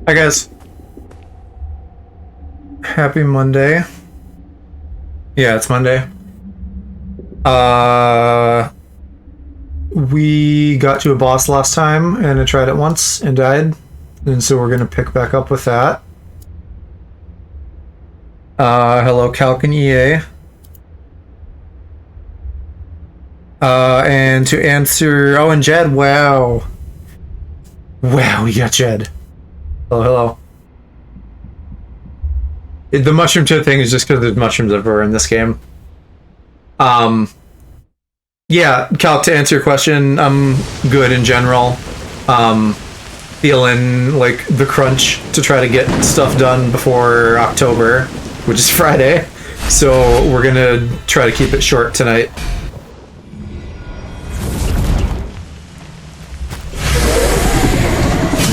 Hi guys. Happy Monday. Yeah, it's Monday. We got to a boss last time and I tried it once and died. And so we're gonna pick back up with that. Hello Calc and EA. And to answer, oh, and Jed, wow. Wow, we got Jed. Hello. The mushroom chip thing is just because there's mushrooms everywhere in this game. Yeah, Calc, to answer your question, I'm good in general. Feeling like the crunch to try to get stuff done before October, which is Friday. So we're gonna try to keep it short tonight.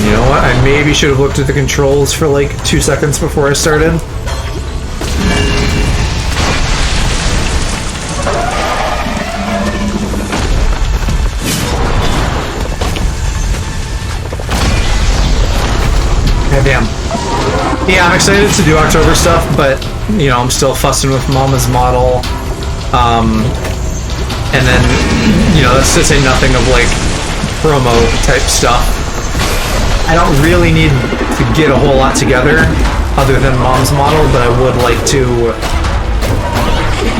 You know what? I maybe should have looked at the controls for like 2 seconds before I started. Damn. Yeah, I'm excited to do October stuff, but you know, I'm still fussing with Mama's model. And then, you know, that's to say nothing of like promo type stuff. I don't really need to get a whole lot together other than Mom's model, but I would like to,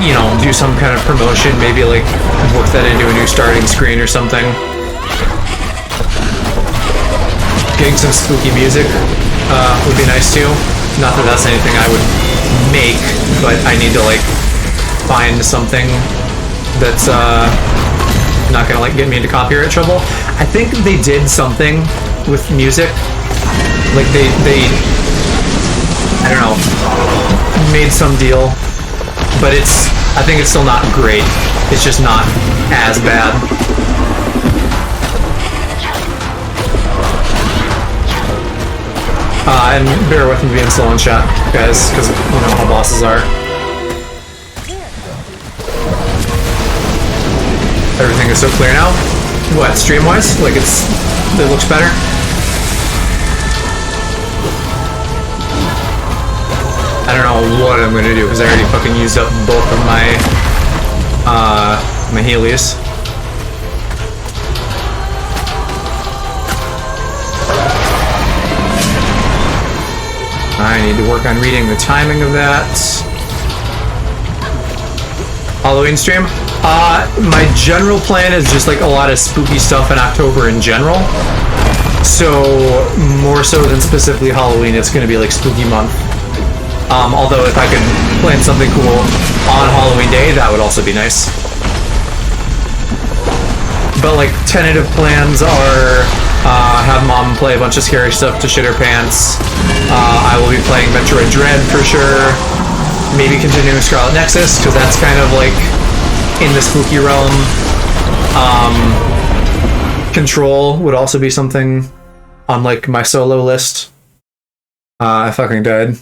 you know, do some kind of promotion, maybe like work that into a new starting screen or something. Getting some spooky music would be nice too. Not that that's anything I would make, but I need to like find something that's not gonna like get me into copyright trouble. I think they did something with music, like they I don't know, made some deal, but I think it's still not great. It's just not as bad. And bear with me being slow in chat, guys, because you know how bosses are. Everything is so clear now. What, stream-wise? Like it looks better? I don't know what I'm gonna do because I already fucking used up both of my my Heelys. I need to work on reading the timing of that. Halloween stream? My general plan is just like a lot of spooky stuff in October in general. So, more so than specifically Halloween, it's going to be like spooky month. Although if I could plan something cool on Halloween day, that would also be nice. But like tentative plans are have Mom play a bunch of scary stuff to shit her pants. I will be playing Metroid Dread for sure. Maybe continuing Scarlet Nexus, because that's kind of like in the spooky realm. Control would also be something on like my solo list. I fucking died.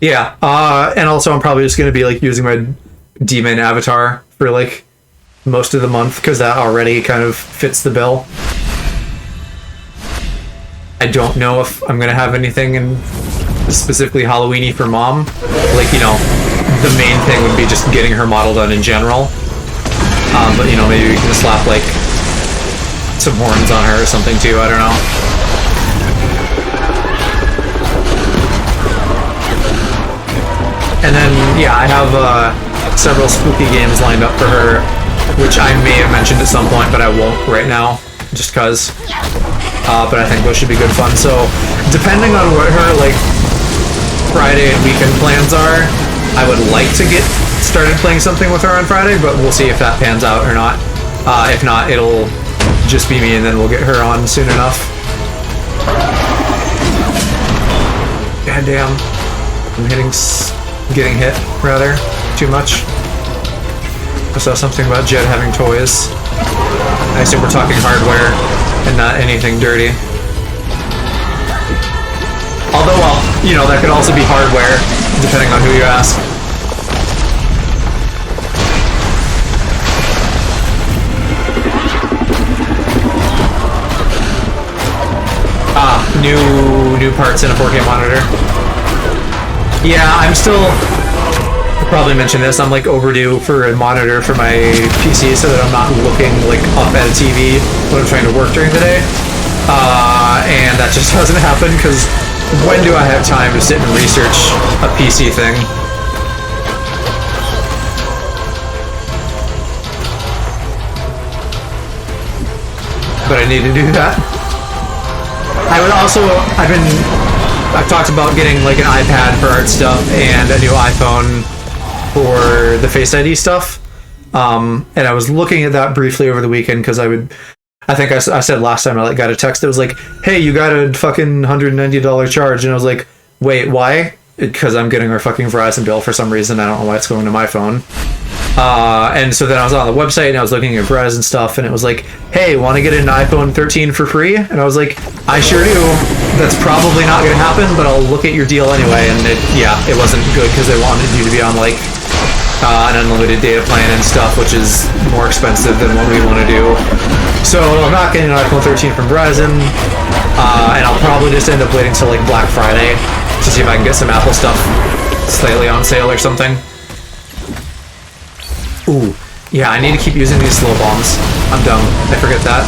Yeah, and also I'm probably just gonna be like using my demon avatar for like most of the month, because that already kind of fits the bill. I don't know if I'm gonna have anything in specifically Halloween-y for Mom. Like, you know, the main thing would be just getting her model done in general. But you know, maybe we can slap like some horns on her or something too, I don't know. And then, yeah, I have several spooky games lined up for her, which I may have mentioned at some point, but I won't right now, just cause. But I think those should be good fun. So, depending on what her, like, Friday and weekend plans are, I would like to get started playing something with her on Friday, but we'll see if that pans out or not. If not, it'll just be me, and then we'll get her on soon enough. God damn. I'm getting hit, rather, too much. I saw something about Jed having toys. I assume we're talking hardware and not anything dirty. Although, well, you know, that could also be hardware, depending on who you ask. new parts in a 4K monitor. Yeah, I'm still. I'll probably mention this. I'm like overdue for a monitor for my PC so that I'm not looking like up at a TV when I'm trying to work during the day. And that just doesn't happen because when do I have time to sit and research a PC thing? But I need to do that. I would also, I've talked about getting like an iPad for art stuff and a new iPhone for the Face ID stuff. And I was looking at that briefly over the weekend because I think I said last time I got a text that was like, hey, you got a fucking $190 charge. And I was like, wait, why? Because I'm getting our fucking Verizon bill for some reason. I don't know why it's going to my phone. And so then I was on the website and I was looking at Verizon stuff and it was like, hey, want to get an iPhone 13 for free? And I was like, I sure do. That's probably not going to happen, but I'll look at your deal anyway. And it wasn't good because they wanted you to be on like an unlimited data plan and stuff, which is more expensive than what we want to do. So I'm not getting an iPhone 13 from Verizon, and I'll probably just end up waiting till like Black Friday to see if I can get some Apple stuff slightly on sale or something. Ooh, yeah, I need to keep using these slow bombs. I'm dumb. I forget that.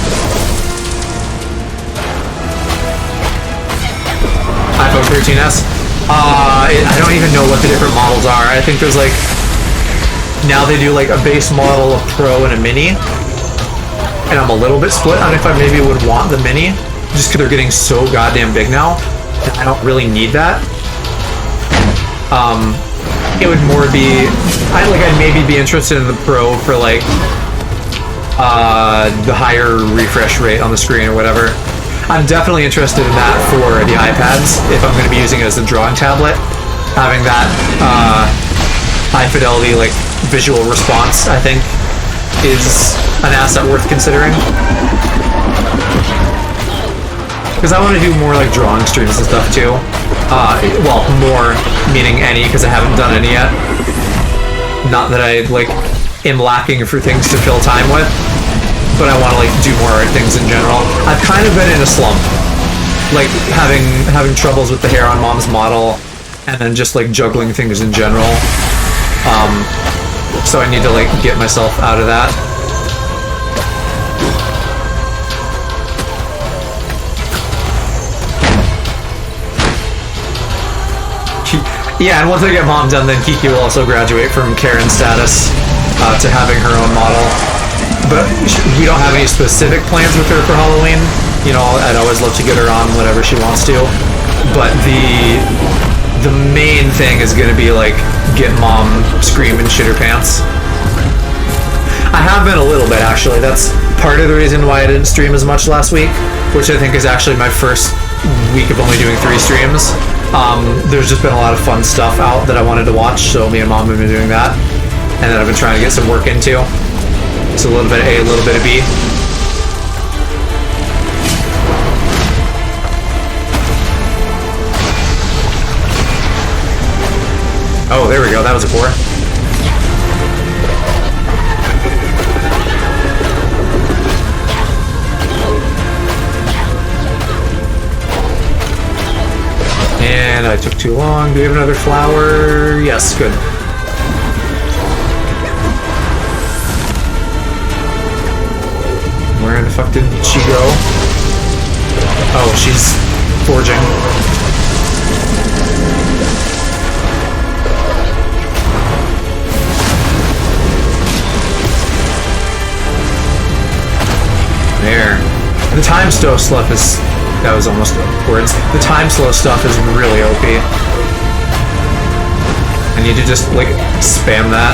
iPhone 13s. I don't even know what the different models are. I think there's like, now they do like a base model, a Pro, and a Mini. And I'm a little bit split on if I maybe would want the Mini, just because they're getting so goddamn big now. And I don't really need that. It would more be, I'd maybe be interested in the Pro for like the higher refresh rate on the screen or whatever. I'm definitely interested in that for the iPads if I'm going to be using it as a drawing tablet. Having that high fidelity like visual response, I think, is an asset worth considering. Because I want to do more like drawing streams and stuff too. Well, more meaning any, because I haven't done any yet. Not that I like am lacking for things to fill time with, but I want to like do more art things in general. I've kind of been in a slump, like having troubles with the hair on Mom's model, and then just like juggling things in general. So I need to like get myself out of that. Yeah, and once I get Mom done, then Kiki will also graduate from Karen status to having her own model. But we don't have any specific plans with her for Halloween. You know, I'd always love to get her on whenever she wants to. But the main thing is going to be like get Mom scream and shit her pants. I have been a little bit actually. That's part of the reason why I didn't stream as much last week, which I think is actually my first week of only doing 3 streams. There's just been a lot of fun stuff out that I wanted to watch, so me and Mom have been doing that, and then I've been trying to get some work into. It's a little bit of A, a little bit of B. Oh, there we go. That was a 4. And I took too long. Do we have another flower? Yes, good. Where the fuck did she go? Oh, she's forging. There. The time slow stuff is... That was almost words. The time slow stuff is really OP. I need to just, like, spam that.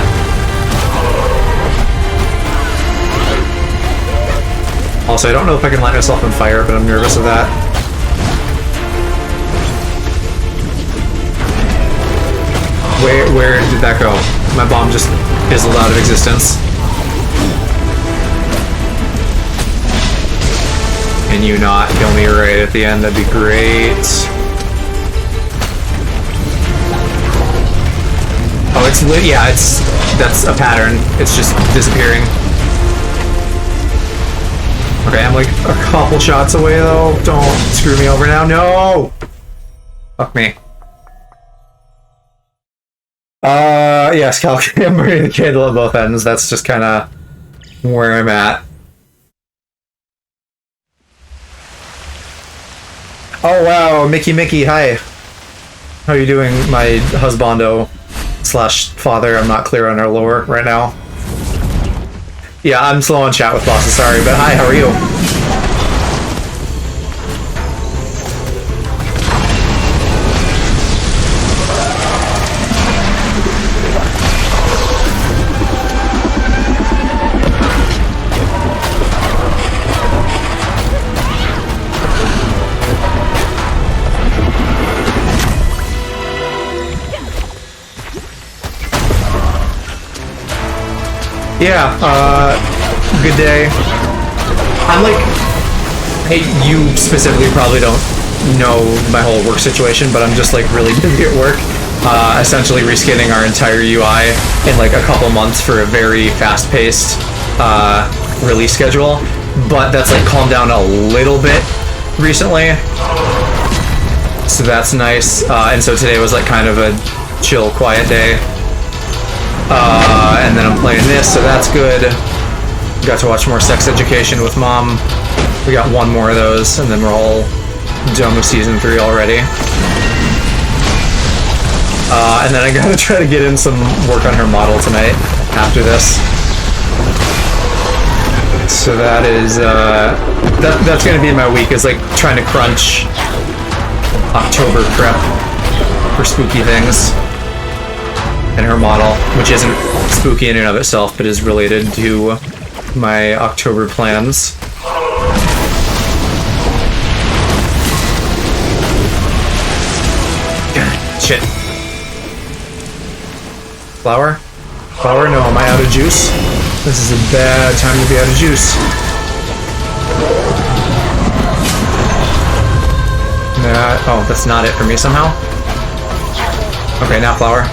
Also, I don't know if I can light myself on fire, but I'm nervous of that. Where did that go? My bomb just fizzled out of existence. Can you not kill me right at the end? That'd be great. Oh, it's lit. Yeah, that's a pattern. It's just disappearing. Okay, I'm like a couple shots away though. Don't screw me over now. No! Fuck me. Yes, Cal, I'm burning the candle at both ends. That's just kind of where I'm at. Oh wow, Mickey, hi. How are you doing, my husbando slash father? I'm not clear on our lore right now. Yeah, I'm slow on chat with bosses, sorry, but hi, how are you? Yeah, good day. I'm like, hey, you specifically probably don't know my whole work situation, but I'm just like really busy at work. Essentially reskinning our entire UI in like a couple months for a very fast-paced release schedule. But that's like calmed down a little bit recently. So that's nice. And so today was like kind of a chill, quiet day. And then I'm playing this, so that's good. Got to watch more Sex Education with Mom. We got one more of those, and then we're all done with Season 3 already. And then I gotta try to get in some work on her model tonight, after this. So that is, that's gonna be my week, is like trying to crunch October prep for spooky things. And her model, which isn't spooky in and of itself, but is related to my October plans. Shit. Flour? Flour? No, am I out of juice? This is a bad time to be out of juice. Oh, that's not it for me somehow? Okay, now flour.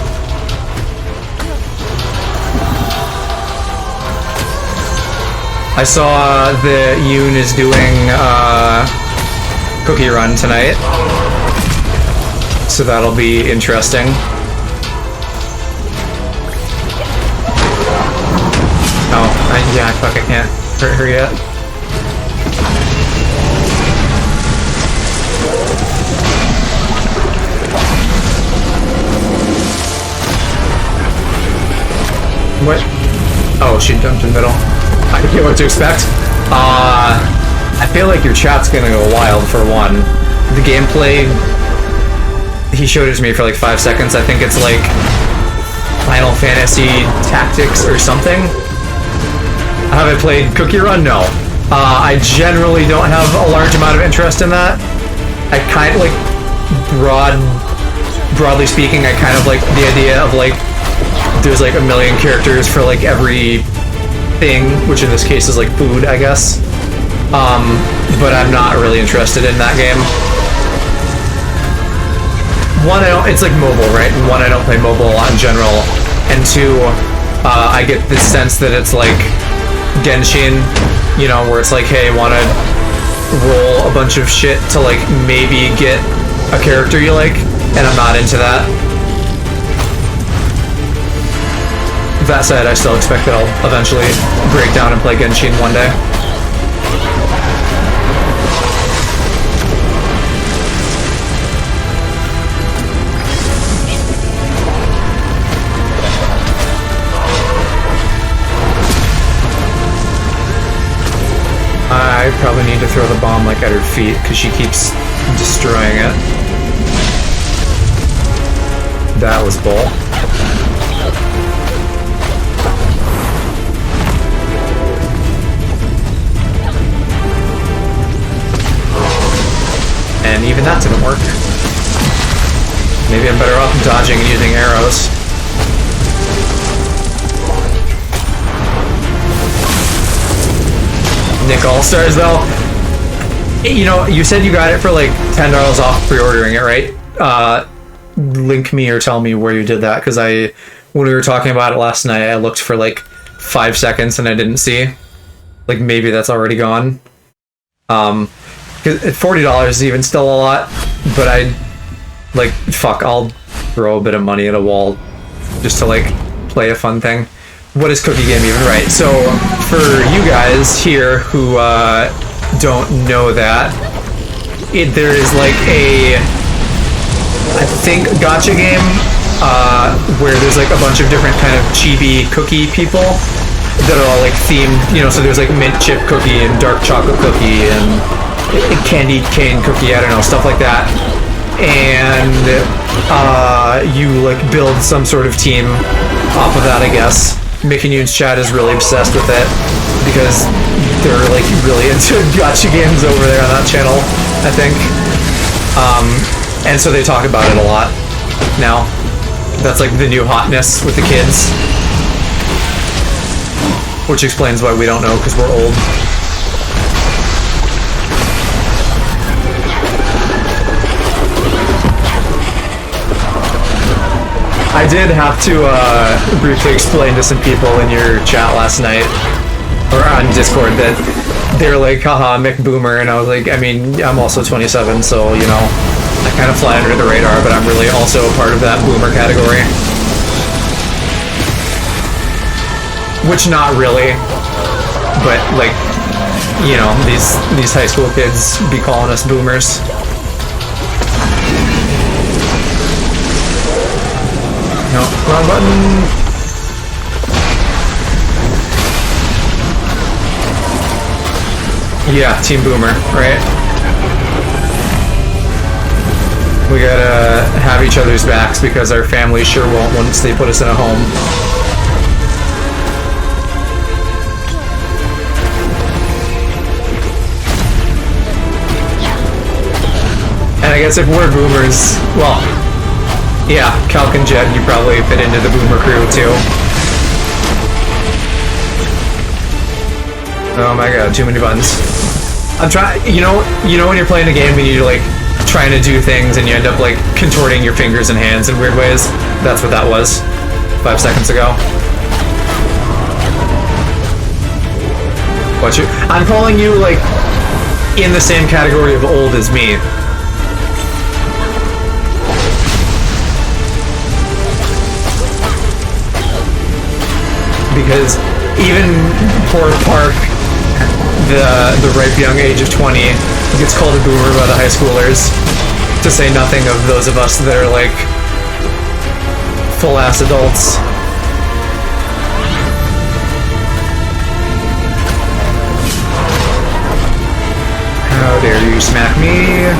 I saw that Yoon is doing cookie run tonight, so that'll be interesting. Oh, yeah, fuck, I can't hurt her yet. What? Oh, she jumped in the middle. I get what to expect. I feel like your chat's gonna go wild for one. The gameplay, he showed it to me for like 5 seconds. I think it's like Final Fantasy Tactics or something. Have I played Cookie Run? No. I generally don't have a large amount of interest in that. I kind of like, broadly speaking, I kind of like the idea of like, there's like a million characters for like every thing, which in this case is like food, I guess. But I'm not really interested in that game. One, it's like mobile, right? And one, I don't play mobile a lot in general. And two, I get the sense that it's like Genshin, you know, where it's like, hey, wanna roll a bunch of shit to like maybe get a character you like, and I'm not into that. That said, I still expect that I'll eventually break down and play Genshin one day. I probably need to throw the bomb like at her feet because she keeps destroying it. That was bull. And even that didn't work. Maybe I'm better off dodging and using arrows. Nick All-Stars, though. You know, you said you got it for like $10 off pre-ordering it, right? Link me or tell me where you did that, because when we were talking about it last night, I looked for like 5 seconds and I didn't see. Like, maybe that's already gone. 'Cause at $40 is even still a lot, but like, fuck, I'll throw a bit of money at a wall just to, like, play a fun thing. What is Cookie Game even? Right, so for you guys here who don't know that, there is like a, I think, gacha game where there's like a bunch of different kind of chibi cookie people that are all like themed, you know, so there's like mint chip cookie and dark chocolate cookie and candy cane cookie, I don't know, stuff like that. And you like build some sort of team off of that, I guess. Mickey Noon's chat is really obsessed with it because they're like really into gacha games over there on that channel, I think. And so they talk about it a lot now. That's like the new hotness with the kids. Which explains why we don't know, because we're old. I did have to briefly explain to some people in your chat last night, or on Discord, that they're like, haha, Mick Boomer, and I was like, I mean, I'm also 27, so, you know, I kind of fly under the radar, but I'm really also a part of that Boomer category. Which, not really, but, like, you know, these high school kids be calling us Boomers. No, wrong button. Yeah, Team Boomer, right? We gotta have each other's backs because our families sure won't once they put us in a home. And I guess if we're Boomers, well, yeah, Calc and Jed, you probably fit into the Boomer crew too. Oh my god, too many buttons. I'm trying, you know when you're playing a game and you're like trying to do things and you end up like contorting your fingers and hands in weird ways? That's what that was 5 seconds ago. What you? I'm calling you like in the same category of old as me. Because even poor Park, the ripe young age of 20, gets called a boomer by the high schoolers, to say nothing of those of us that are like full-ass adults. How dare you smack me?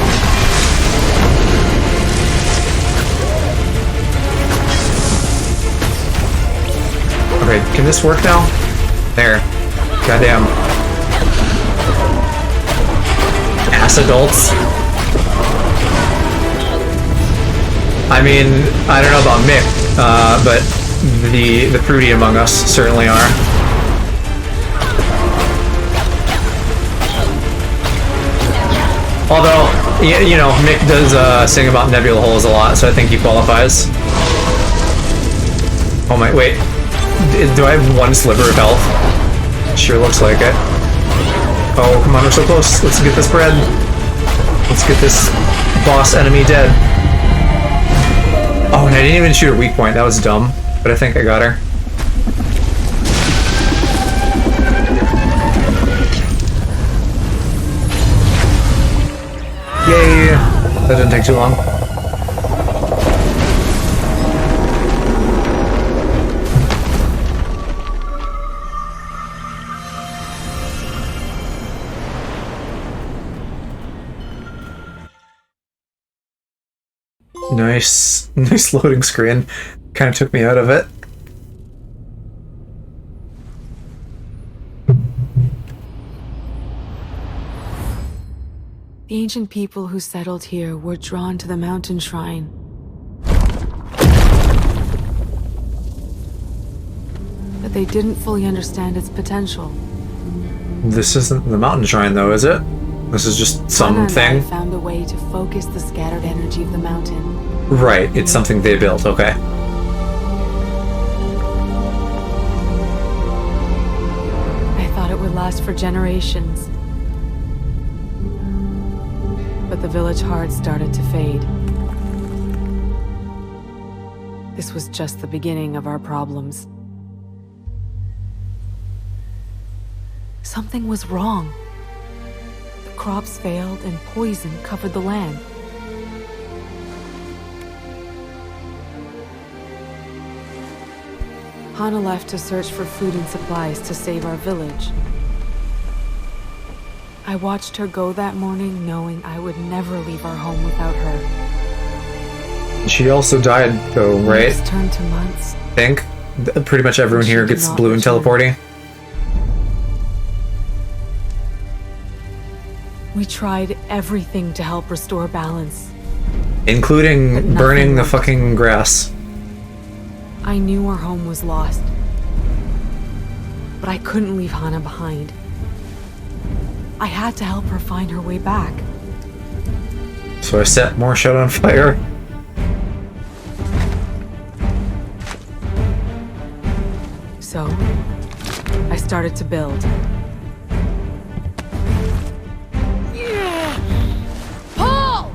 Okay, can this work now? There. Goddamn. Ass adults. I mean, I don't know about Mick, but the prudy among us certainly are. Although, you know, Mick does sing about nebula holes a lot, so I think he qualifies. Oh my, wait. Do I have one sliver of health? Sure looks like it. Oh, come on, we're so close. Let's get this bread. Let's get this boss enemy dead. Oh, and I didn't even shoot a weak point. That was dumb. But I think I got her. Yay! That didn't take too long. Nice loading screen. Kind of took me out of it. The ancient people who settled here were drawn to the mountain shrine. But they didn't fully understand its potential. This isn't the mountain shrine though, is it? This is just something. They found a way to focus the scattered energy of the mountain. Right, it's something they built, okay. I thought it would last for generations. But the village heart started to fade. This was just the beginning of our problems. Something was wrong. The crops failed and poison covered the land. Hana left to search for food and supplies to save our village. I watched her go that morning knowing I would never leave our home without her. She also died though, right? It's turned to months. I think pretty much everyone here gets blue and teleporting. We tried everything to help restore balance. Including burning the fucking grass. I knew our home was lost. But I couldn't leave Hana behind. I had to help her find her way back. So I set more shit on fire. So, I started to build. Paul!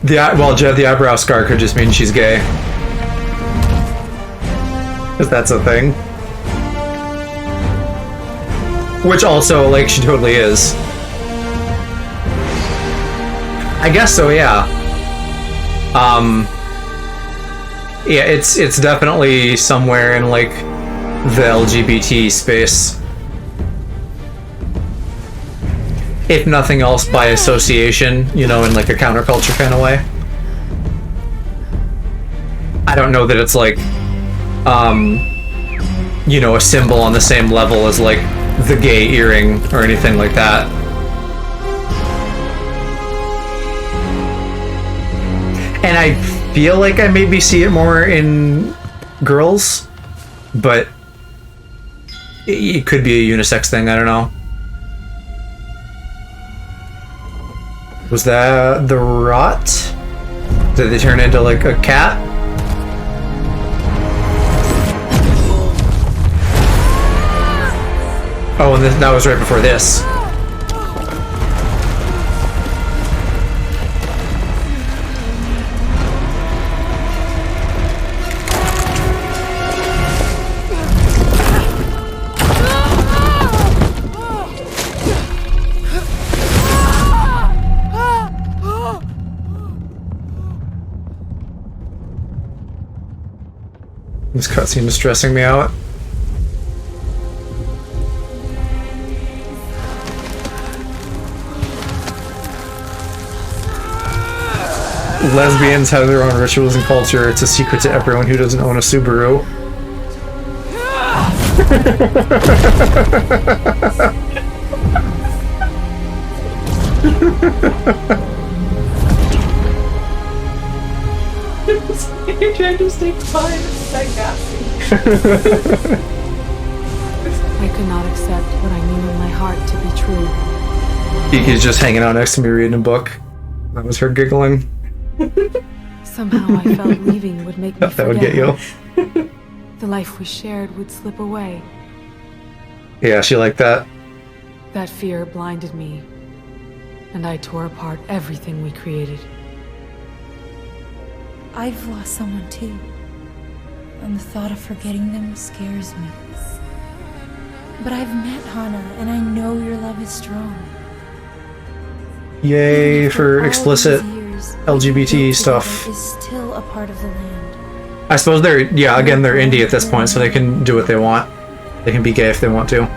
Well, Jed, the eyebrow scar could just mean she's gay. Because that's a thing. Which also, like, she totally is. I guess so, yeah. Yeah, it's definitely somewhere in, like, the LGBT space. If nothing else, by association, you know, in, like, a counterculture kind of way. I don't know that it's, like, you know, a symbol on the same level as, like, the gay earring or anything like that. And I feel like I maybe see it more in girls, but it could be a unisex thing, I don't know. Was that the rot? Did they turn into like a cat? Oh, and that was right before this. This cutscene is stressing me out. Lesbians have their own rituals and culture. It's a secret to everyone who doesn't own a Subaru. You're trying to stay quiet. It's like I could not accept what I knew in my heart to be true. Kiki's just hanging out next to me reading a book. That was her giggling. Somehow I felt leaving would make me That would forget get you. her. The life we shared would slip away. Yeah, she liked that. That fear blinded me, and I tore apart everything we created. I've lost someone too, and the thought of forgetting them scares me. But I've met Hana, and I know your love is strong. Yay Even for all explicit these years, LGBT together stuff. is still a part of the land. I suppose they're indie at this point, so they can do what they want. They can be gay if they want to.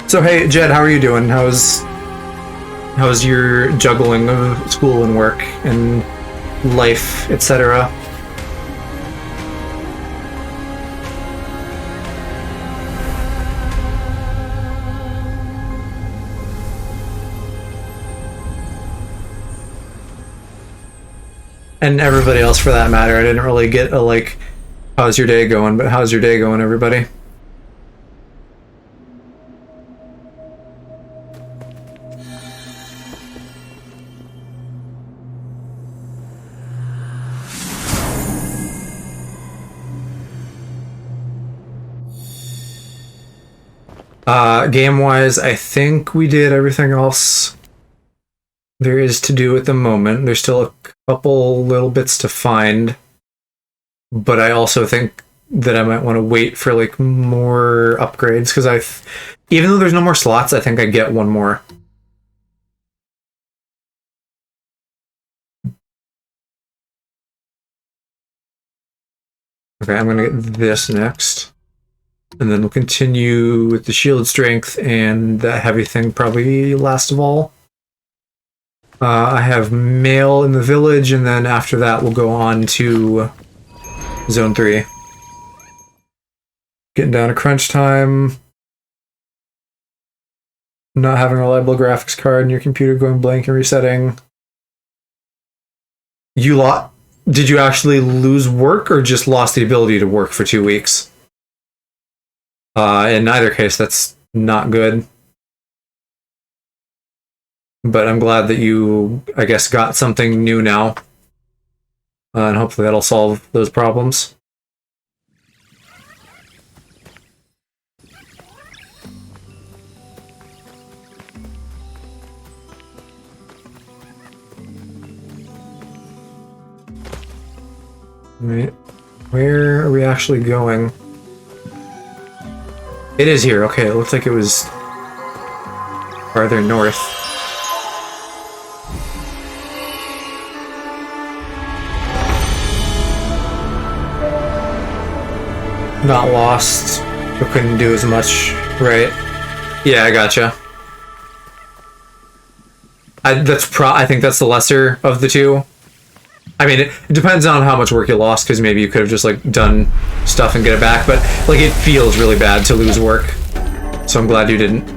So hey, Jed, how are you doing? How's your juggling of school and work and life, etc.? And everybody else for that matter. I didn't really get a like, how's your day going? But how's your day going, everybody? Game-wise, I think we did everything else there is to do at the moment. There's still a couple little bits to find, but I also think that I might want to wait for like more upgrades, because even though there's no more slots, I think I get one more. Okay, I'm gonna get this next. And then we'll continue with the shield strength and that heavy thing probably last of all. I have mail in the village, and then after that we'll go on to Zone 3. Getting down to crunch time. Not having a reliable graphics card and your computer going blank and resetting. Did you actually lose work or just lost the ability to work for 2 weeks? In either case, that's not good. But I'm glad that you, I guess, got something new now. And hopefully that'll solve those problems. Wait, where are we actually going? It is here. Okay, it looks like it was farther north. Not lost, but couldn't do as much, right? Yeah, I gotcha. I think that's the lesser of the two. I mean, it depends on how much work you lost, because maybe you could have just, like, done stuff and get it back, but, like, it feels really bad to lose work. So I'm glad you didn't.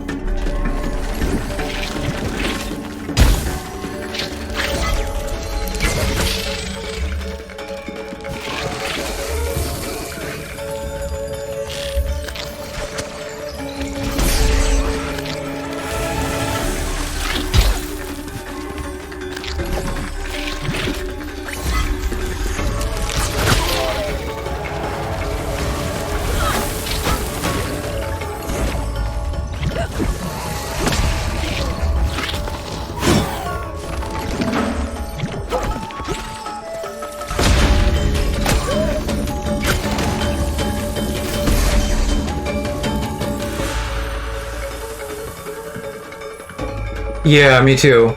Yeah, me too.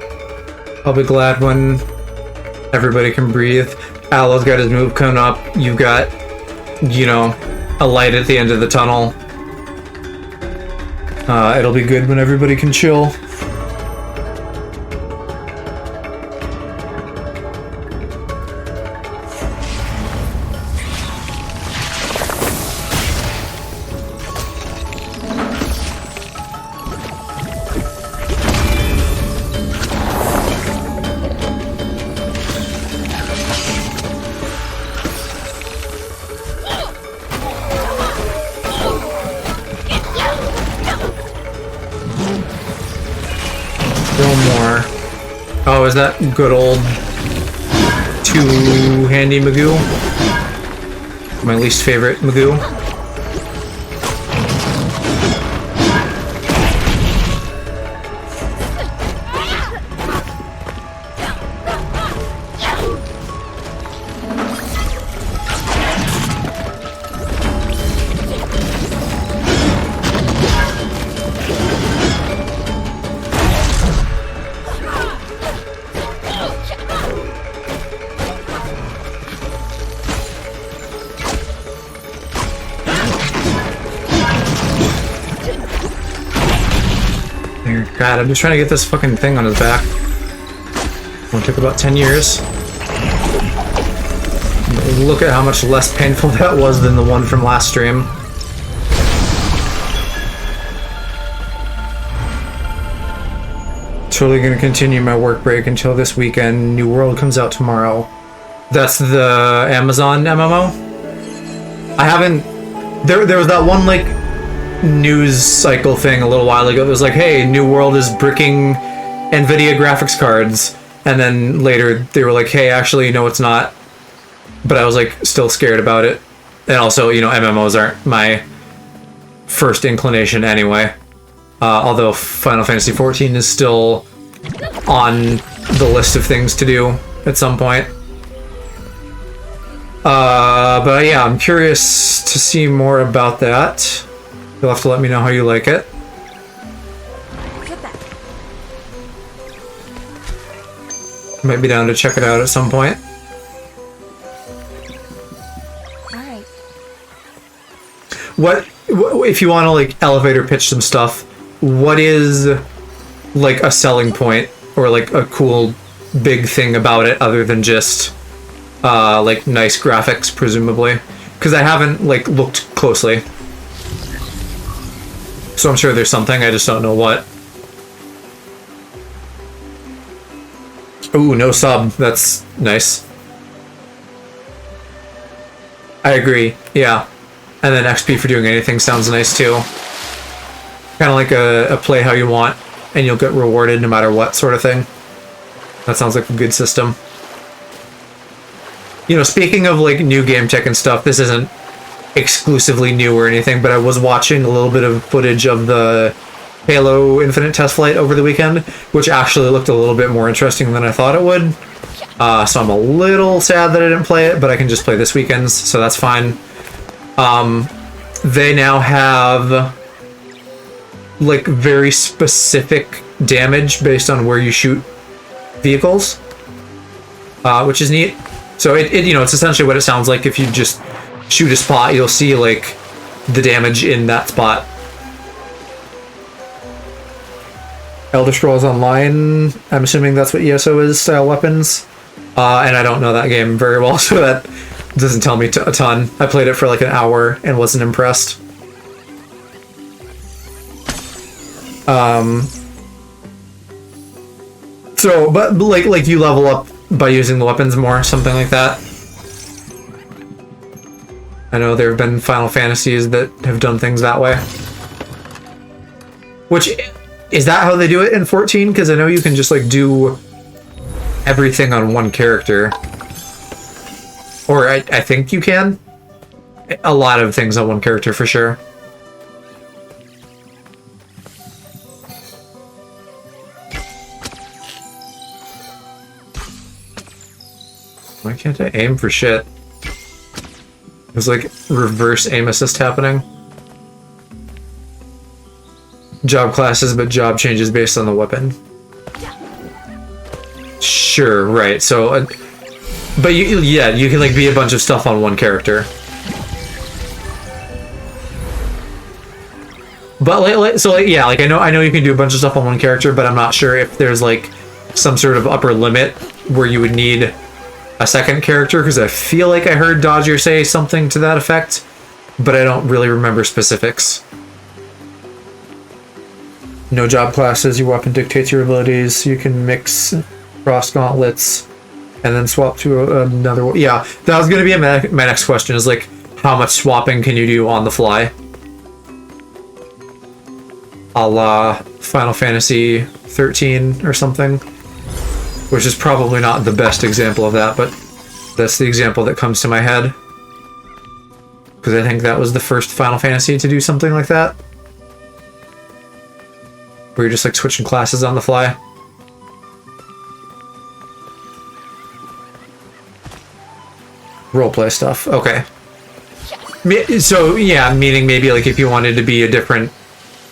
I'll be glad when everybody can breathe. Alo's got his move coming up. You've got, you know, a light at the end of the tunnel. It'll be good when everybody can chill. Oh, is that good old two-handy Magoo? My least favorite Magoo. God, I'm just trying to get this fucking thing on his back. It took about 10 years. Look at how much less painful that was than the one from last stream. Totally gonna continue my work break until this weekend. New World comes out tomorrow. That's the Amazon MMO? I haven't... There was that one, like, news cycle thing a little while ago. It was like, hey, New World is bricking NVIDIA graphics cards. And then later they were like, hey, actually, no, it's not. But I was, like, still scared about it. And also, you know, MMOs aren't my first inclination anyway. Although Final Fantasy XIV is still on the list of things to do at some point. But yeah, I'm curious to see more about that. You'll have to let me know how you like it. Might be down to check it out at some point. Alright. What if you want to like elevator pitch some stuff? What is like a selling point or like a cool big thing about it other than just like nice graphics, presumably? Because I haven't like looked closely, so I'm sure there's something. I just don't know what. Ooh, no sub. That's nice. I agree. Yeah, and then XP for doing anything sounds nice too. Kind of like a play how you want, and you'll get rewarded no matter what sort of thing. That sounds like a good system. You know, speaking of like new game tech and stuff, this isn't exclusively new or anything, but I was watching a little bit of footage of the Halo Infinite test flight over the weekend, which actually looked a little bit more interesting than I thought it would. So I'm a little sad that I didn't play it, but I can just play this weekend's, so that's fine. They now have like very specific damage based on where you shoot vehicles, which is neat. So it you know, it's essentially what it sounds like. If you just shoot a spot, you'll see like the damage in that spot. Elder Scrolls Online, I'm assuming that's what ESO is, style weapons. And I don't know that game very well, so that doesn't tell me a ton. I played it for like an hour and wasn't impressed. So, but like you level up by using the weapons more, something like that. I know there have been Final Fantasies that have done things that way. Which, is that how they do it in 14? Because I know you can just like do everything on one character. Or I think you can. A lot of things on one character for sure. Why can't I aim for shit? There's like reverse aim assist happening. Job classes, but job changes based on the weapon. Sure, right. So, but yeah, you can like be a bunch of stuff on one character. But so yeah, like I know you can do a bunch of stuff on one character, but I'm not sure if there's like some sort of upper limit where you would need a second character, because I feel like I heard Dodger say something to that effect, but I don't really remember specifics. No job classes, your weapon dictates your abilities, you can mix cross gauntlets, and then swap to another one. Yeah, that was going to be my next question, is like, how much swapping can you do on the fly? A la Final Fantasy 13 or something. Which is probably not the best example of that, but that's the example that comes to my head. Because I think that was the first Final Fantasy to do something like that. Where you're just like switching classes on the fly. Roleplay stuff, okay. So yeah, meaning maybe like if you wanted to be a different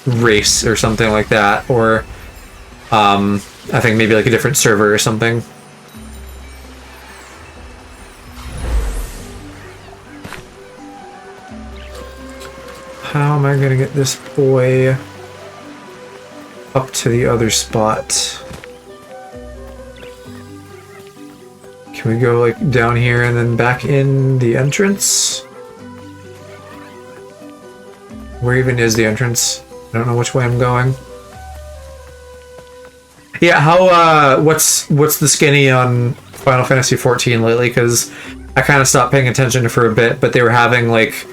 race or something like that, or I think maybe like a different server or something. How am I gonna get this boy up to the other spot? Can we go like down here and then back in the entrance? Where even is the entrance? I don't know which way I'm going. Yeah, how, what's the skinny on Final Fantasy XIV lately? Because I kind of stopped paying attention for a bit, but they were having, like,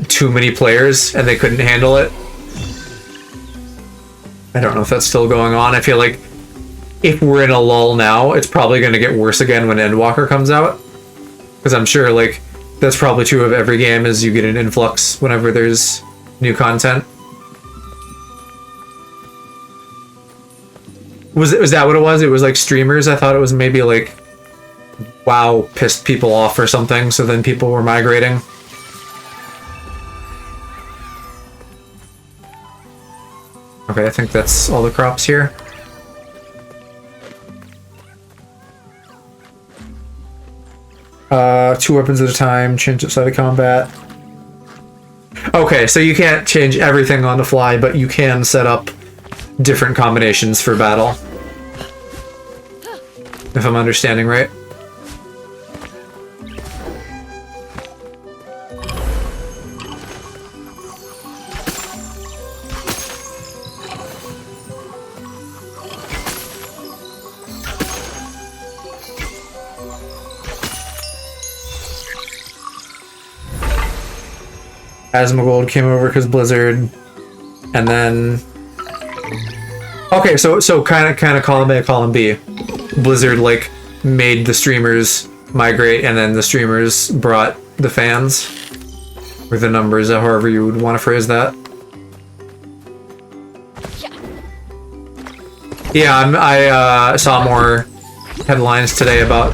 too many players, and they couldn't handle it. I don't know if that's still going on. I feel like if we're in a lull now, it's probably going to get worse again when Endwalker comes out. Because I'm sure, like, that's probably true of every game, is you get an influx whenever there's New content. Was that what it was? It was like streamers? I thought it was maybe like WoW pissed people off or something, so then people were migrating. Okay, I think that's all the crops here. Two weapons at a time, change outside of combat. Okay, so you can't change everything on the fly, but you can set up different combinations for battle. If I'm understanding right. Asmongold came over because Blizzard, and then okay, so kind of column A, column B. Blizzard like made the streamers migrate, and then the streamers brought the fans, or the numbers, however you would want to phrase that. Yeah, I saw more headlines today about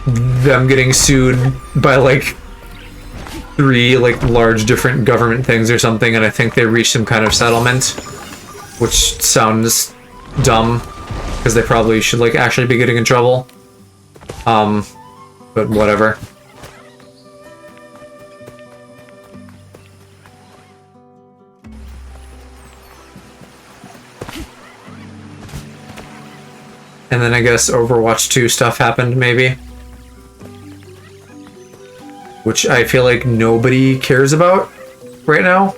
them getting sued by like 3 like large different government things or something, and I think they reached some kind of settlement, which sounds dumb because they probably should like actually be getting in trouble. But whatever. And then I guess Overwatch 2 stuff happened, maybe. Which I feel like nobody cares about right now.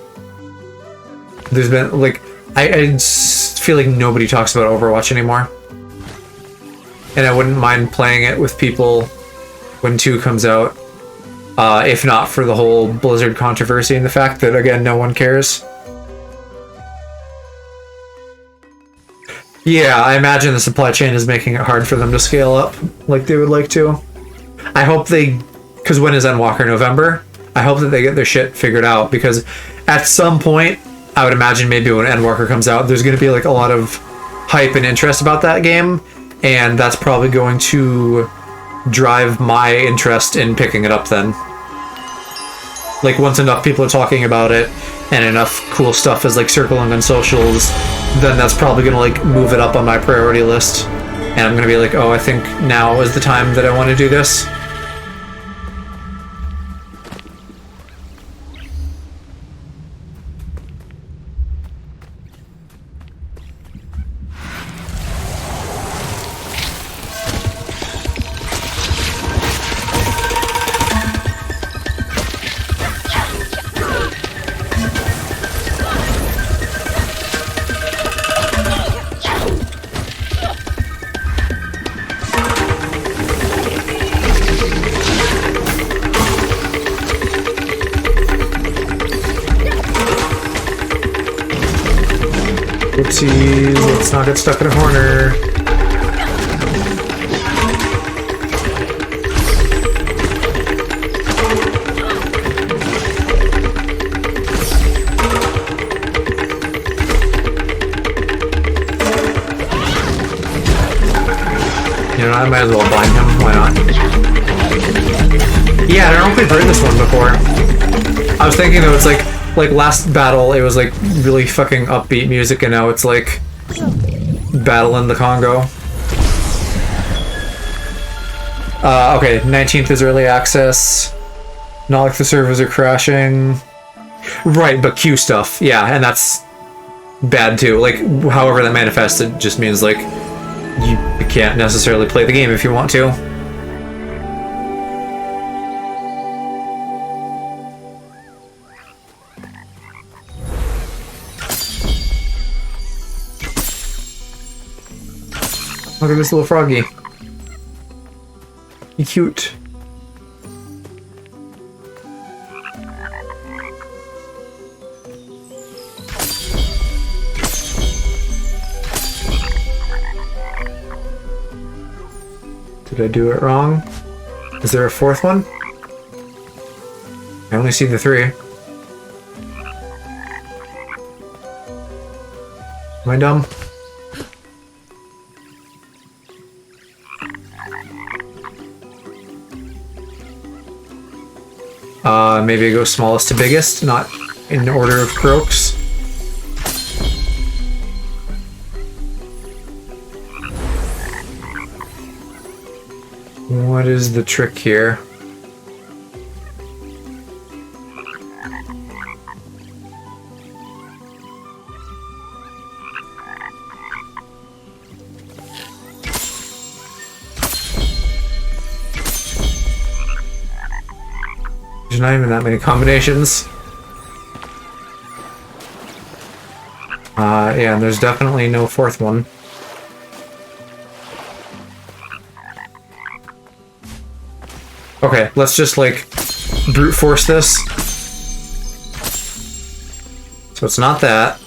There's been, like, I just feel like nobody talks about Overwatch anymore. And I wouldn't mind playing it with people when 2 comes out. If not for the whole Blizzard controversy and the fact that, again, no one cares. Yeah, I imagine the supply chain is making it hard for them to scale up like they would like to. I hope they... Because when is Endwalker? November? I hope that they get their shit figured out, because at some point, I would imagine maybe when Endwalker comes out, there's going to be like a lot of hype and interest about that game, and that's probably going to drive my interest in picking it up then. Like, once enough people are talking about it, and enough cool stuff is like circling on socials, then that's probably going to like move it up on my priority list, and I'm going to be like, oh, I think now is the time that I want to do this. Oopsies, let's not get stuck in a corner. You know, I might as well bind him, why not? Yeah, I don't know if we've heard this one before. I was thinking though, it's like last battle, it was like really fucking upbeat music, and now it's like battle in the Congo. Okay, 19th is early access. Not like the servers are crashing. Right, but Q stuff, yeah, and that's bad too. Like, however that manifests, it just means like you can't necessarily play the game if you want to. Look at this little froggy. He's cute. Did I do it wrong? Is there a 4th one? I only see the 3. Am I dumb? Maybe I go smallest to biggest, not in order of croaks. What is the trick here? There's not even that many combinations. Yeah, and there's definitely no fourth one. Okay, let's just, like, brute force this. So it's not that.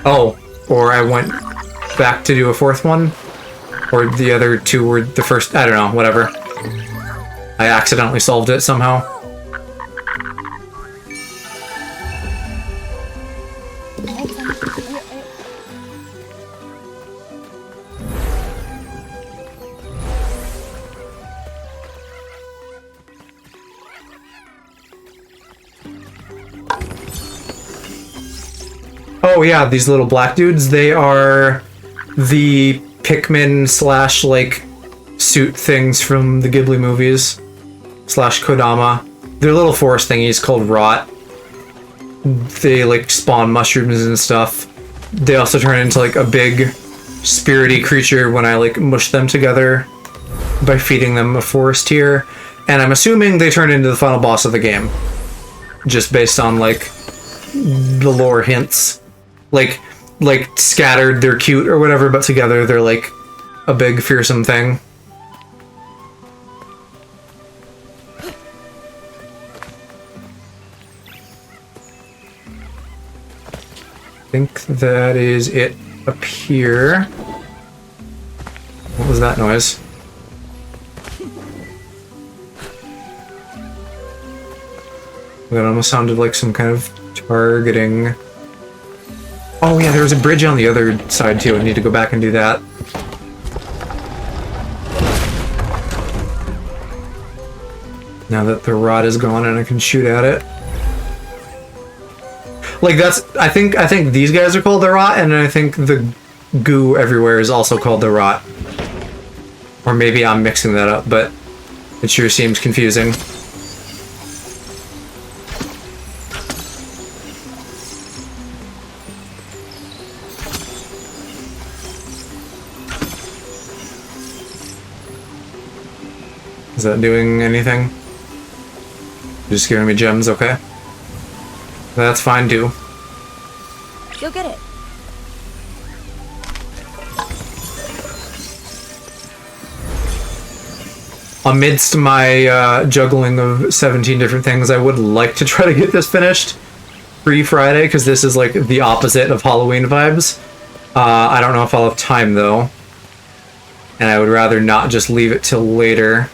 Oh, or I went back to do a fourth one? Or the other two were the first, I don't know, whatever. I accidentally solved it somehow. Oh yeah, these little black dudes, they are the Pikmin slash, like, suit things from the Ghibli movies. Slash Kodama. They're little forest thingies called Rot. They, like, spawn mushrooms and stuff. They also turn into, like, a big spirity creature when I, like, mush them together by feeding them a forest tier. And I'm assuming they turn into the final boss of the game. Just based on, like, the lore hints. Like, scattered, they're cute or whatever, but together they're, like, a big fearsome thing. I think that is it up here. What was that noise? That almost sounded like some kind of targeting. Oh yeah, there was a bridge on the other side too. I need to go back and do that. Now that the rod is gone and I can shoot at it. Like that's, I think these guys are called the rot, and I think the goo everywhere is also called the rot. Or maybe I'm mixing that up, but it sure seems confusing. Is that doing anything? Just giving me gems, okay. That's fine too. You'll get it. Amidst my juggling of 17 different things, I would like to try to get this finished pre-Friday, because this is like the opposite of Halloween vibes. I don't know if I'll have time though. And I would rather not just leave it till later.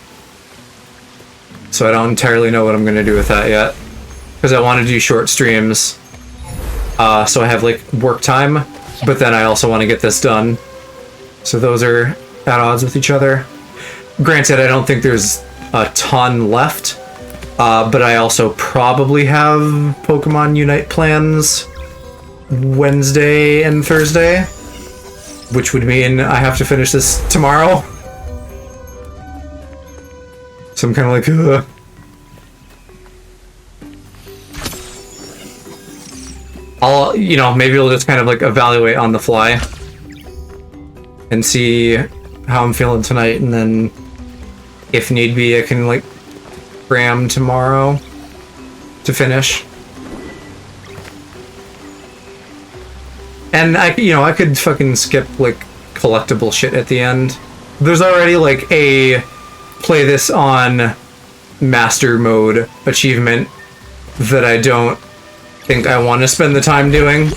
So I don't entirely know what I'm going to do with that yet. Because I want to do short streams, so I have like work time, but then I also want to get this done. So those are at odds with each other. Granted, I don't think there's a ton left, but I also probably have Pokemon Unite plans Wednesday and Thursday, which would mean I have to finish this tomorrow. So I'm kind of like, ugh. I'll, you know, maybe we'll just kind of like evaluate on the fly and see how I'm feeling tonight, and then if need be I can like cram tomorrow to finish. And I could fucking skip like collectible shit at the end. There's already like a play this on master mode achievement that I don't think I want to spend the time doing.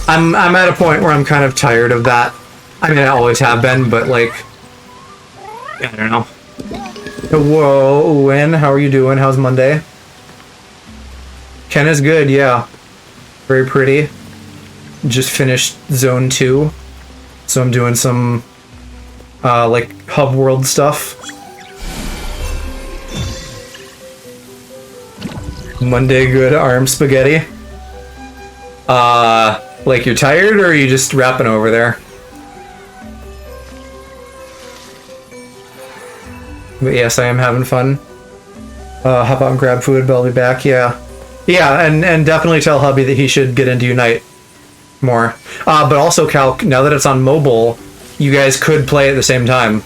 I'm at a point where I'm kind of tired of that. I mean, I always have been, but like, I don't know. Whoa, Win, how are you doing? How's Monday? Ken is good, yeah. Very pretty. Just finished Zone 2. So I'm doing some, like, hub world stuff. Monday good arm spaghetti. Like you're tired, or are you just rapping over there? But yes, I am having fun. Hop out and grab food, but I'll be back, yeah. Yeah, and definitely tell hubby that he should get into Unite more. But also, Calc, now that it's on mobile, you guys could play at the same time.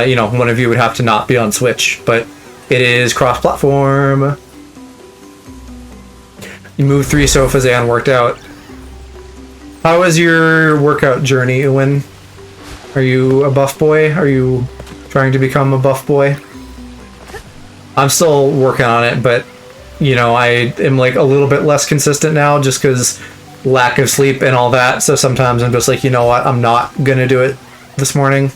You know, one of you would have to not be on Switch, but it is cross-platform. You moved 3 sofas and worked out. How was your workout journey, Ewan? Are you a buff boy? Are you trying to become a buff boy? I'm still working on it, but, you know, I am like a little bit less consistent now just because lack of sleep and all that. So sometimes I'm just like, you know what, I'm not gonna do it this morning.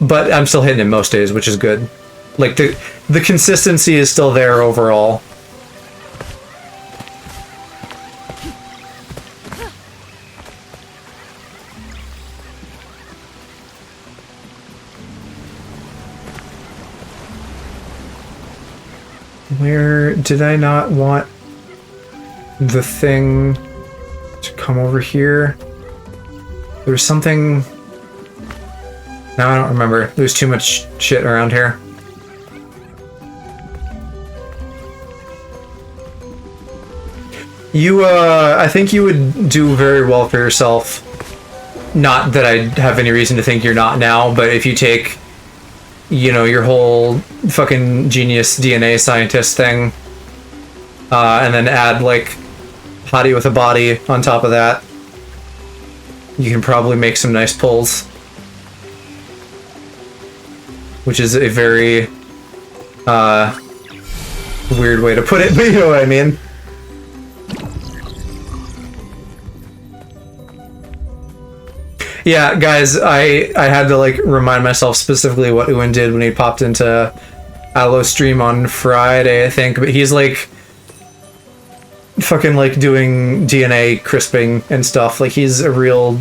But I'm still hitting it most days, which is good. Like, the consistency is still there overall. Where did I not want the thing to come over here? There's something... No, I don't remember. There's too much shit around here. You, I think you would do very well for yourself. Not that I have any reason to think you're not now, but if you take, you know, your whole fucking genius DNA scientist thing, and then add, like, hottie with a body on top of that, you can probably make some nice pulls. Which is a very, weird way to put it, but you know what I mean. Yeah, guys, I had to, like, remind myself specifically what Ewan did when he popped into Alo's stream on Friday, I think, but he's, like, fucking, like, doing DNA crisping and stuff. Like, he's a real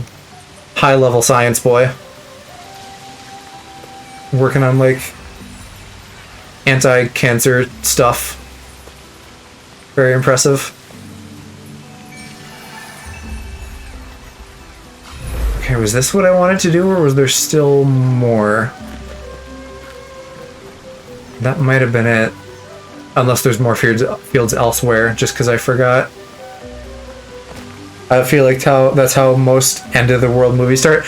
high-level science boy. Working on, like, anti-cancer stuff. Very impressive. Okay, was this what I wanted to do, or was there still more? That might have been it. Unless there's more fields elsewhere, just because I forgot. I feel like that's how most end-of-the-world movies start.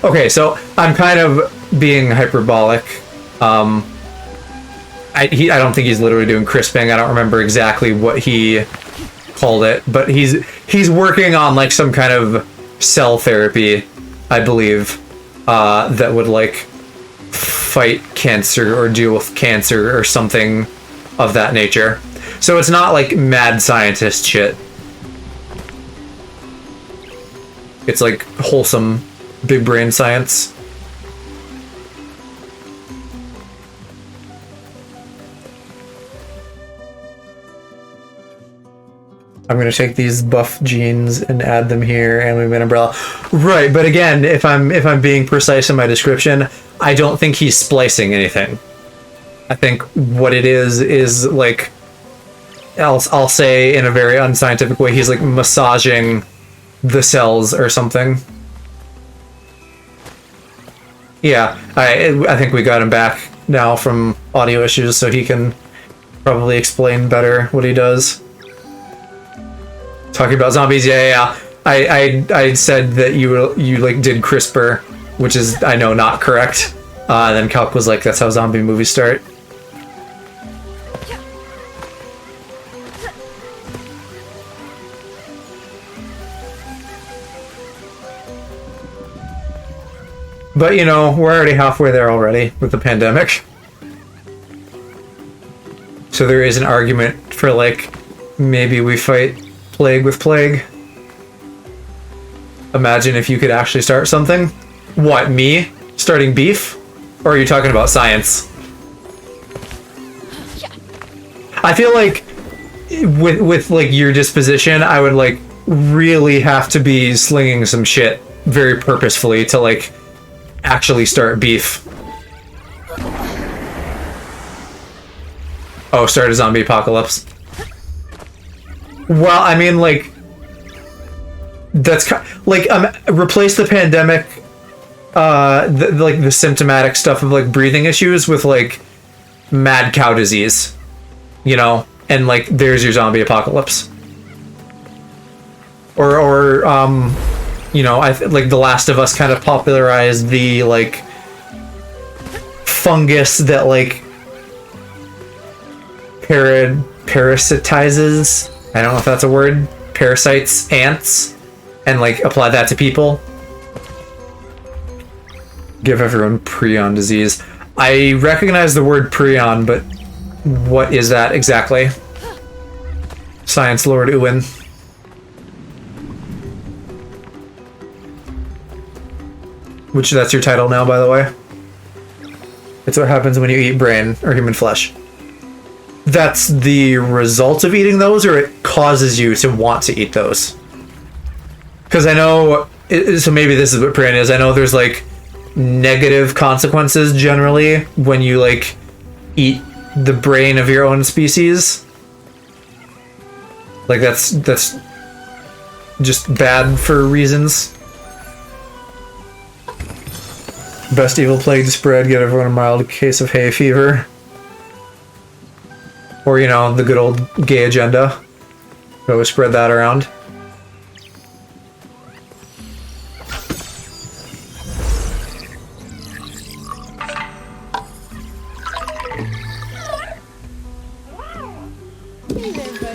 Okay, so I'm kind of being hyperbolic. I don't think he's literally doing crisping. I don't remember exactly what he called it, but he's working on, like, some kind of cell therapy, I believe, that would, like, fight cancer or deal with cancer or something of that nature. So it's not like mad scientist shit. It's like wholesome big brain science. I'm gonna take these buff jeans and add them here, and we've an umbrella. Right, but again, if I'm being precise in my description, I don't think he's splicing anything. I think what it is like, I'll say in a very unscientific way, he's like massaging the cells or something. Yeah, I think we got him back now from audio issues, so he can probably explain better what he does. Talking about zombies, yeah. I said that you like did CRISPR, which is, I know, not correct. And then Calc was like, that's how zombie movies start. But, you know, we're already halfway there already with the pandemic. So there is an argument for, like, maybe we fight plague with plague. Imagine if you could actually start something. What, me? Starting beef? Or are you talking about science? I feel like with like your disposition, I would like really have to be slinging some shit very purposefully to like actually start beef. Oh, start a zombie apocalypse. Well, I mean, like, that's like replace the pandemic, like the symptomatic stuff of like breathing issues with like mad cow disease, you know, and like there's your zombie apocalypse. Or you know, like The Last of Us kind of popularized the like fungus that like parasitizes. I don't know if that's a word. Parasites ants, and like apply that to people. Give everyone prion disease. I recognize the word prion, but what is that exactly? Science Lord Uwin. Which that's your title now, by the way. It's what happens when you eat brain or human flesh. That's the result of eating those, or it causes you to want to eat those? Because I know, so maybe this is what prion is. I know there's like negative consequences generally when you like eat the brain of your own species. Like that's just bad for reasons. Best evil plague to spread, get everyone a mild case of hay fever. Or, you know, the good old gay agenda. Always spread that around.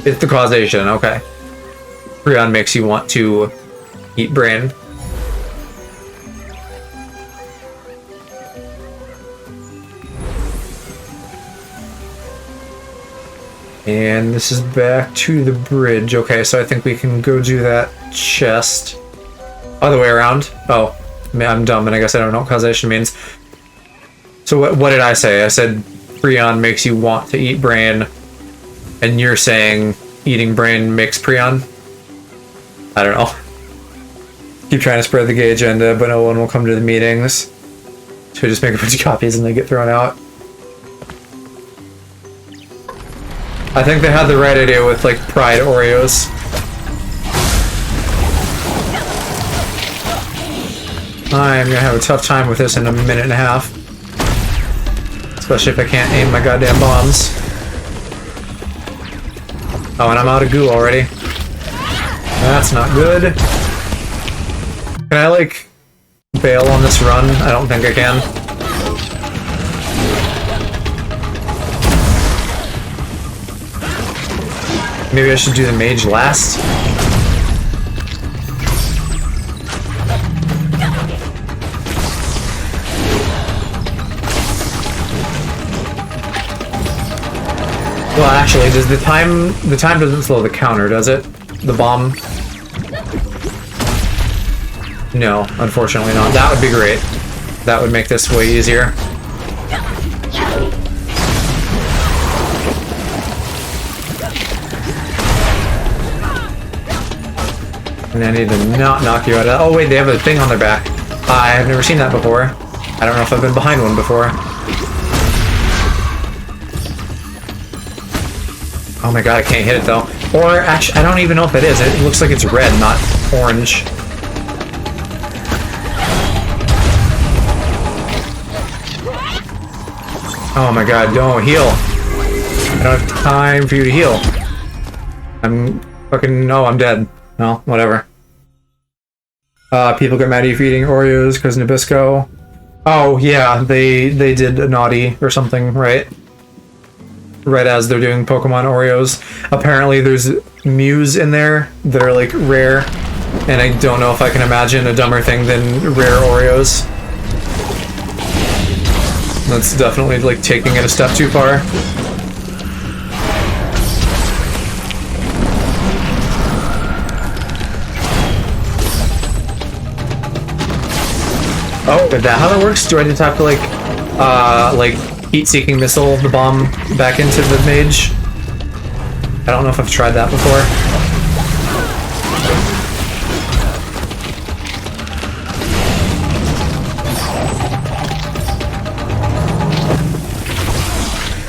It's the causation, okay. Prion makes you want to eat brain. And this is back to the bridge. Okay, so I think we can go do that chest. Other way around? Oh, I'm dumb and I guess I don't know what causation means. So what did I say? I said prion makes you want to eat brain, and you're saying eating brain makes prion? I don't know. Keep trying to spread the gay agenda, but no one will come to the meetings. So we just make a bunch of copies and they get thrown out. I think they had the right idea with, like, Pride Oreos. I'm gonna have a tough time with this in a minute and a half. Especially if I can't aim my goddamn bombs. Oh, and I'm out of goo already. That's not good. Can I, like, bail on this run? I don't think I can. Maybe I should do the mage last? Well, actually, does the time doesn't slow the counter, does it? The bomb? No, unfortunately not. That would be great. That would make this way easier. And I need to not knock you out of... Oh wait, they have a thing on their back. I have never seen that before. I don't know if I've been behind one before. Oh my god, I can't hit it though. Or actually, I don't even know if it is. It looks like it's red, not orange. Oh my god, don't heal. I don't have time for you to heal. I'm fucking... No, I'm dead. Well, whatever. People get mad at you for eating Oreos because Nabisco. Oh, yeah, they did a naughty or something, right? Right as they're doing Pokemon Oreos. Apparently there's Mews in there that are, like, rare. And I don't know if I can imagine a dumber thing than rare Oreos. That's definitely, like, taking it a step too far. Oh, is that how that works? Do I just have to, like, heat-seeking missile the bomb back into the mage? I don't know if I've tried that before.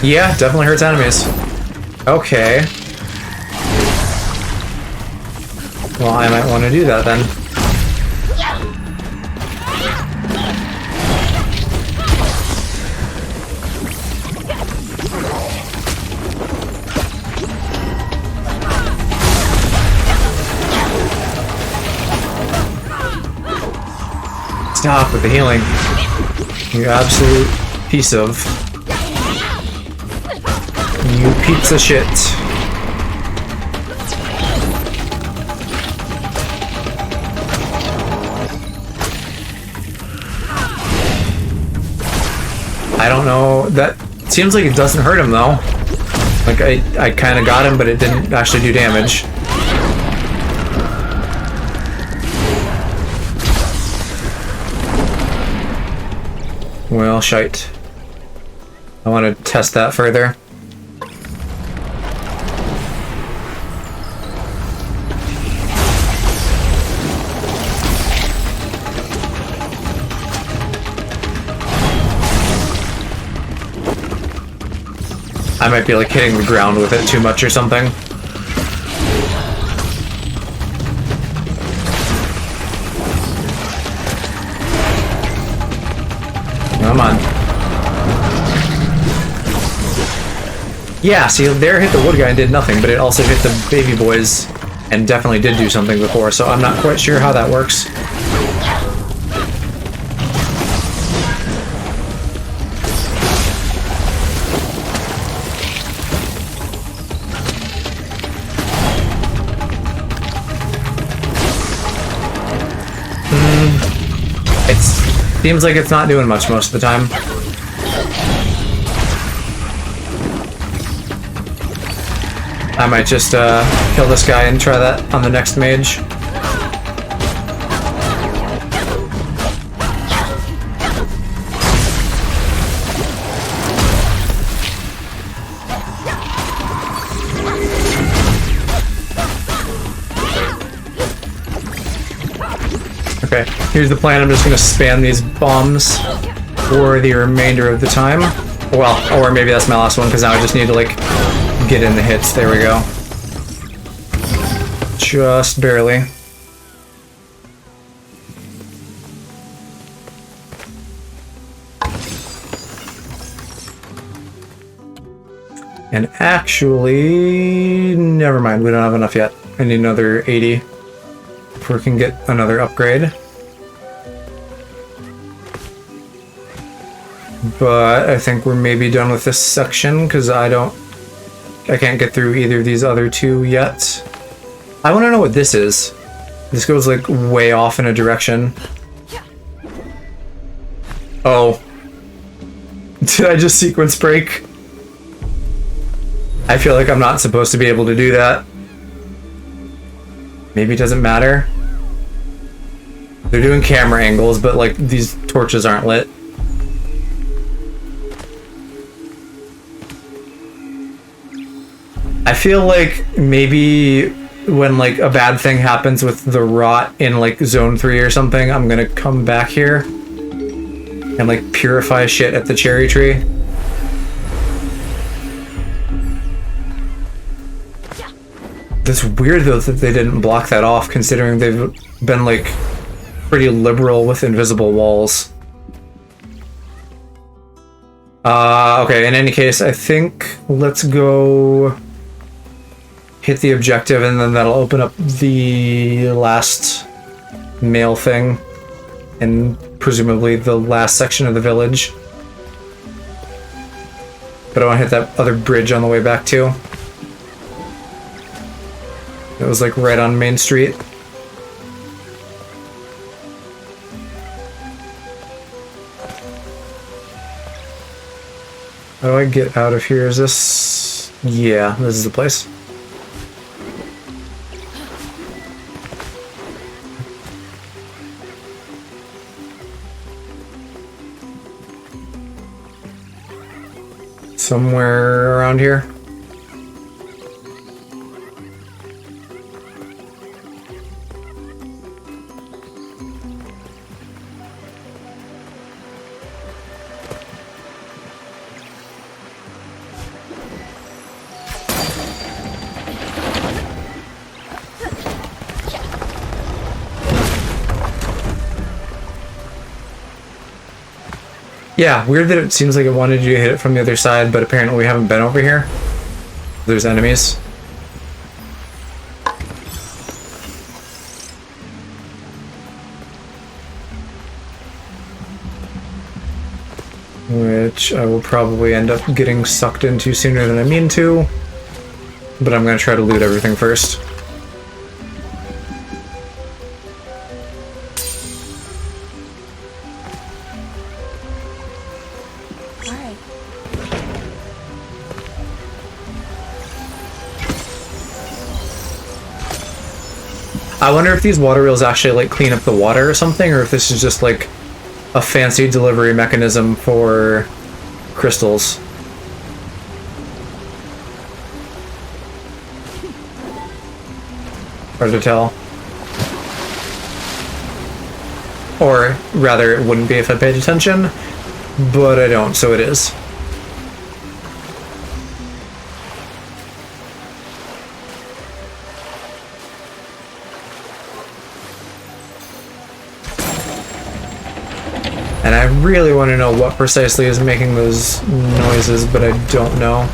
Yeah, definitely hurts enemies. Okay. Well, I might want to do that then. Stop with the healing. You absolute piece of... You pizza shit. I don't know. That seems like it doesn't hurt him though. Like I kind of got him, but it didn't actually do damage. Well, shite. I want to test that further. I might be like hitting the ground with it too much or something. Come on. Yeah, see, there hit the wood guy and did nothing, but it also hit the baby boys and definitely did do something before, so I'm not quite sure how that works. Seems like it's not doing much most of the time. I might just kill this guy and try that on the next mage. Okay, here's the plan. I'm just gonna spam these bombs for the remainder of the time. Well, or maybe that's my last one, because now I just need to, like, get in the hits. There we go. Just barely. And actually, never mind, we don't have enough yet. I need another 80 before we can get another upgrade. But I think we're maybe done with this section, because I can't get through either of these other two yet. I want to know what this is. This goes like way off in a direction. Oh. Did I just sequence break? I feel like I'm not supposed to be able to do that. Maybe it doesn't matter. They're doing camera angles, but like these torches aren't lit. I feel like maybe when like a bad thing happens with the rot in like zone 3 or something, I'm gonna come back here and like purify shit at the cherry tree. It's weird though that they didn't block that off, considering they've been like pretty liberal with invisible walls. Okay, in any case, I think let's go hit the objective, and then that'll open up the last mail thing, and presumably the last section of the village. But I want to hit that other bridge on the way back too. It was like right on Main Street. How do I get out of here? Is this... Yeah, this is the place. Somewhere around here. Yeah, weird that it seems like it wanted you to hit it from the other side, but apparently we haven't been over here. There's enemies. Which I will probably end up getting sucked into sooner than I mean to. But I'm gonna try to loot everything first. Alright. I wonder if these water wheels actually like clean up the water or something, or if this is just like a fancy delivery mechanism for crystals. Hard to tell. Or rather, it wouldn't be if I paid attention, but I don't, so it is. And I really want to know what precisely is making those noises, but I don't know.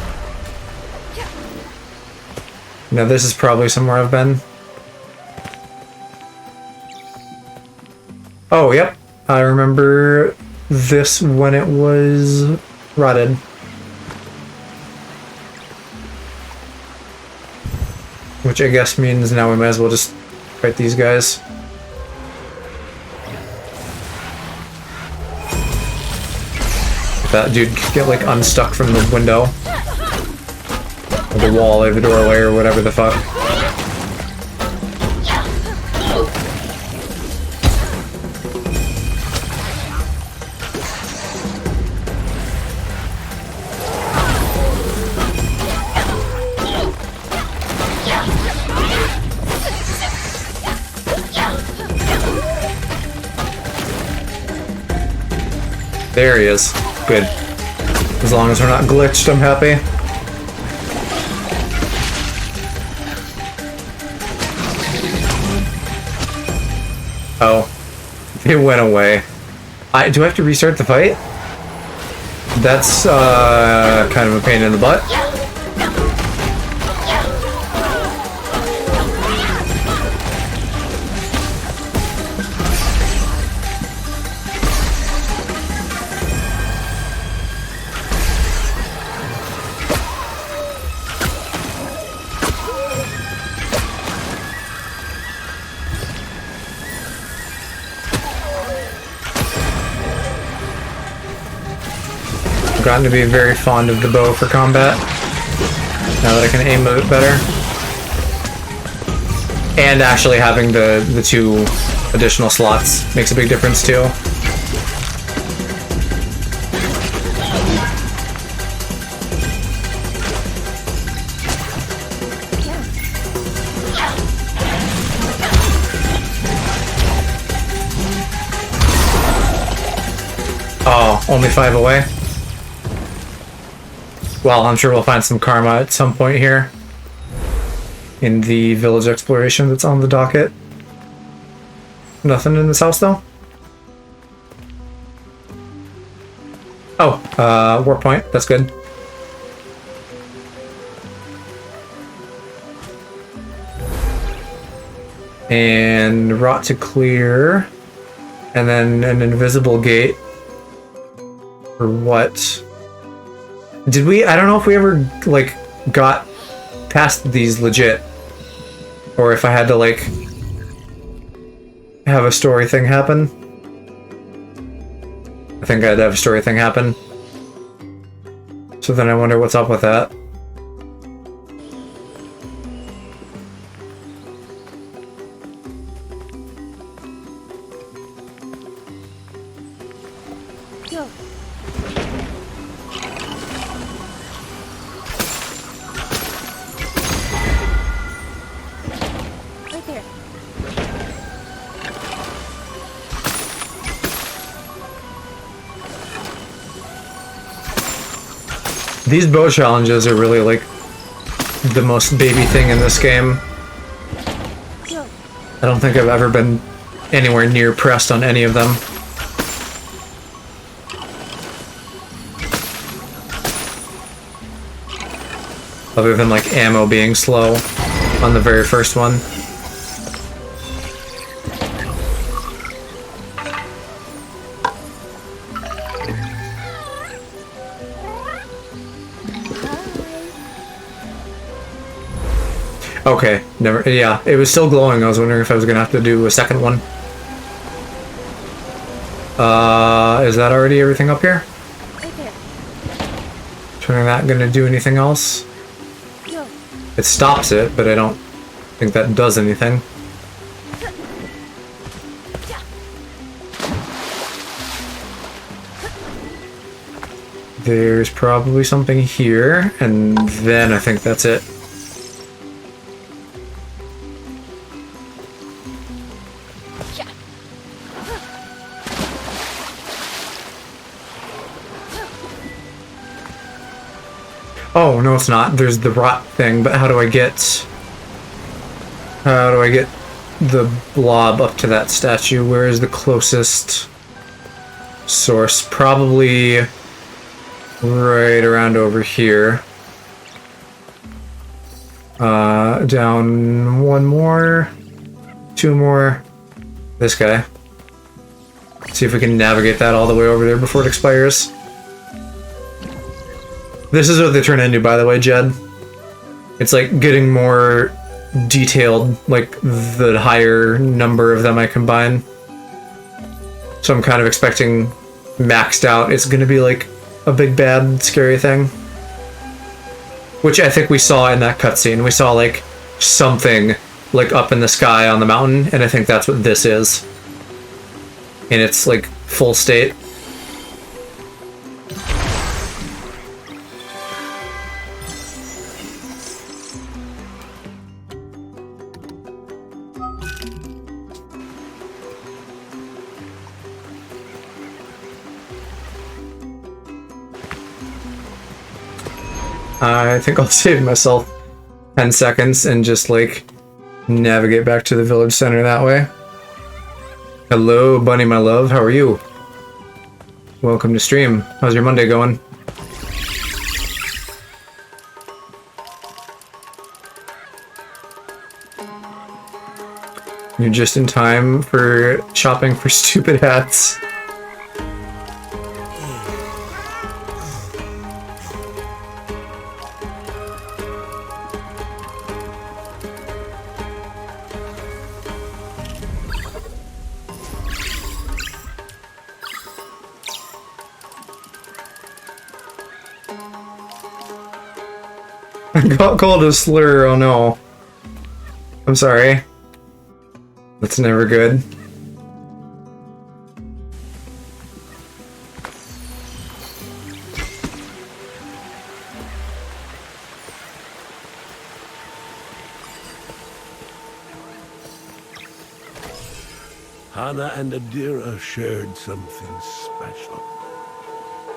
Now this is probably somewhere I've been. Oh, yep. I remember this when it was rotted. Which I guess means now we might as well just fight these guys. If that dude could get like unstuck from the window. Or the wall or the doorway or whatever the fuck. There he is. Good. As long as we're not glitched, I'm happy. Oh. It went away. Do I have to restart the fight? That's, kind of a pain in the butt. Gotten to be very fond of the bow for combat. Now that I can aim a bit better. And actually having the two additional slots makes a big difference too. Oh, only 5 away? Well, I'm sure we'll find some karma at some point here in the village exploration that's on the docket. Nothing in this house, though? Oh, warp point. That's good. And rot to clear. And then an invisible gate. For what? Did we? I don't know if we ever, like, got past these legit. Or if I had to, like, have a story thing happen. I think I had to have a story thing happen. So then I wonder what's up with that. Go. These bow challenges are really, like, the most baby thing in this game. I don't think I've ever been anywhere near pressed on any of them. Other than like ammo being slow on the very first one. Okay, never. Yeah, it was still glowing. I was wondering if I was gonna have to do a second one. Is that already everything up here? Turning that gonna do anything else? It stops it, but I don't think that does anything. There's probably something here, and then I think that's it. Oh, no it's not. There's the rot thing, but how do I get the blob up to that statue? Where is the closest source? Probably right around over here. Down one more, two more. This guy. See if we can navigate that all the way over there before it expires. This is what they turn into, by the way, Jed. It's like getting more detailed, like the higher number of them I combine. So I'm kind of expecting maxed out. It's gonna be like a big bad scary thing. Which I think we saw in that cutscene. We saw like something like up in the sky on the mountain, and I think that's what this is. In its like full state. I think I'll save myself 10 seconds and just like navigate back to the village center that way. Hello, Bunny, my love. How are you? Welcome to stream. How's your Monday going? You're just in time for shopping for stupid hats. I got called a slur, oh no. I'm sorry. That's never good. Hana and Adira shared something special.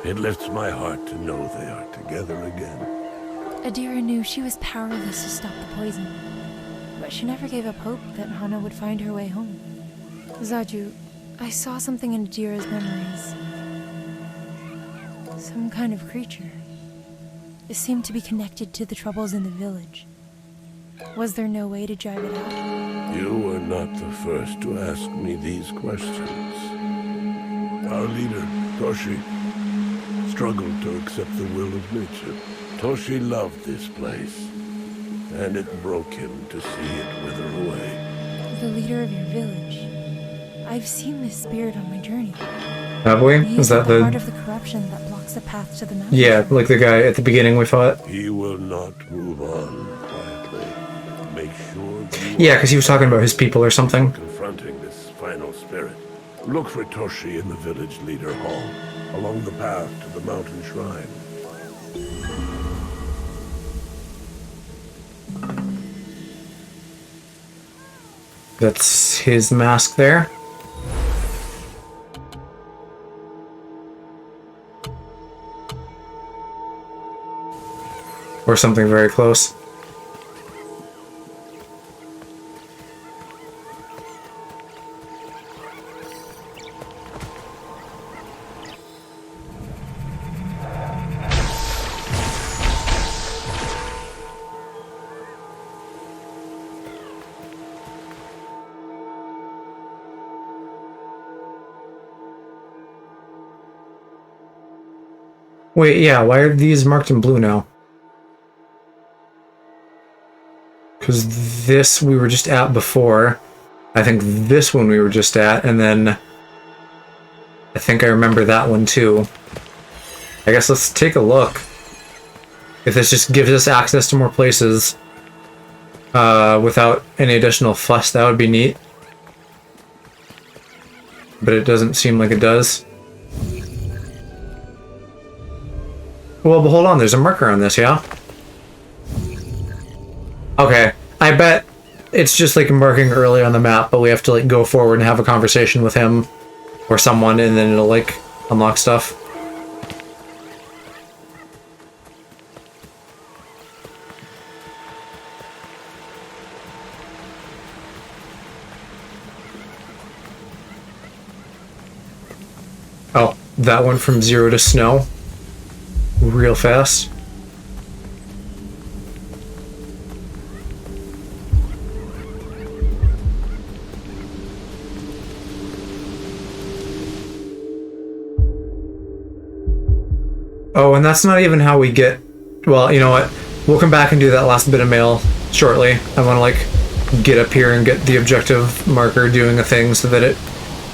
It lifts my heart to know they are together again. Adira knew she was powerless to stop the poison, but she never gave up hope that Hana would find her way home. Zaju, I saw something in Adira's memories. Some kind of creature. It seemed to be connected to the troubles in the village. Was there no way to drive it out? You were not the first to ask me these questions. Our leader, Toshi, struggled to accept the will of nature. Toshi loved this place, and it broke him to see it wither away. The leader of your village. I've seen this spirit on my journey. Have we? He Is that the the... part of the corruption that blocks the path to the mountain? Yeah, like the guy at the beginning we fought. He will not move on quietly. Make sure you Yeah, because he was talking about his people or something. confronting this final spirit. Look for Toshi in the village leader hall, along the path to the mountain shrine. That's his mask there. Or something very close. Wait, yeah, why are these marked in blue now? Because this we were just at before. I think this one we were just at, and then I think I remember that one too. I guess let's take a look. If this just gives us access to more places without any additional fuss, that would be neat. But it doesn't seem like it does. Well, but hold on, there's a marker on this, yeah? Okay, I bet it's just like marking early on the map, but we have to like go forward and have a conversation with him or someone, and then it'll like unlock stuff. Oh, that went from 0 to snow real fast. Oh, and that's not even how we get... Well, you know what? We'll come back and do that last bit of mail shortly. I want to, like, get up here and get the objective marker doing a thing so that it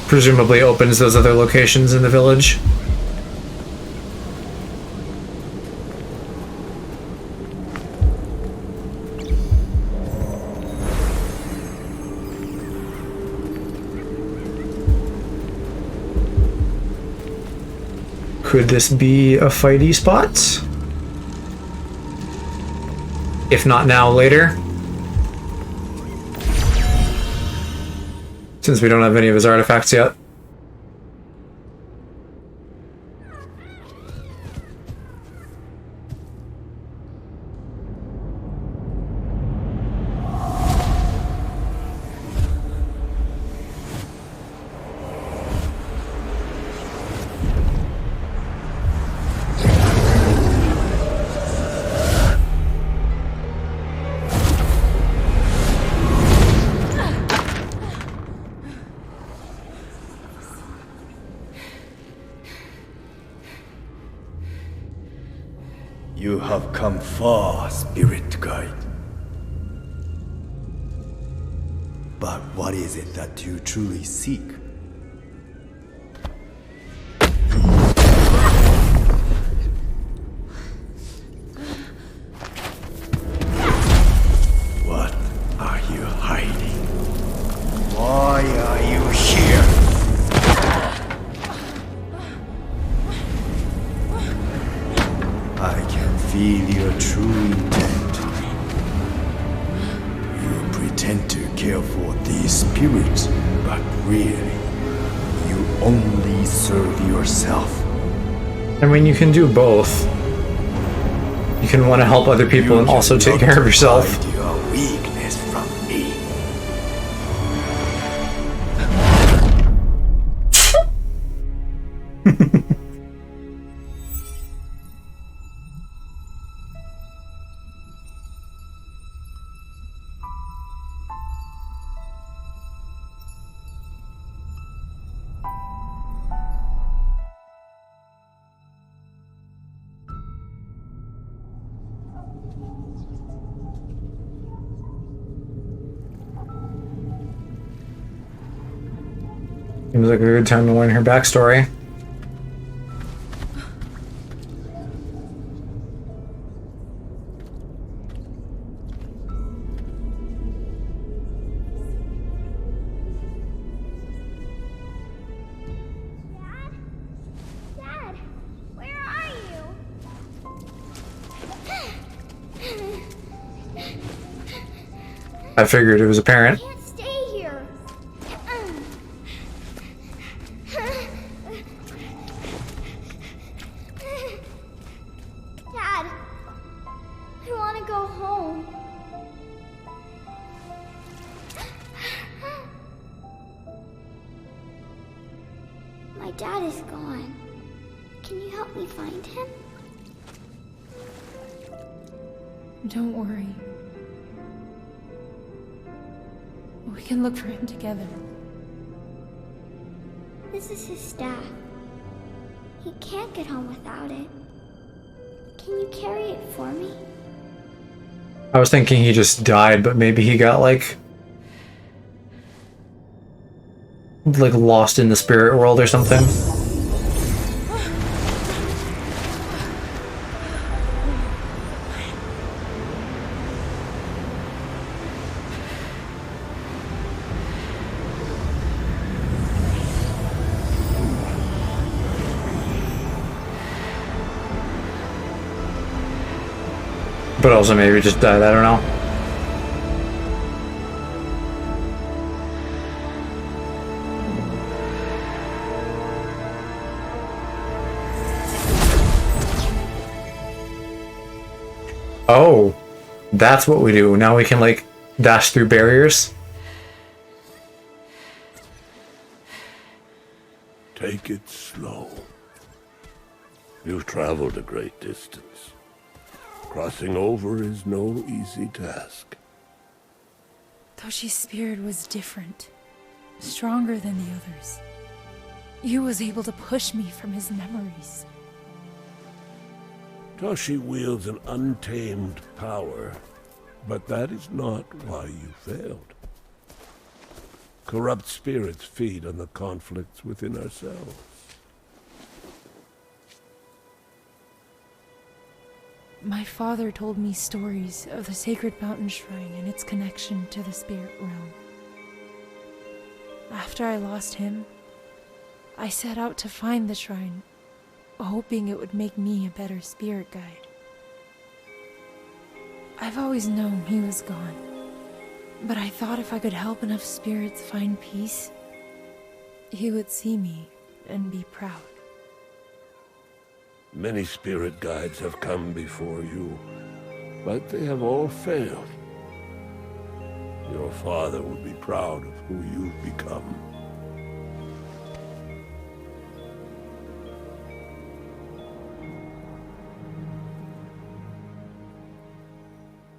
presumably opens those other locations in the village. Could this be a fighty spot? If not now, later. Since we don't have any of his artifacts yet. You have come far, Spirit Guide. But what is it that you truly seek? What are you hiding? Why are you here? I can feel your true intent. You pretend to care for these spirits, but really, you only serve yourself. I mean, you can do both. You can want to help other people and also take care of yourself. Hide your weakness from me. Seems like a good time to learn her backstory. Dad, where are you? I figured it was apparent. I can't stay here. Dad, I want to go home. My dad is gone. Can you help me find him? Don't worry. We can look for him together. This is his staff. He can't get home without it. Can you carry it for me? I was thinking he just died, but maybe he got like lost in the spirit world or something. But also maybe just died, I don't know. Oh, that's what we do. Now we can like dash through barriers. Take it slow. You've traveled a great distance. Crossing over is no easy task. Toshi's spirit was different, stronger than the others. He was able to push me from his memories. Toshi wields an untamed power, but that is not why you failed. Corrupt spirits feed on the conflicts within ourselves. My father told me stories of the sacred mountain shrine and its connection to the spirit realm. After I lost him, I set out to find the shrine, hoping it would make me a better spirit guide. I've always known he was gone, but I thought if I could help enough spirits find peace, he would see me and be proud. Many spirit guides have come before you, but they have all failed. Your father would be proud of who you've become.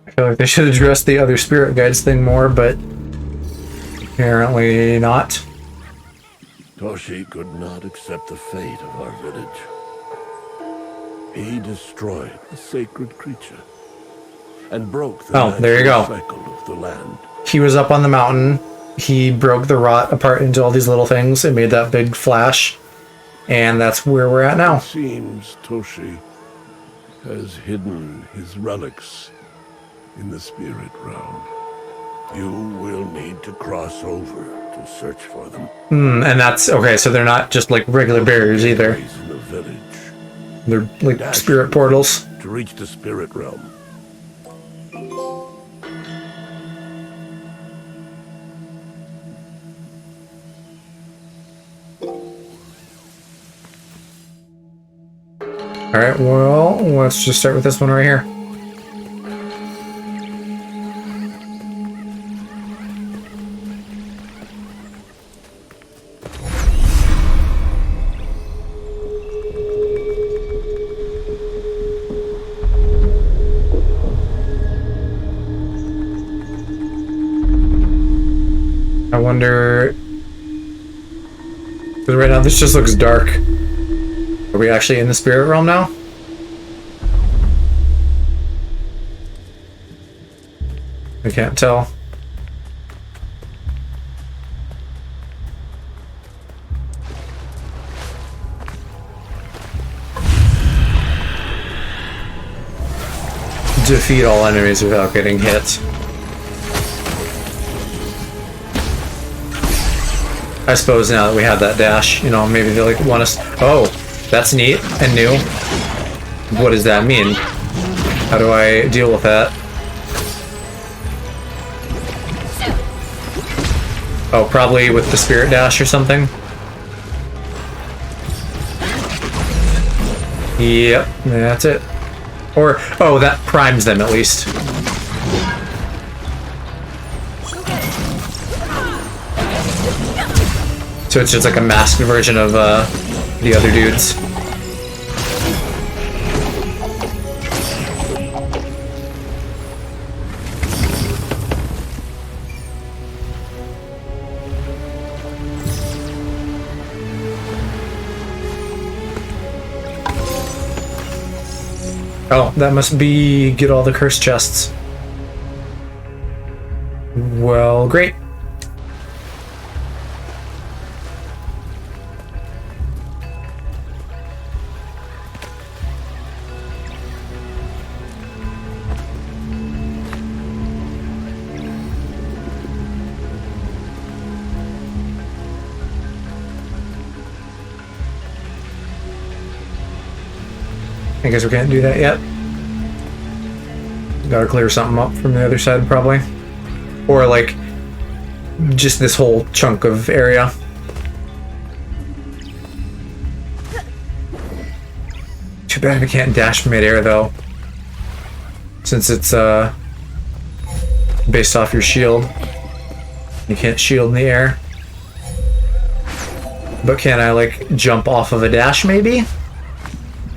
I feel like they should address the other spirit guides thing more, but apparently not. Toshi could not accept the fate of our village. He destroyed a sacred creature and broke the there you go. cycle of the land. He was up on the mountain. He broke the rot apart into all these little things. It made that big flash. And that's where we're at now. It seems Toshi has hidden his relics in the spirit realm. You will need to cross over to search for them. And that's okay, so they're not just like regular barriers either. In the village. They're like spirit portals. To reach the spirit realm. Alright, well, let's just start with this one right here. I wonder... because right now this just looks dark. Are we actually in the spirit realm now? I can't tell. Defeat all enemies without getting hit. I suppose now that we have that dash, you know, maybe they like want us. Oh, that's neat and new. What does that mean? How do I deal with that? Oh, probably with the spirit dash or something. Yep, that's it. Or, oh, that primes them at least. So it's just like a masked version of the other dudes. Oh, that must be get all the cursed chests. Well, great. I guess we can't do that yet. Gotta clear something up from the other side, probably. Or, like, just this whole chunk of area. Too bad we can't dash mid-air, though. Since it's, based off your shield. You can't shield in the air. But can I, like, jump off of a dash, maybe?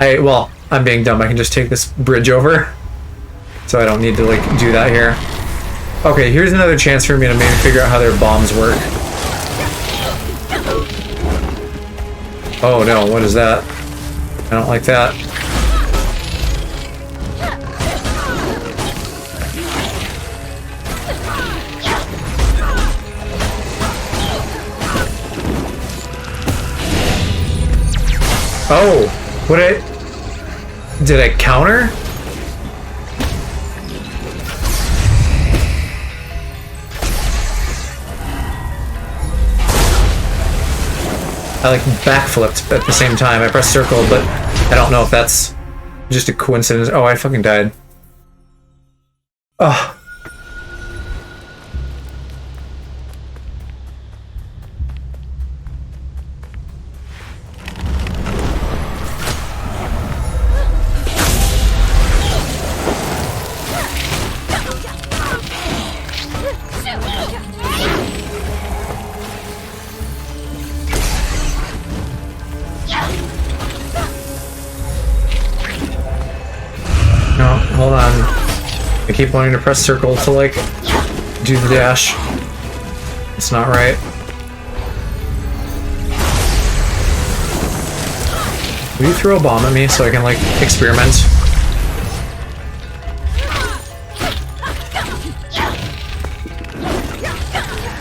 Well, I'm being dumb. I can just take this bridge over. So I don't need to, like, do that here. Okay, here's another chance for me to maybe figure out how their bombs work. Oh no, what is that? I don't like that. Oh! Did I counter? I like backflipped at the same time. I pressed circle, but I don't know if that's just a coincidence. Oh, I fucking died. Ugh. No, hold on. I keep wanting to press circle to, like, do the dash. It's not right. Will you throw a bomb at me so I can, like, experiment?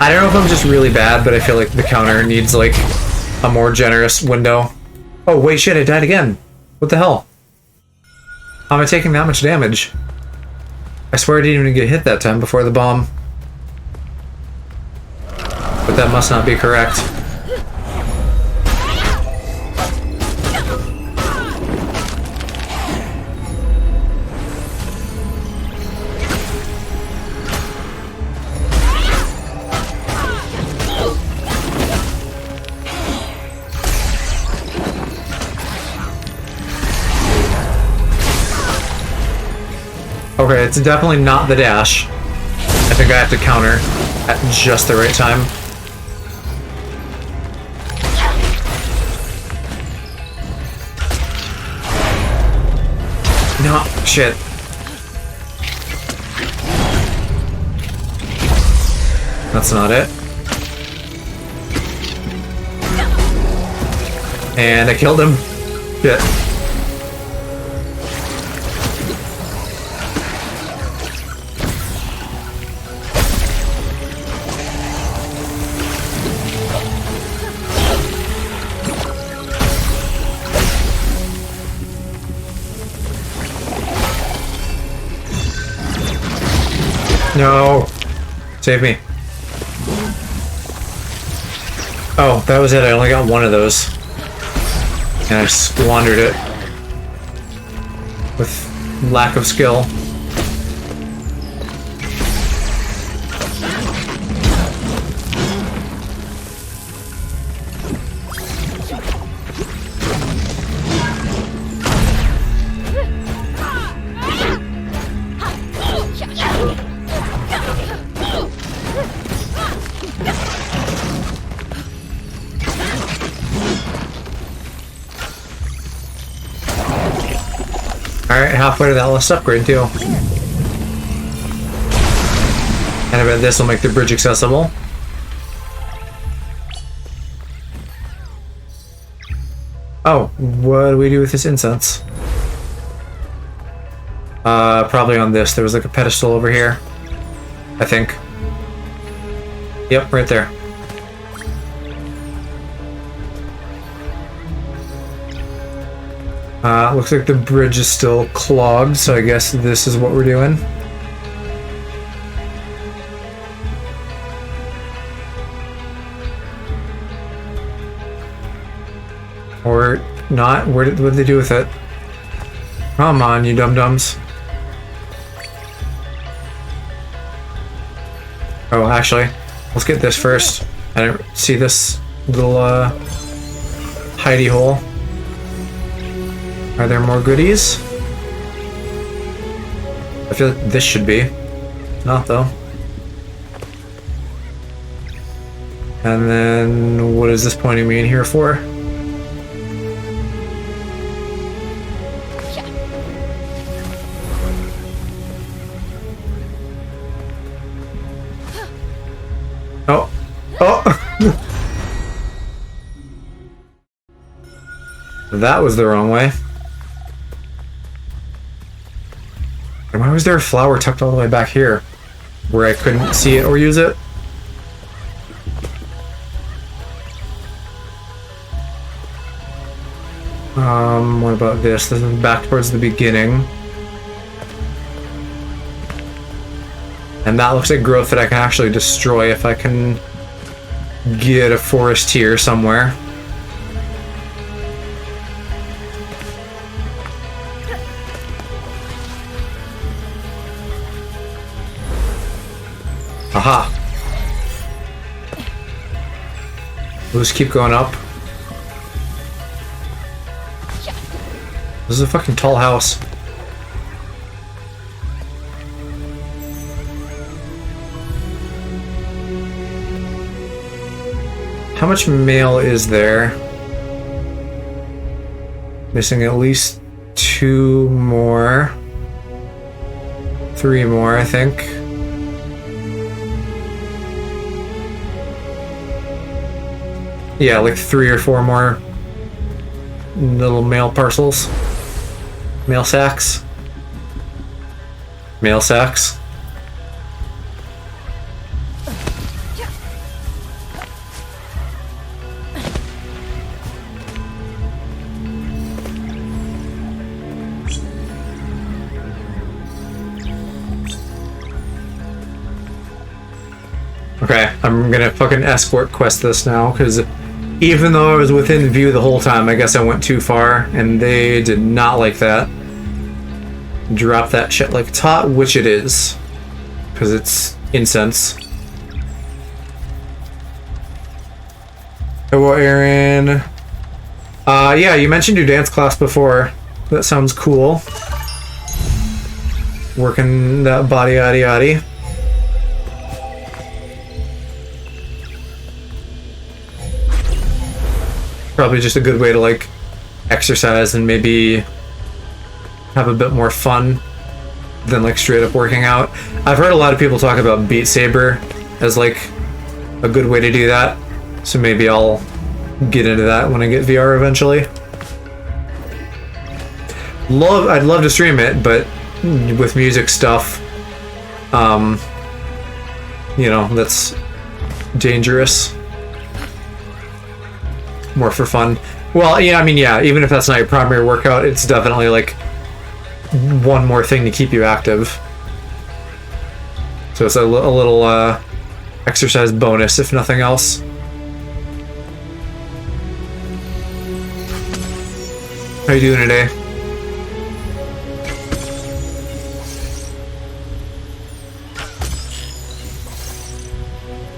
I don't know if I'm just really bad, but I feel like the counter needs, like, a more generous window. Oh, wait, shit, I died again. What the hell? How am I taking that much damage? I swear I didn't even get hit that time before the bomb. But that must not be correct. Okay, it's definitely not the dash. I think I have to counter at just the right time. No, shit. That's not it. And I killed him. Shit. No! Save me. Oh, that was it. I only got one of those. And I squandered it. With lack of skill. Alright, halfway to that last upgrade, too. And I bet this will make the bridge accessible. Oh, what do we do with this incense? Probably on this. There was like a pedestal over here. I think. Yep, right there. Looks like the bridge is still clogged, so I guess this is what we're doing. Or not? What did they do with it? Come on, you dum-dums. Oh, actually, let's get this first. I didn't see this little, hidey hole. Are there more goodies? I feel like this should be. Not, though. And then, what is this pointing me in here for? Oh. Oh! That was the wrong way. And why was there a flower tucked all the way back here? Where I couldn't see it or use it? What about this? This is back towards the beginning. And that looks like growth that I can actually destroy if I can get a forest here somewhere. Aha! We'll just keep going up. This is a fucking tall house. How much mail is there? Missing at least 2 more. 3 more, I think. Yeah, like 3 or 4 more little mail parcels. Mail sacks. Mail sacks. Okay, I'm gonna fucking escort quest this now, because even though I was within view the whole time, I guess I went too far, and they did not like that. Drop that shit like it's hot, which it is. Because it's incense. Hello, Aaron. Yeah, you mentioned your dance class before. That sounds cool. Working that body, yaddy, yaddy. Probably just a good way to like exercise and maybe have a bit more fun than like straight up working out. I've heard a lot of people talk about Beat Saber as like a good way to do that, so maybe I'll get into that when I get VR eventually. I'd love to stream it, but with music stuff, you know, that's dangerous. More for fun. Well, yeah, I mean, yeah, even if that's not your primary workout, it's definitely like one more thing to keep you active. So it's a little exercise bonus, if nothing else. How you doing today?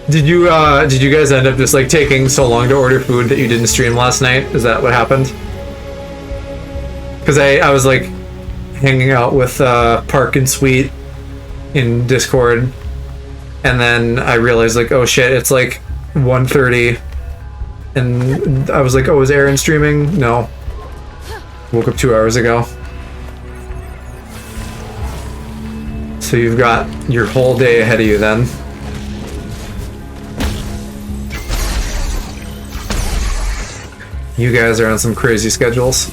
Did you guys end up just like taking so long to order food that you didn't stream last night? Is that what happened? Because I was like hanging out with Park and Sweet in Discord, and then I realized like, oh shit, it's like 1:30, and I was like, oh, is Aaron streaming? No. Woke up 2 hours ago. So you've got your whole day ahead of you then. You guys are on some crazy schedules.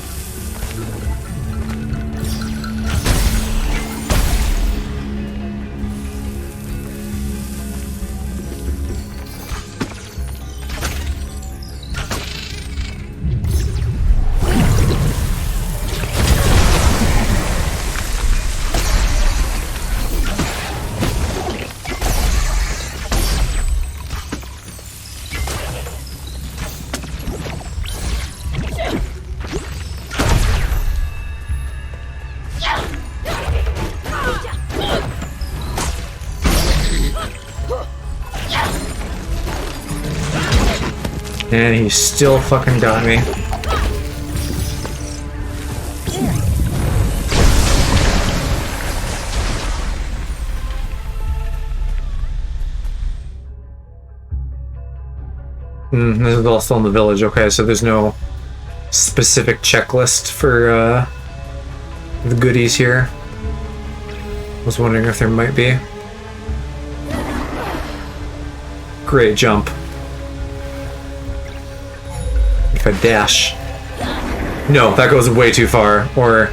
And he still fucking got me. This is all still in the village. Okay, so there's no specific checklist for the goodies here. I was wondering if there might be. Great jump. If I dash. No, that goes way too far. Or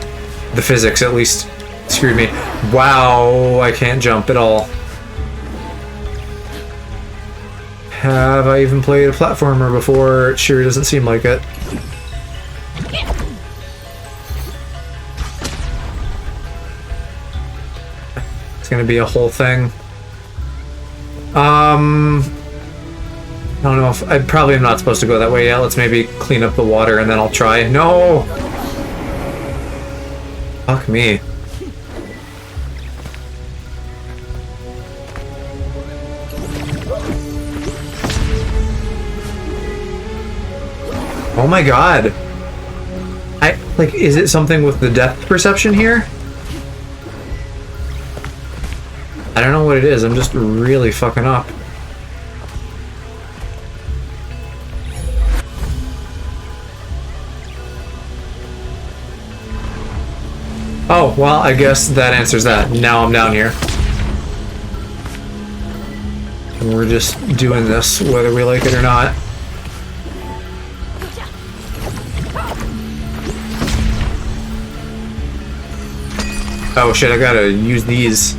the physics at least screwed me. Wow, I can't jump at all. Have I even played a platformer before? It sure doesn't seem like it. It's gonna be a whole thing. I don't know if I probably am not supposed to go that way yet. Let's maybe clean up the water and then I'll try. No! Fuck me. Oh my god. Is it something with the depth perception here? I don't know what it is. I'm just really fucking up. Oh, well, I guess that answers that. Now I'm down here. And we're just doing this whether we like it or not. Oh shit, I gotta use these.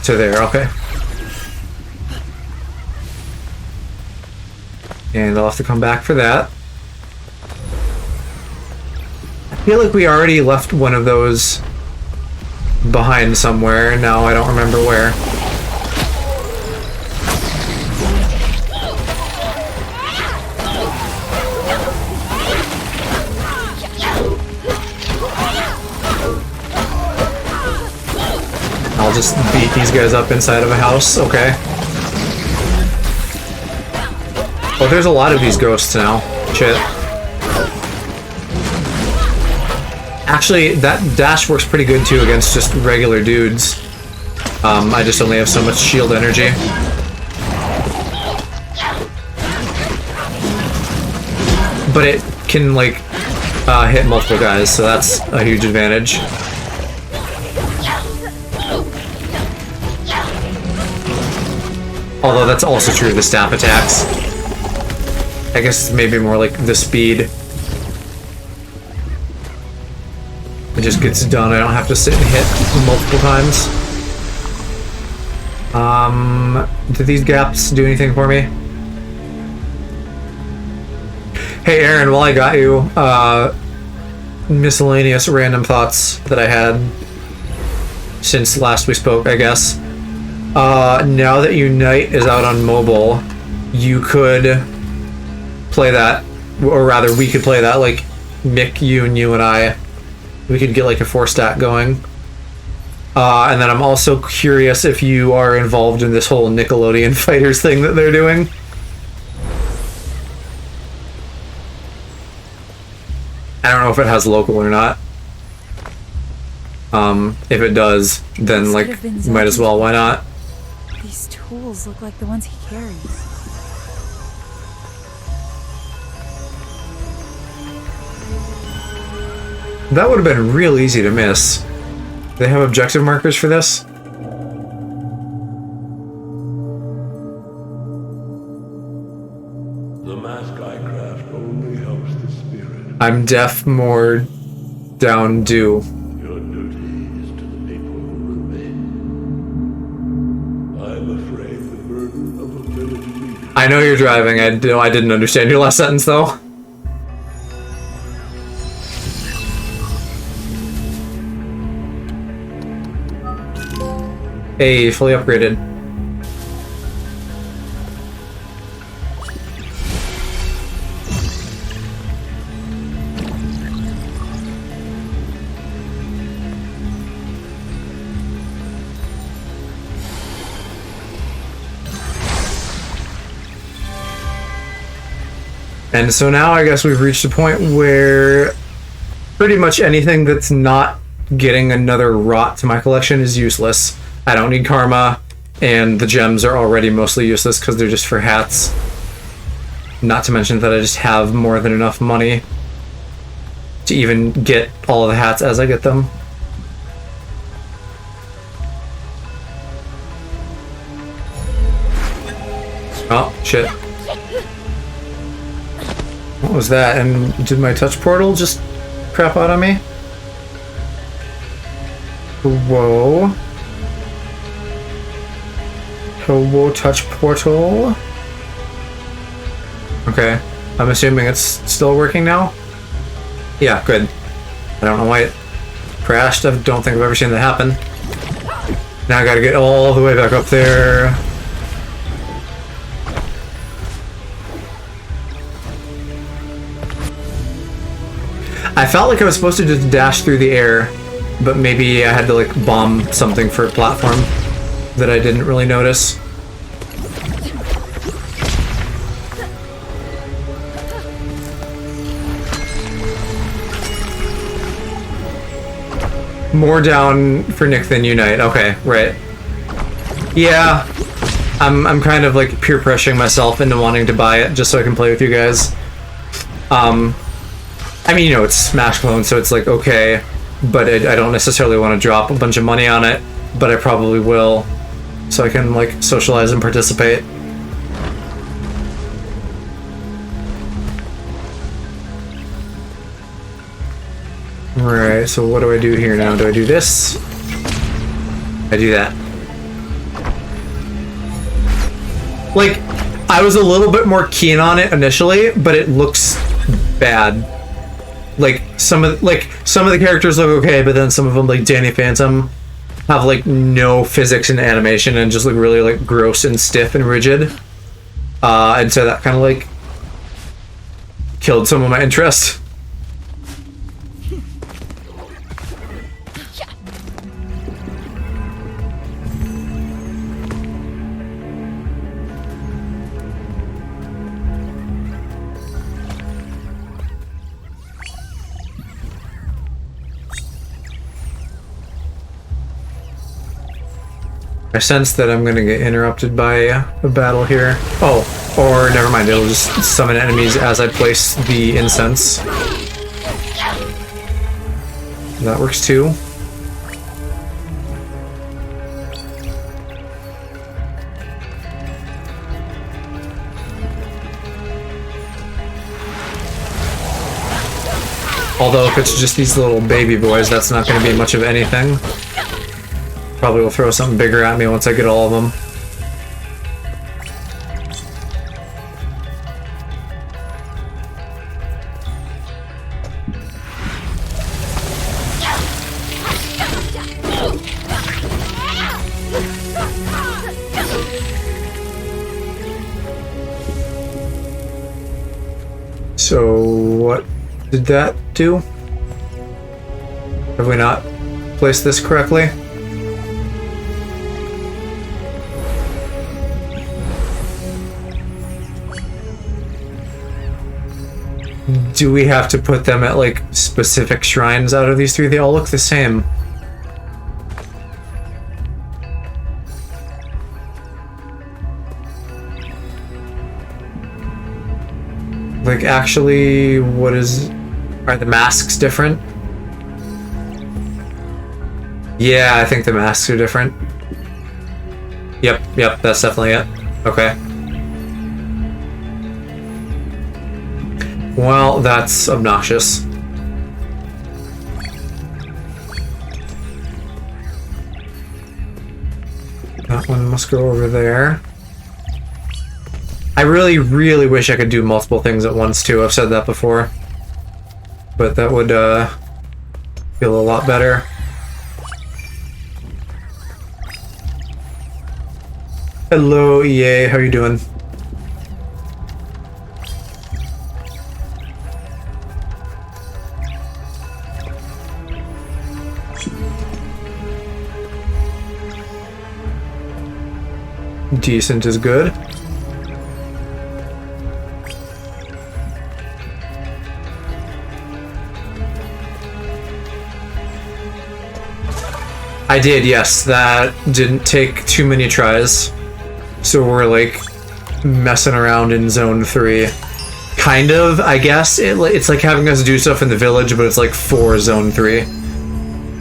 To there, okay. And I'll have to come back for that. I feel like we already left one of those behind somewhere. Now I don't remember where. I'll just beat these guys up inside of a house, okay. Oh, there's a lot of these ghosts now. Shit. Actually, that dash works pretty good too against just regular dudes. I just only have so much shield energy. But it can, like, hit multiple guys, so that's a huge advantage. Although that's also true of the staff attacks. I guess it's maybe more like the speed. It just gets done. I don't have to sit and hit multiple times. Do these gaps do anything for me? Hey Aaron, while I got you, miscellaneous random thoughts that I had since last we spoke, I guess. Now that Unite is out on mobile, you could play that, or rather we could play that, like Mick, you and I. We could get like a 4-stat going. And then I'm also curious if you are involved in this whole Nickelodeon Fighters thing that they're doing. I don't know if it has local or not. If it does, then like, might as well, why not? These tools look like the ones he carries. That would have been real easy to miss. Do they have objective markers for this? The mask I craft only helps the spirit. I'm deaf, more down due. Your duty is to the people who remain. I'm afraid the burden of a village leader. I know you're driving. I didn't understand your last sentence though. Hey, fully upgraded. And so now I guess we've reached a point where pretty much anything that's not getting another rot to my collection is useless. I don't need karma, and the gems are already mostly useless because they're just for hats. Not to mention that I just have more than enough money to even get all of the hats as I get them. Oh, shit. What was that? And did my touch portal just crap out on me? Whoa. Whoa, touch portal. Okay. I'm assuming it's still working now? Yeah, good. I don't know why it crashed. I don't think I've ever seen that happen. Now I gotta get all the way back up there. I felt like I was supposed to just dash through the air, but maybe I had to like bomb something for a platform that I didn't really notice. More down for Nick than Unite. Okay, right. Yeah, I'm kind of like peer pressuring myself into wanting to buy it just so I can play with you guys. I mean, you know, it's Smash Clone, so it's like, okay, but I don't necessarily want to drop a bunch of money on it, but I probably will, so I can, like, socialize and participate. Alright, so what do I do here now? Do I do this? I do that. Like, I was a little bit more keen on it initially, but it looks bad. Like some of the characters look okay, but then some of them, like Danny Phantom, have like no physics and animation and just look really like gross and stiff and rigid. And so that kind of like killed some of my interest. I sense that I'm gonna get interrupted by a battle here. Oh, or never mind, it'll just summon enemies as I place the incense. That works too. Although if it's just these little baby boys, that's not gonna be much of anything. Probably will throw something bigger at me once I get all of them. So what did that do? Have we not placed this correctly? Do we have to put them at, like, specific shrines out of these three? They all look the same. Like, actually, what is... Are the masks different? Yeah, I think the masks are different. Yep, that's definitely it. Okay. Well, that's obnoxious. That one must go over there. I really, really wish I could do multiple things at once, too. I've said that before. But that would, feel a lot better. Hello, EA. How are you doing? Decent is good. I did, yes. That didn't take too many tries. So we're like messing around in Zone 3. Kind of, I guess. It's like having us do stuff in the village, but it's like for Zone 3.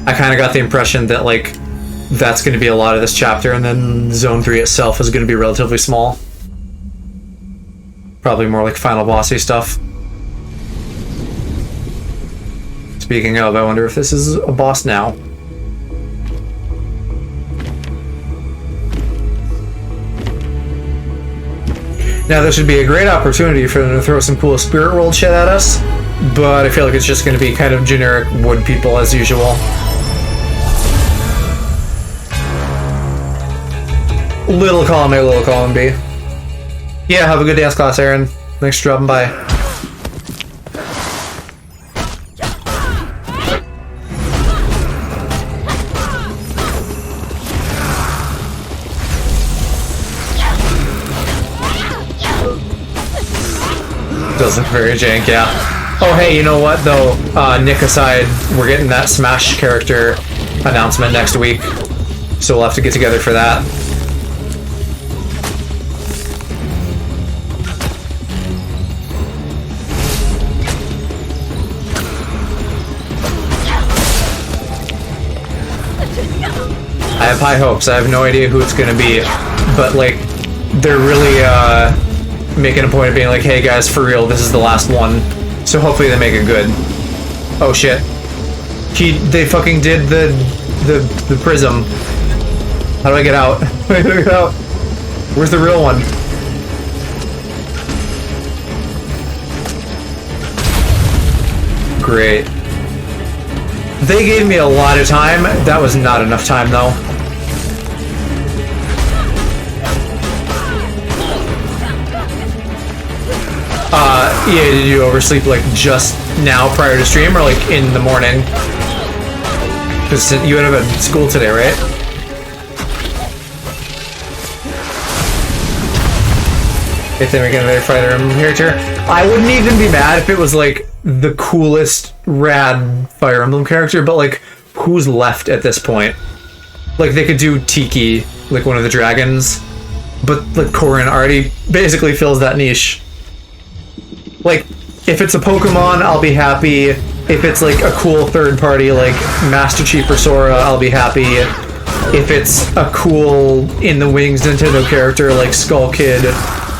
I kind of got the impression that like that's going to be a lot of this chapter, and then Zone 3 itself is going to be relatively small. Probably more like final bossy stuff. Speaking of, I wonder if this is a boss now. Now, this would be a great opportunity for them to throw some cool spirit world shit at us, but I feel like it's just going to be kind of generic wood people as usual. Little column A, little column B. Yeah, have a good dance class, Aaron. Thanks for dropping by. Doesn't very jank, yeah. Oh hey, you know what though? Nick aside, we're getting that Smash character announcement next week, so we'll have to get together for that. I have high hopes. I have no idea who it's gonna be, but like, they're really making a point of being like, hey guys, for real, this is the last one. So hopefully they make it good. Oh shit. They fucking did the prism. How do I get out? How do I get out? Where's the real one? Great. They gave me a lot of time. That was not enough time though. Yeah, did you oversleep like just now prior to stream or like in the morning? Because you had a school today, right? If they make another Fire Emblem character, I wouldn't even be mad if it was like the coolest rad Fire Emblem character, but like who's left at this point? Like they could do Tiki, like one of the dragons, but like Corrin already basically fills that niche. Like, if it's a Pokemon, I'll be happy. If it's like a cool third party like Master Chief or Sora, I'll be happy. If it's a cool in the wings Nintendo character like Skull Kid,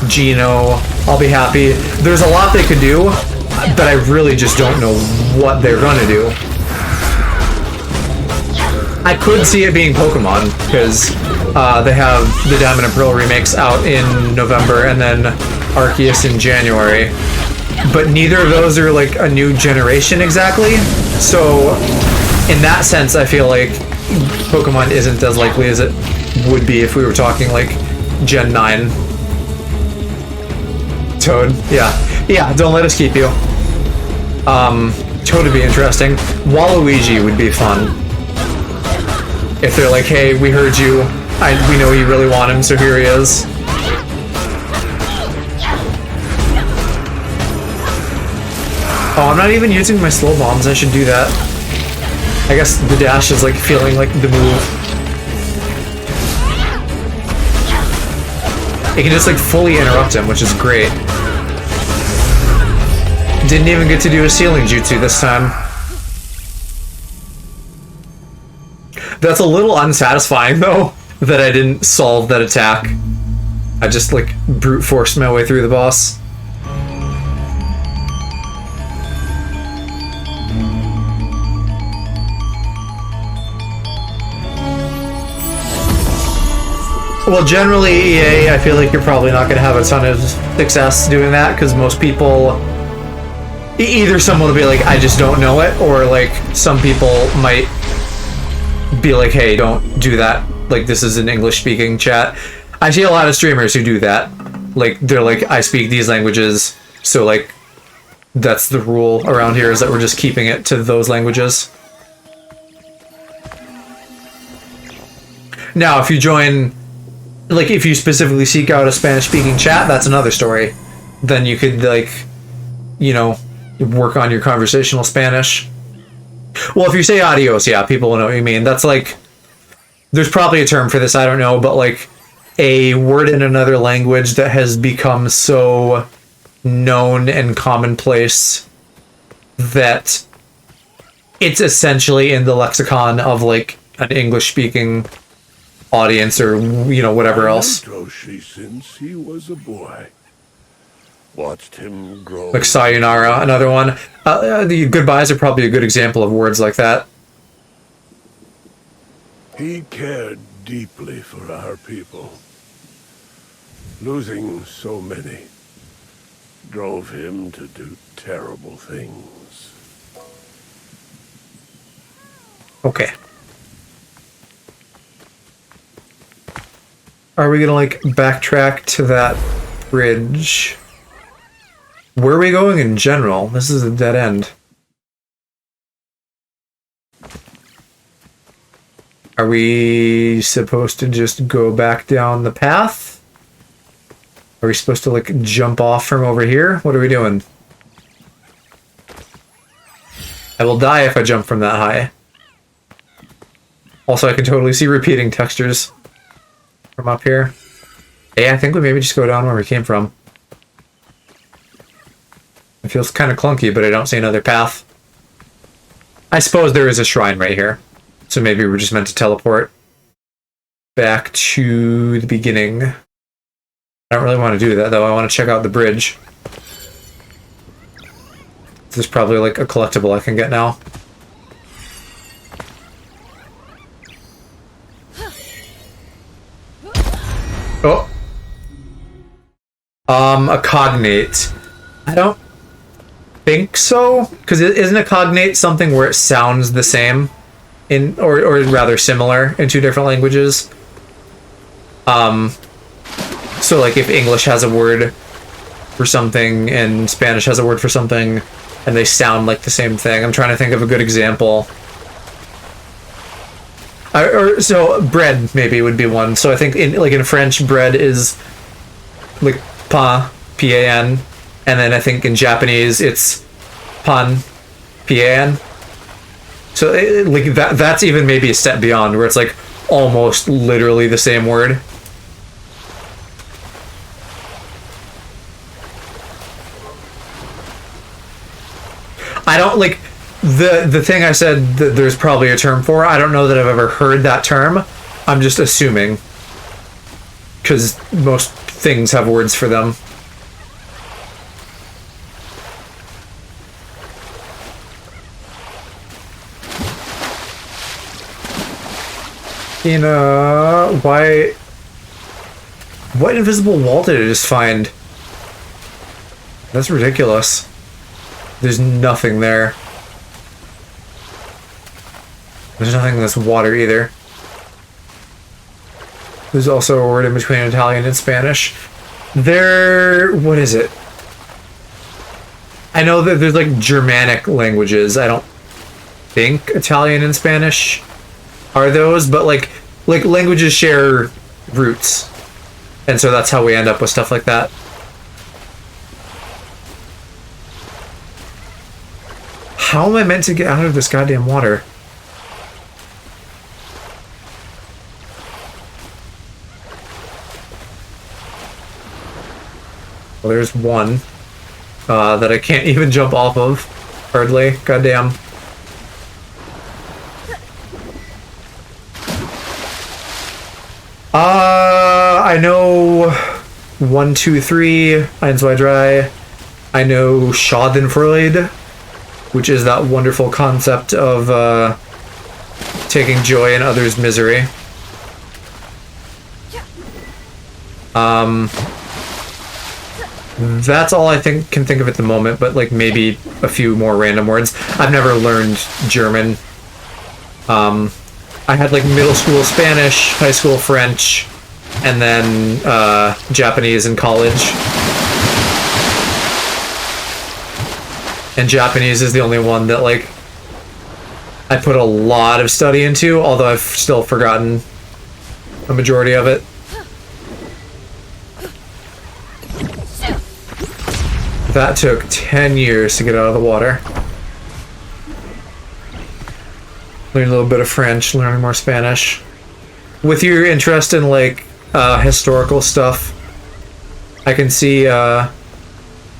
Geno, I'll be happy. There's a lot they could do, but I really just don't know what they're gonna do. I could see it being Pokemon, because they have the Diamond and Pearl remakes out in November and then Arceus in January. But neither of those are like a new generation exactly. So in that sense, I feel like Pokemon isn't as likely as it would be if we were talking like Gen 9. Toad, yeah. Yeah, don't let us keep you. Toad would be interesting. Waluigi would be fun. If they're like, hey, we heard you. We know you really want him, so here he is. Oh, I'm not even using my slow bombs. I should do that. I guess the dash is like feeling like the move. It can just like fully interrupt him, which is great. Didn't even get to do a ceiling jutsu this time. That's a little unsatisfying though, that I didn't solve that attack. I just like brute forced my way through the boss. Well, generally, EA, I feel like you're probably not going to have a ton of success doing that, because most people, either someone will be like, I just don't know it, or like, some people might be like, hey, don't do that, like, this is an English-speaking chat. I see a lot of streamers who do that. Like, they're like, I speak these languages, so like, that's the rule around here, is that we're just keeping it to those languages. Now, if you join... Like, if you specifically seek out a Spanish-speaking chat, that's another story. Then you could, like, you know, work on your conversational Spanish. Well, if you say adios, yeah, people will know what you mean. That's like there's probably a term for this, I don't know, but like a word in another language that has become so known and commonplace that it's essentially in the lexicon of like an English speaking audience or, you know, whatever else. I've known Toshi since he was a boy. Watched him grow. Like sayonara, another one. The goodbyes are probably a good example of words like that. He cared deeply for our people. Losing so many drove him to do terrible things. Okay. Are we gonna like backtrack to that bridge? Where are we going in general? This is a dead end. Are we supposed to just go back down the path? Are we supposed to like jump off from over here? What are we doing? I will die if I jump from that high. Also, I can totally see repeating textures from up here. Hey, I think we maybe just go down where we came from. It feels kind of clunky, but I don't see another path. I suppose there is a shrine right here. So maybe we're just meant to teleport back to the beginning. I don't really want to do that, though. I want to check out the bridge. There's probably like a collectible I can get now. Oh. A cognate. I don't think so, because isn't a cognate something where it sounds the same in, or rather similar in two different languages? So like if English has a word for something and Spanish has a word for something and they sound like the same thing. I'm trying to think of a good example. So bread maybe would be one. So I think in French, bread is like pain, P-A-N, and then I think in Japanese it's pan, P-A-N. So like that's even maybe a step beyond where it's like almost literally the same word. I don't like the thing I said that there's probably a term for. I don't know that I've ever heard that term. I'm just assuming because most things have words for them. What invisible wall did I just find? That's ridiculous. There's nothing there. There's nothing in this water either. There's also a word in between Italian and Spanish. What is it? I know that there's like Germanic languages. I don't think Italian and Spanish are those, but like languages share roots. And so that's how we end up with stuff like that. How am I meant to get out of this goddamn water? Well, there's one that I can't even jump off of. Hardly. Goddamn. I know 1, 2, 3, 1, 2, 3. I know Schadenfreude, which is that wonderful concept of taking joy in others' misery. That's all I can think of at the moment, but like maybe a few more random words. I've never learned German. I had like middle school Spanish, high school French, and then Japanese in college. And Japanese is the only one that like I put a lot of study into, although I've still forgotten a majority of it. That took 10 years to get out of the water. Learn a little bit of French, learning more Spanish. with your interest in like historical stuff, I can see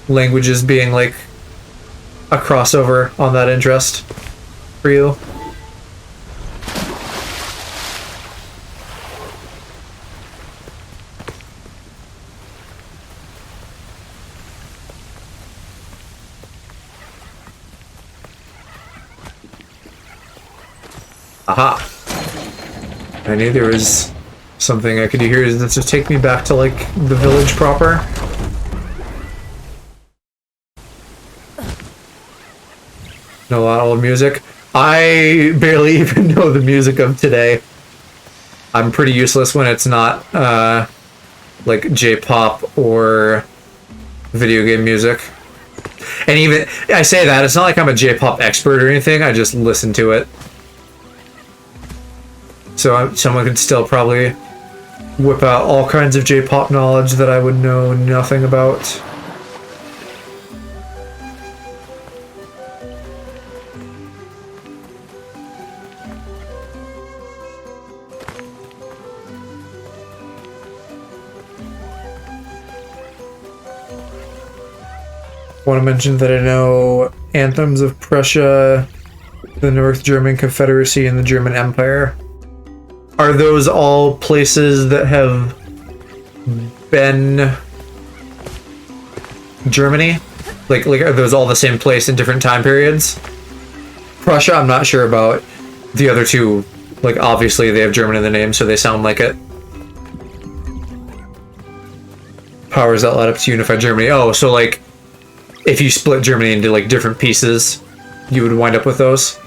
languages being like a crossover on that interest for you. Aha! I knew there was something I could do here. Does this just take me back to like the village proper? Know a lot of old music. I barely even know the music of today. I'm pretty useless when it's not like J-pop or video game music. And even I say that, it's not like I'm a J-pop expert or anything. I just listen to it. So someone could still probably whip out all kinds of J-pop knowledge that I would know nothing about. I want to mention that I know anthems of Prussia, the North German Confederacy, and the German Empire. Are those all places that have been Germany? Like are those all the same place in different time periods? Prussia, I'm not sure about. The other two, like obviously they have German in the name, so they sound like it. Powers that led up to unify Germany. Oh, so like if you split Germany into like different pieces, you would wind up with those.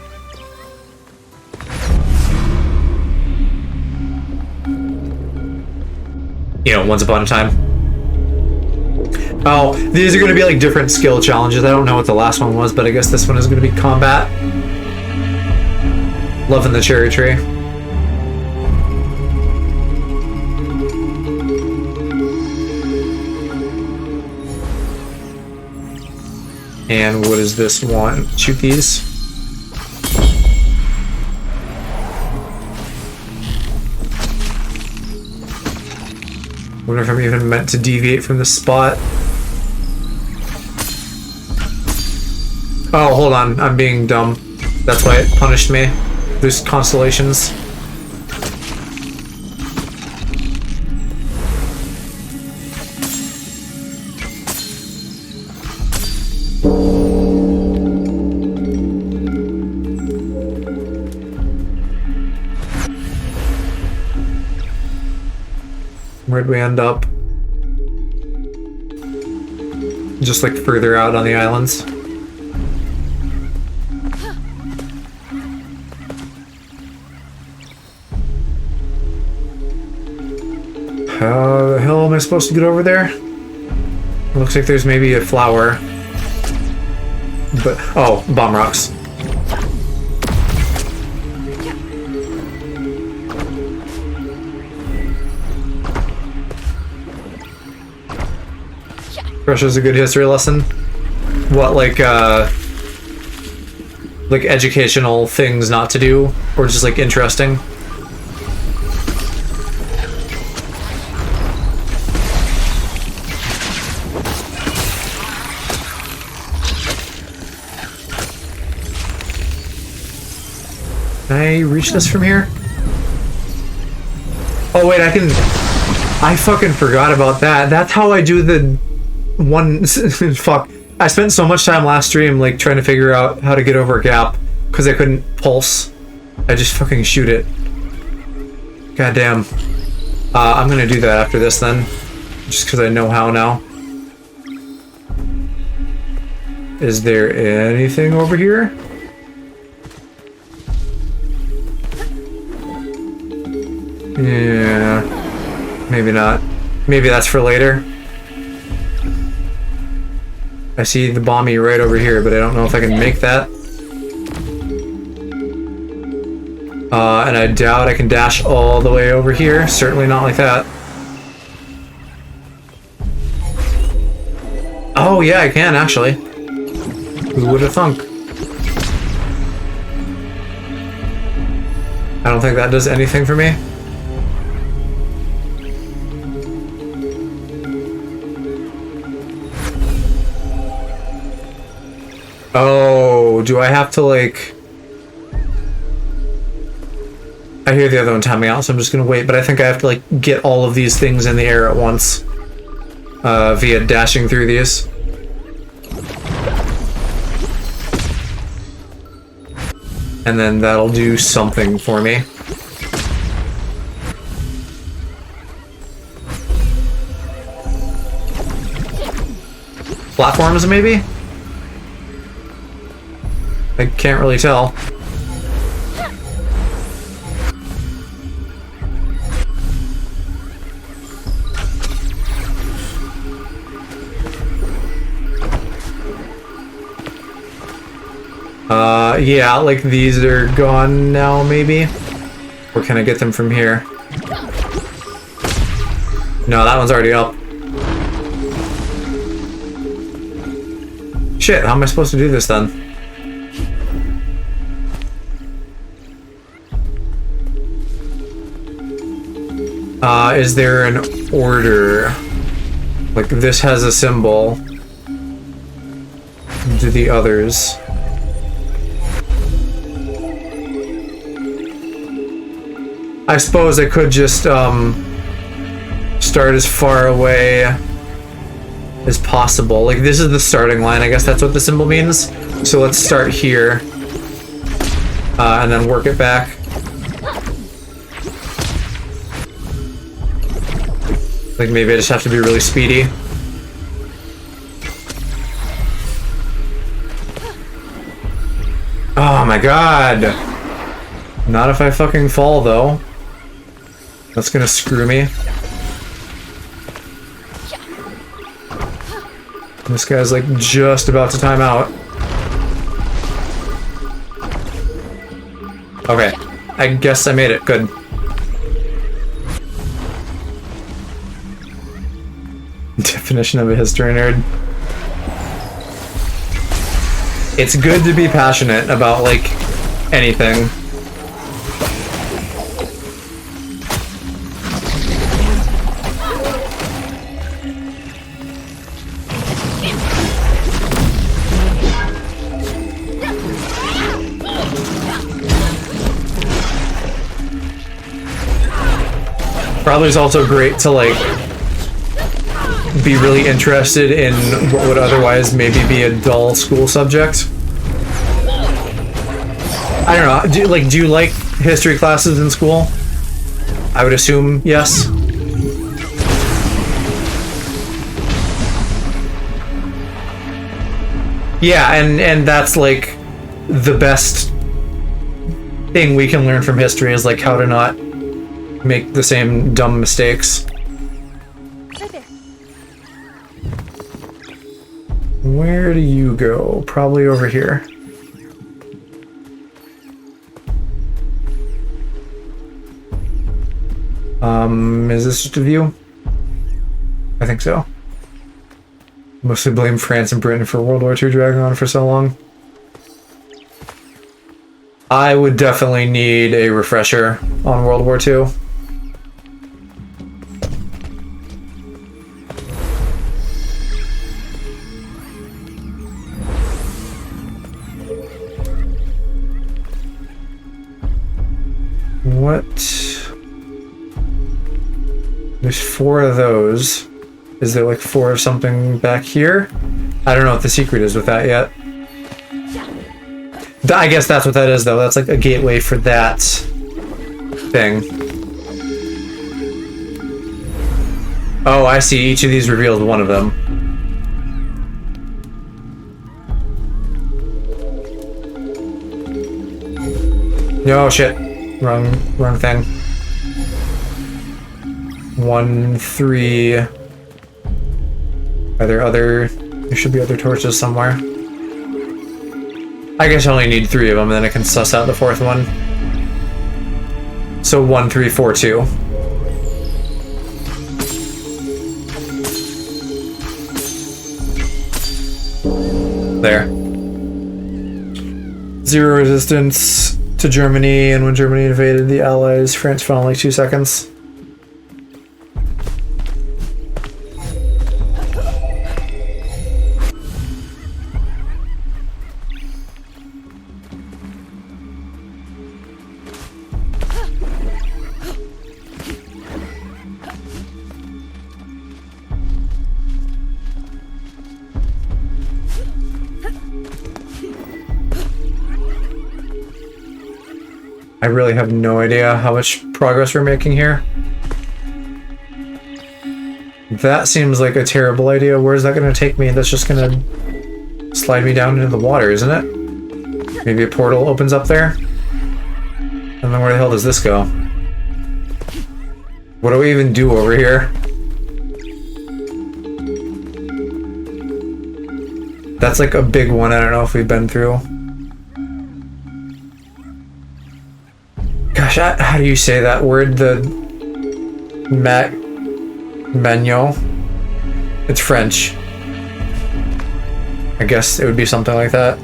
You know, once upon a time. Oh, these are going to be like different skill challenges. I don't know what the last one was, but I guess this one is going to be combat. Loving the cherry tree. And what does this want? Shoot these. Wonder if I'm even meant to deviate from this spot. Oh, hold on. I'm being dumb. That's why it punished me. There's constellations. Where'd we end up? Just like further out on the islands. How the hell am I supposed to get over there? It looks like there's maybe a flower. But, oh, bomb rocks. Russia's a good history lesson. What, like educational things not to do? Or just, like, interesting? Can I reach this from here? Oh wait, I fucking forgot about that. That's how I do the one... Fuck. I spent so much time last stream, like, trying to figure out how to get over a gap, because I couldn't pulse. I just fucking shoot it. God damn. I'm gonna do that after this then. Just because I know how now. Is there anything over here? Yeah, maybe not. Maybe that's for later. I see the bomby right over here, but I don't know if I can make that. And I doubt I can dash all the way over here. Certainly not like that. Oh yeah, I can actually. Who would have thunk? I don't think that does anything for me. Oh, do I have to like... I hear the other one timing out, so I'm just gonna wait, but I think I have to like get all of these things in the air at once. Via dashing through these. And then that'll do something for me. Platforms, maybe? I can't really tell. Yeah, like these are gone now, maybe? Or can I get them from here? No, that one's already up. Shit, how am I supposed to do this then? Is there an order? Like, this has a symbol. Do the others? I suppose I could just, start as far away as possible. Like, this is the starting line. I guess that's what the symbol means. So let's start here. And then work it back. Like, maybe I just have to be really speedy. Oh my god! Not if I fucking fall, though. That's gonna screw me. This guy's like just about to time out. Okay, I guess I made it. Good. Definition of a history nerd. It's good to be passionate about, like, anything. Probably is also great to, like, be really interested in what would otherwise maybe be a dull school subject. I don't know. Do you like history classes in school? I would assume yes. Yeah, and that's like the best thing we can learn from history is like how to not make the same dumb mistakes. Right there. Where do you go? Probably over here. Is this just a view? I think so. Mostly blame France and Britain for World War II dragging on for so long. I would definitely need a refresher on World War II. What? There's 4 of those. Is there like 4 of something back here? I don't know what the secret is with that yet. I guess that's what that is, though. That's like a gateway for that thing. Oh, I see. Each of these reveals one of them. No, shit. Wrong thing. 1, 3. Are there other... There should be other torches somewhere. I guess I only need 3 of them, and then I can suss out the 4th one. So 1, 3, 4, 2. There. 0 resistance to Germany, and when Germany invaded the Allies, France fell in like 2 seconds. I really have no idea how much progress we're making here. That seems like a terrible idea. Where's that going to take me? That's just going to slide me down into the water, isn't it? Maybe a portal opens up there? And then where the hell does this go? What do we even do over here? That's like a big one. I don't know if we've been through. Gosh, how do you say that word? The Magno? It's French. I guess it would be something like that.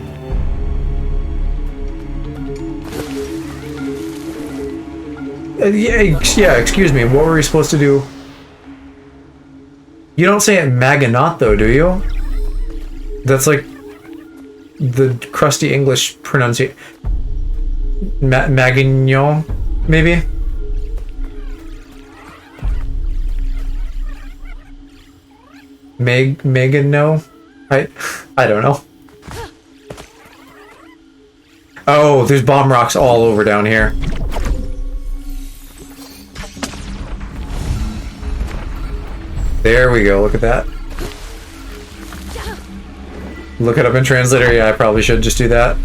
Yeah, excuse me. What were we supposed to do? You don't say it Maginot though, do you? That's like the crusty English pronunciation. Maguignon, maybe? Megano? I don't know. Oh, there's bomb rocks all over down here. There we go, look at that. Look it up in translator. Yeah, I probably should just do that.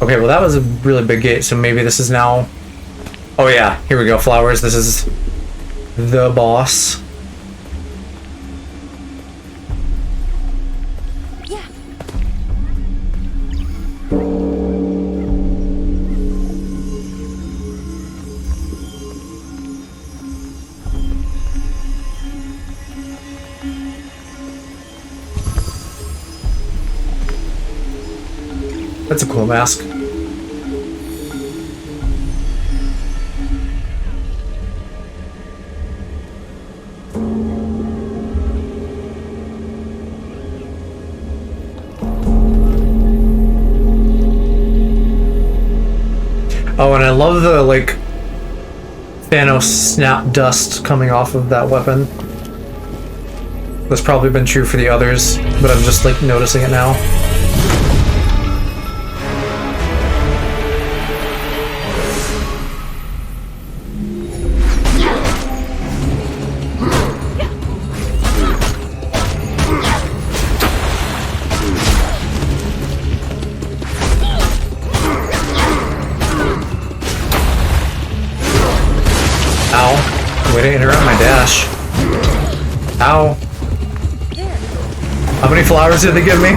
Okay, well that was a really big gate, so maybe this is now... Oh yeah, here we go, flowers. This is the boss. That's a cool mask. Oh, and I love the, like, Thanos snap dust coming off of that weapon. That's probably been true for the others, but I'm just, like, noticing it now. Way to interrupt my dash. Ow. How many flowers did they give me?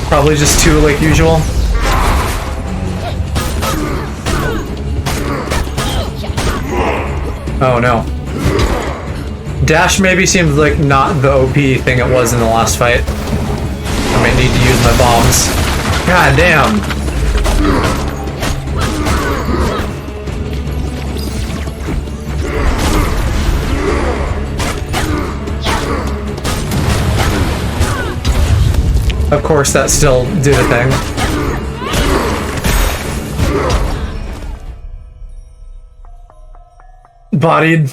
Probably just 2 like usual. Oh no. Dash maybe seems like not the OP thing it was in the last fight. I might need to use my bombs. God damn. Of course, that still did a thing. Bodied.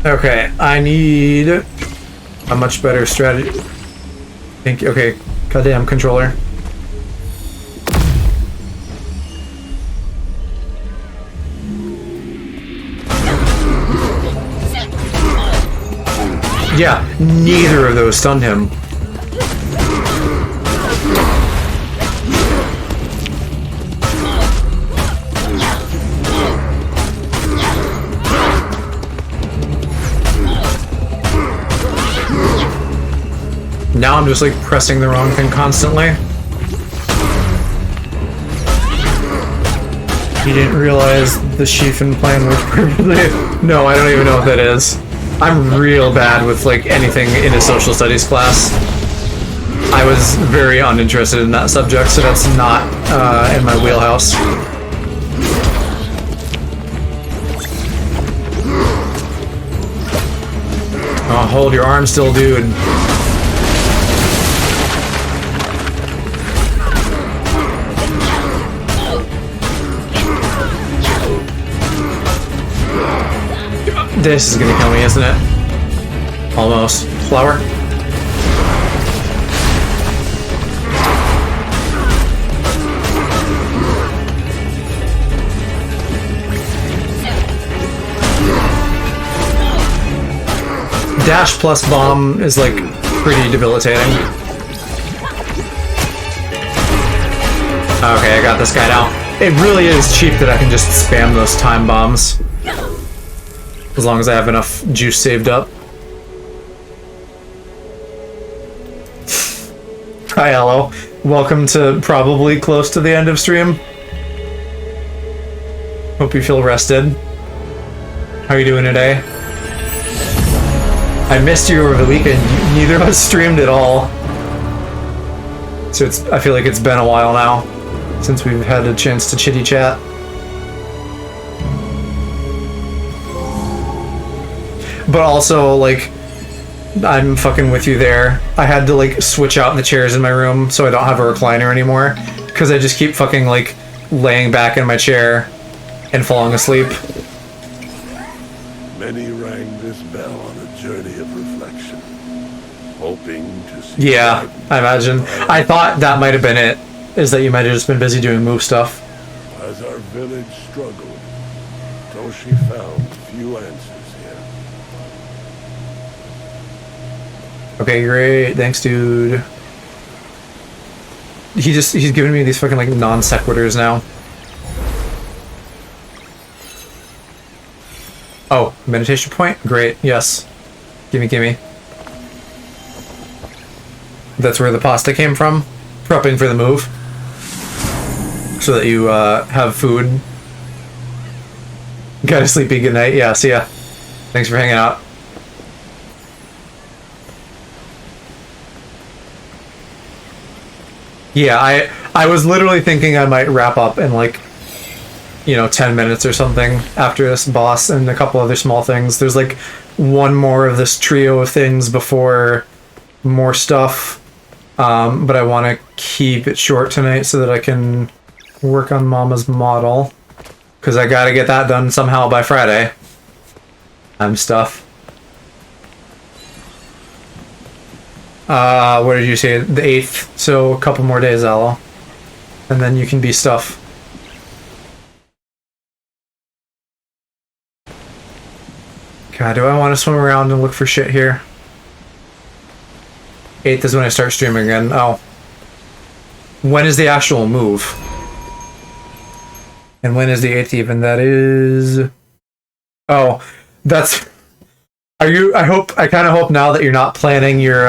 Okay, I need a much better strategy. Thank you. Okay, goddamn controller. Yeah, neither of those stunned him. Now I'm just like pressing the wrong thing constantly. You didn't realize the Shifen plan worked perfectly? No, I don't even know what that is. I'm real bad with like anything in a social studies class. I was very uninterested in that subject, so that's not in my wheelhouse. Oh, hold your arm still, dude. This is gonna kill me, isn't it? Almost. Flower? Dash plus bomb is like pretty debilitating. Okay, I got this guy now. It really is cheap that I can just spam those time bombs. As long as I have enough juice saved up. Hi, hello. Welcome to probably close to the end of stream. Hope you feel rested. How are you doing today? I missed you over the weekend. Neither of us streamed at all. So I feel like it's been a while now since we've had a chance to chitty chat. But also, like, I'm fucking with you there. I had to, like, switch out the chairs in my room so I don't have a recliner anymore. Because I just keep fucking, like, laying back in my chair and falling asleep. Many rang this bell on a journey of reflection, hoping to see... Yeah, I imagine. I thought that might have been it, is that you might have just been busy doing move stuff. As our village struggled, Toshi found few answers here. Okay, great. Thanks, dude. He's giving me these fucking, like, non sequiturs now. Oh, meditation point? Great, yes. Gimme. That's where the pasta came from? Prepping for the move. So that you, have food. Got a sleepy good night. Yeah, see ya. Thanks for hanging out. Yeah, I was literally thinking I might wrap up in, like, 10 minutes or something after this boss and a couple other small things. There's, like, one more of this trio of things before more stuff. But I want to keep it short tonight so that I can work on Mama's model. Because I gotta get that done somehow by Friday. Stuff. What did you say? The 8th. So a couple more days, Aloe. And then you can be stuff. God, do I want to swim around and look for shit here? 8th is when I start streaming again. Oh. When is the actual move? And when is the 8th even? That is... Oh, that's... I kind of hope now that you're not planning your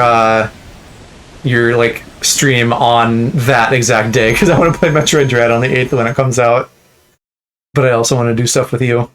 like, stream on that exact day, because I want to play Metroid Dread on the 8th when it comes out. But I also want to do stuff with you.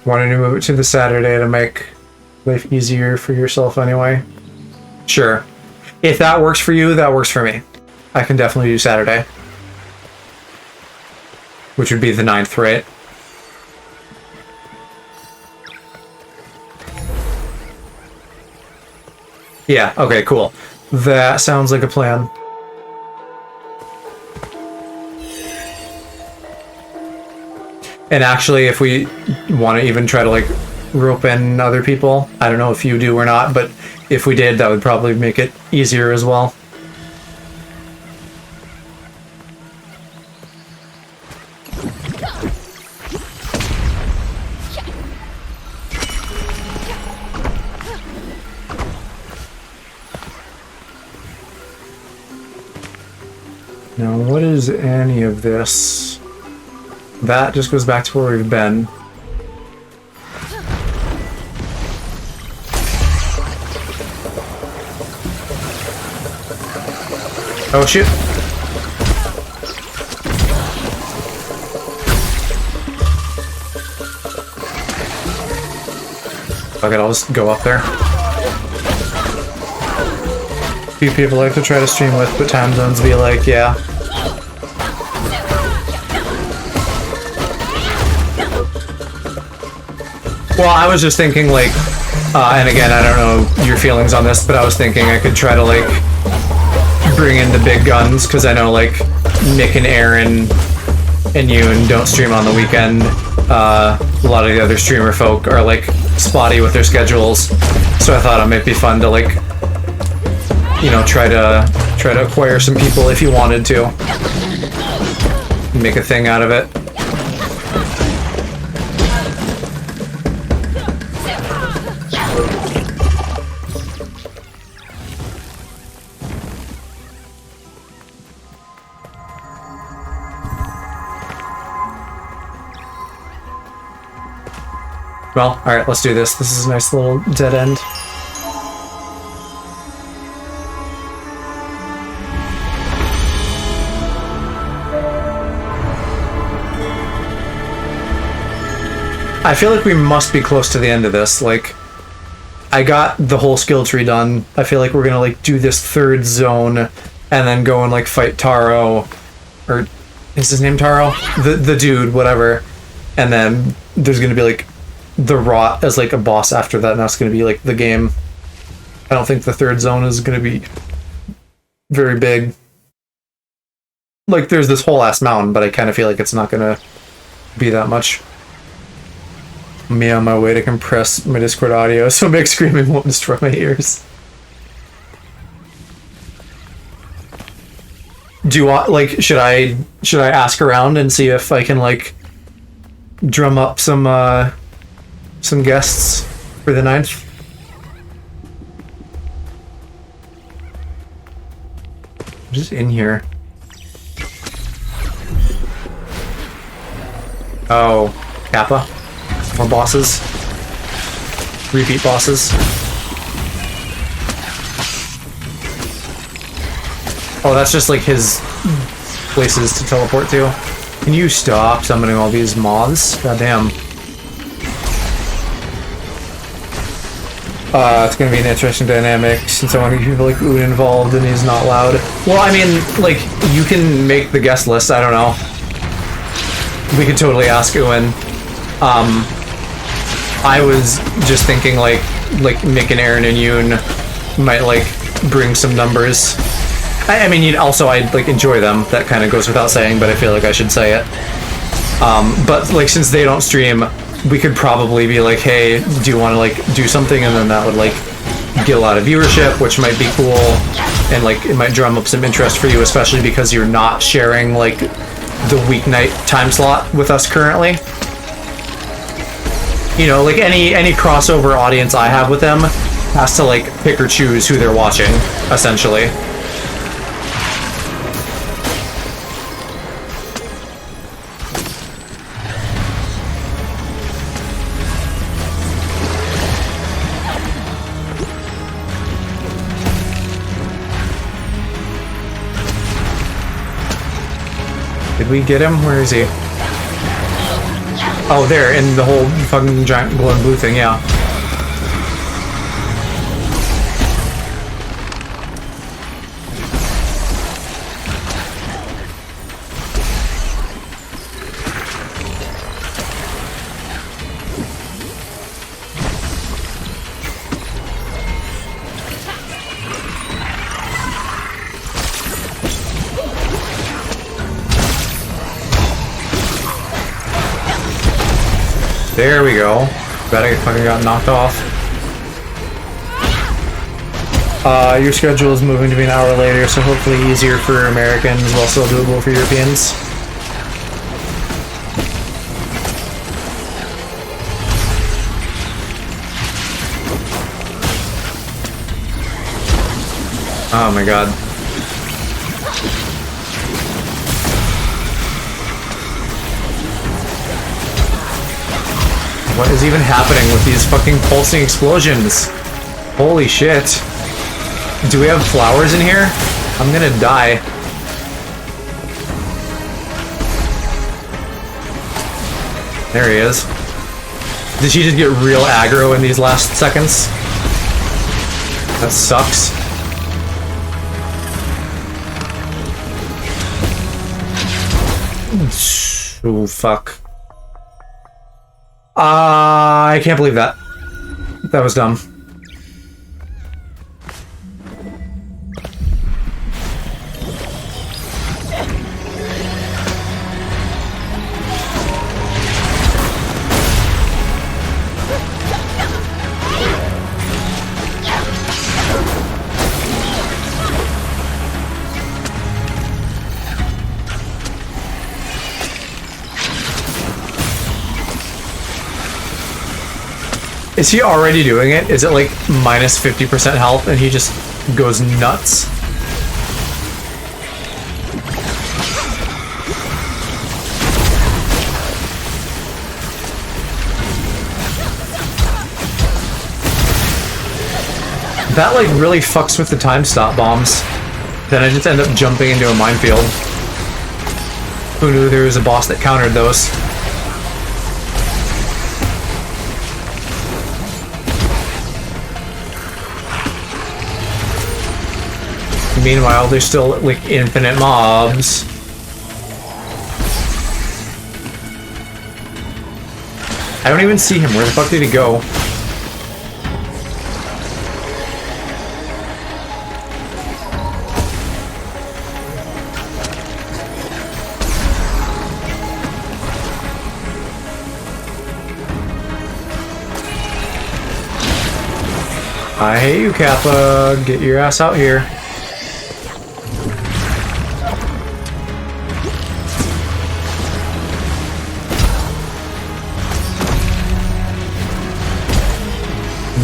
Wanted to move it to the Saturday to make life easier for yourself anyway. Sure. If that works for you, that works for me. I can definitely do Saturday. Which would be the 9th, right? Yeah, okay, cool. That sounds like a plan. And actually, if we want to even try to, like, rope in other people, I don't know if you do or not, but if we did, that would probably make it easier as well. Now, what is any of this? That just goes back to where we've been. Oh shit! Fuck it, I'll just go up there. few people I could try to stream with, but time zones be like, yeah. Well, I was just thinking, like, and again, I don't know your feelings on this, but I was thinking I could try to, like, bring in the big guns, because I know, like, Nick and Aaron and Yoon don't stream on the weekend. A lot of the other streamer folk are, like, spotty with their schedules, so I thought it might be fun to, like, you know, try to acquire some people if you wanted to. Make a thing out of it. Well, alright, let's do this. This is a nice little dead end. I feel like we must be close to the end of this. Like, I got the whole skill tree done. I feel like we're gonna, like, do this third zone and then go and, like, fight Taro. Or, is his name Taro? The dude, whatever. And then there's gonna be, like, the Rot as, like, a boss after that, and that's gonna be, like, the game. I don't think the third zone is gonna be very big. Like, there's this whole ass mountain, but I kind of feel like it's not gonna be that much. Me on my way to compress my Discord audio so Mick screaming won't destroy my ears. Do you want, like, should I ask around and see if I can, like, drum up some guests for the 9th? I'm just in here. Oh, Kappa. More bosses. Repeat bosses. Oh, that's just like his places to teleport to. Can you stop summoning all these moths? Goddamn. It's gonna be an interesting dynamic since I want to get people like Oon involved and he's not loud. Well, I mean, like, you can make the guest list, I don't know. We could totally ask Oon. I was just thinking like Mick and Aaron and Yoon might like bring some numbers. I mean, I'd like enjoy them. That kind of goes without saying, but I feel like I should say it. But like since they don't stream, we could probably be like, hey, do you want to like do something? And then that would like get a lot of viewership, which might be cool, and like it might drum up some interest for you, especially because you're not sharing like the weeknight time slot with us currently. You know, like any crossover audience I have with them has to like pick or choose who they're watching, essentially. Did we get him? Where is he? Oh, there, in the whole fucking giant glowing blue thing, yeah. There we go. Bet I fucking got knocked off. Your schedule is moving to be an hour later, so hopefully easier for Americans while still doable for Europeans. Oh my god. What is even happening with these fucking pulsing explosions? Holy shit. Do we have flowers in here? I'm gonna die. There he is. Did she just get real aggro in these last seconds? That sucks. Oh, fuck. I can't believe that. That was dumb. Is he already doing it? Is it like minus 50% health and he just goes nuts? That like really fucks with the time stop bombs. Then I just end up jumping into a minefield. Who knew there was a boss that countered those? Meanwhile, there's still like infinite mobs. I don't even see him. Where the fuck did he go? I hate you, Kappa. Get your ass out here.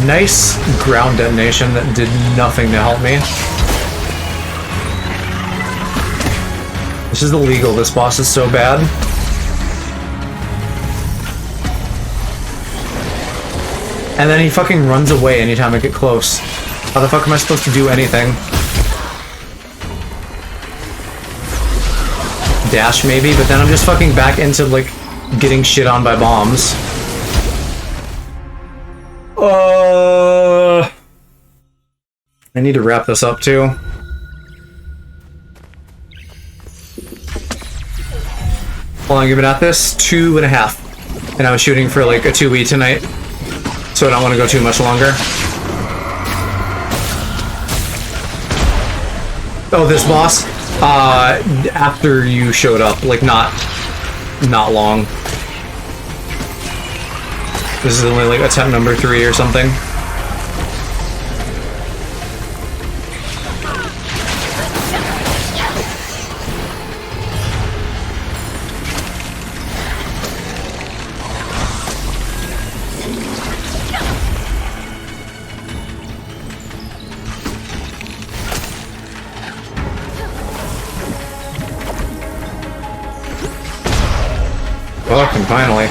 Nice ground detonation that did nothing to help me. This is illegal. This boss is so bad. And then he fucking runs away anytime I get close. How the fuck am I supposed to do anything? Dash maybe, but then I'm just fucking back into like getting shit on by bombs. I need to wrap this up too. How long have you been at this? 2.5. And I was shooting for like a 2E tonight. So I don't want to go too much longer. Oh, this boss? After you showed up, like not long. This is only like attempt number 3 or something. Fucking finally.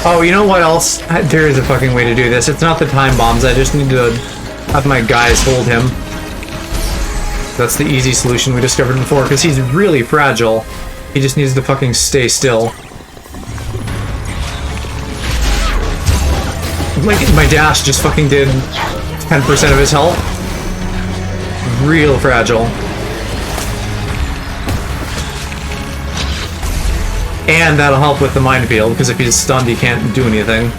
Oh, you know what else? There is a fucking way to do this. It's not the time bombs. I just need to have my guys hold him. That's the easy solution we discovered before, because he's really fragile. He just needs to fucking stay still. Like, my dash just fucking did 10% of his health. Real fragile. And that'll help with the minefield, because if he's stunned, he can't do anything.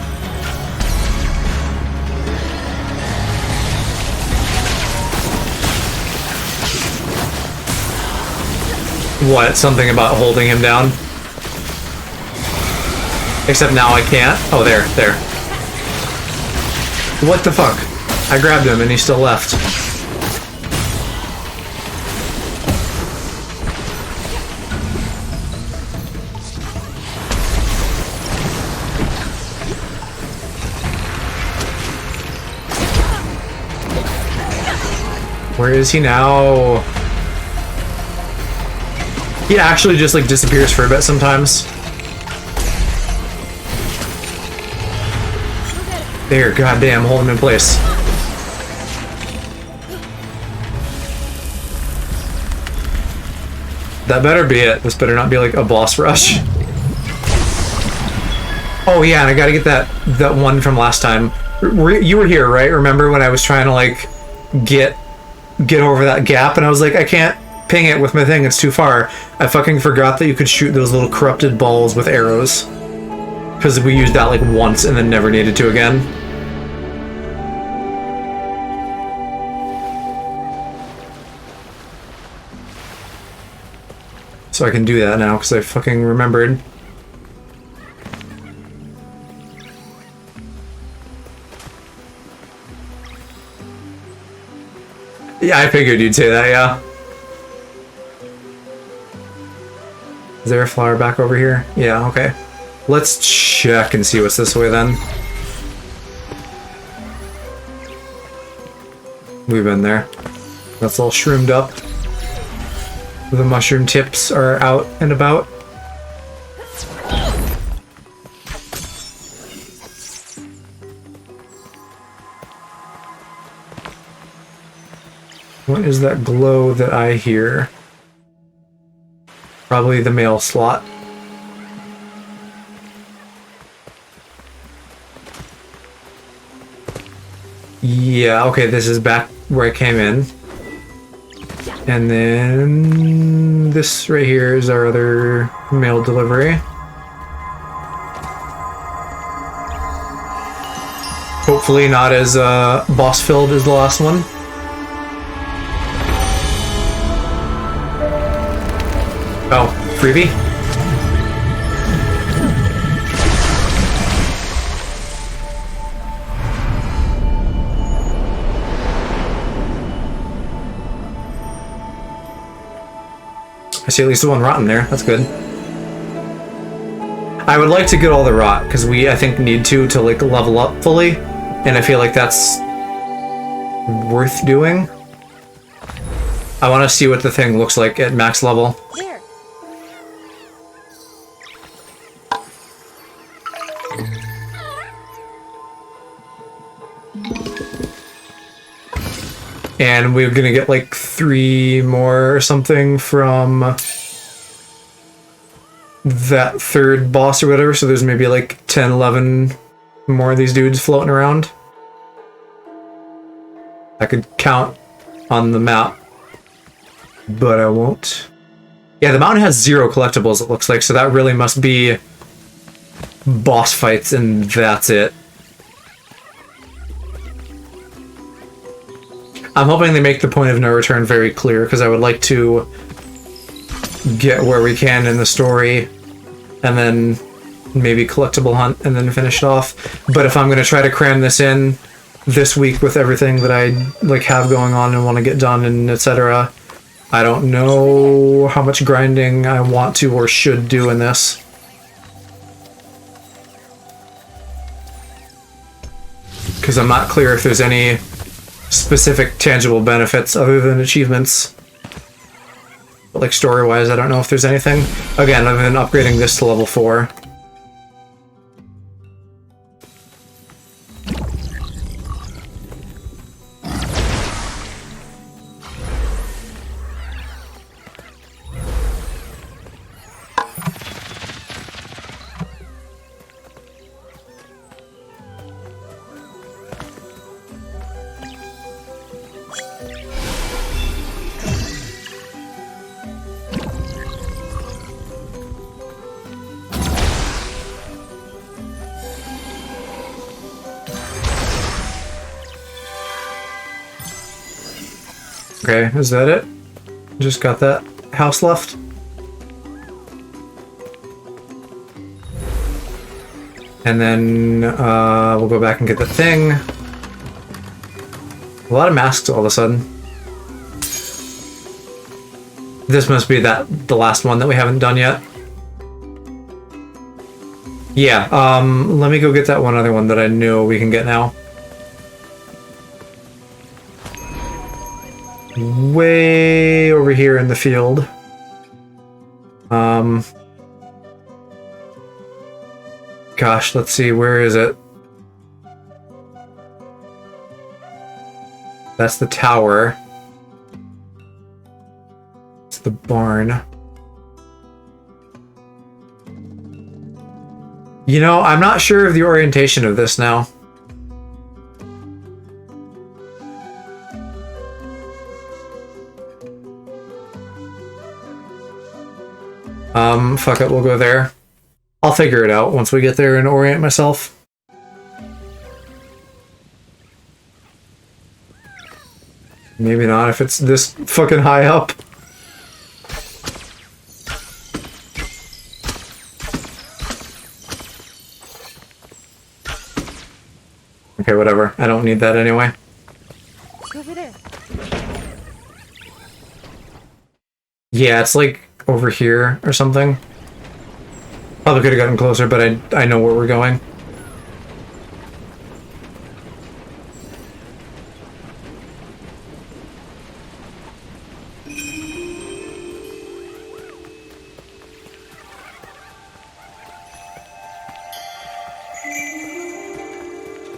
What? Something about holding him down? Except now I can't. Oh, there. What the fuck? I grabbed him and he still left. Where is he now? He actually just like disappears for a bit sometimes. There, goddamn, hold him in place. That better be it. This better not be like a boss rush. Oh yeah, and I gotta get that one from last time. You were here, right? Remember when I was trying to like get over that gap and I was like, I can't ping it with my thing, it's too far. I fucking forgot that you could shoot those little corrupted balls with arrows. Because we used that like once and then never needed to again. So I can do that now because I fucking remembered. Yeah, I figured you'd say that, yeah. Is there a flower back over here? Yeah, okay. Let's check and see what's this way then. We've been there. That's all shroomed up. The mushroom tips are out and about. What is that glow that I hear? Probably the mail slot. Yeah, okay, this is back where I came in. And then this right here is our other mail delivery. Hopefully not as boss filled as the last one. Oh, freebie? I see at least the one rot in there. That's good. I would like to get all the rot, because we, I think, need to like, level up fully. And I feel like that's worth doing. I want to see what the thing looks like at max level. There. And we're gonna get like 3 more or something from that third boss or whatever, so there's maybe like 10, 11 more of these dudes floating around. I could count on the map, but I won't. Yeah, the mountain has 0 collectibles, it looks like, so that really must be boss fights and that's it. I'm hoping they make the point of no return very clear, because I would like to get where we can in the story, and then maybe collectible hunt, and then finish it off. But if I'm going to try to cram this in this week with everything that I like have going on and want to get done and etc., I don't know how much grinding I want to or should do in this. Because I'm not clear if there's any specific tangible benefits other than achievements. But like story-wise, I don't know if there's anything. Again, other than upgrading this to level 4. Okay, is that it? Just got that house left? And then we'll go back and get the thing. A lot of masks all of a sudden. This must be the last one that we haven't done yet. Yeah, let me go get that one other one that I know we can get now. Way over here in the field. Gosh, let's see, where is it? That's the tower. It's the barn. You know, I'm not sure of the orientation of this now. Fuck it, we'll go there. I'll figure it out once we get there and orient myself. Maybe not if it's this fucking high up. Okay, whatever. I don't need that anyway. Over there. Yeah, it's like over here or something. Probably could have gotten closer, but I know where we're going.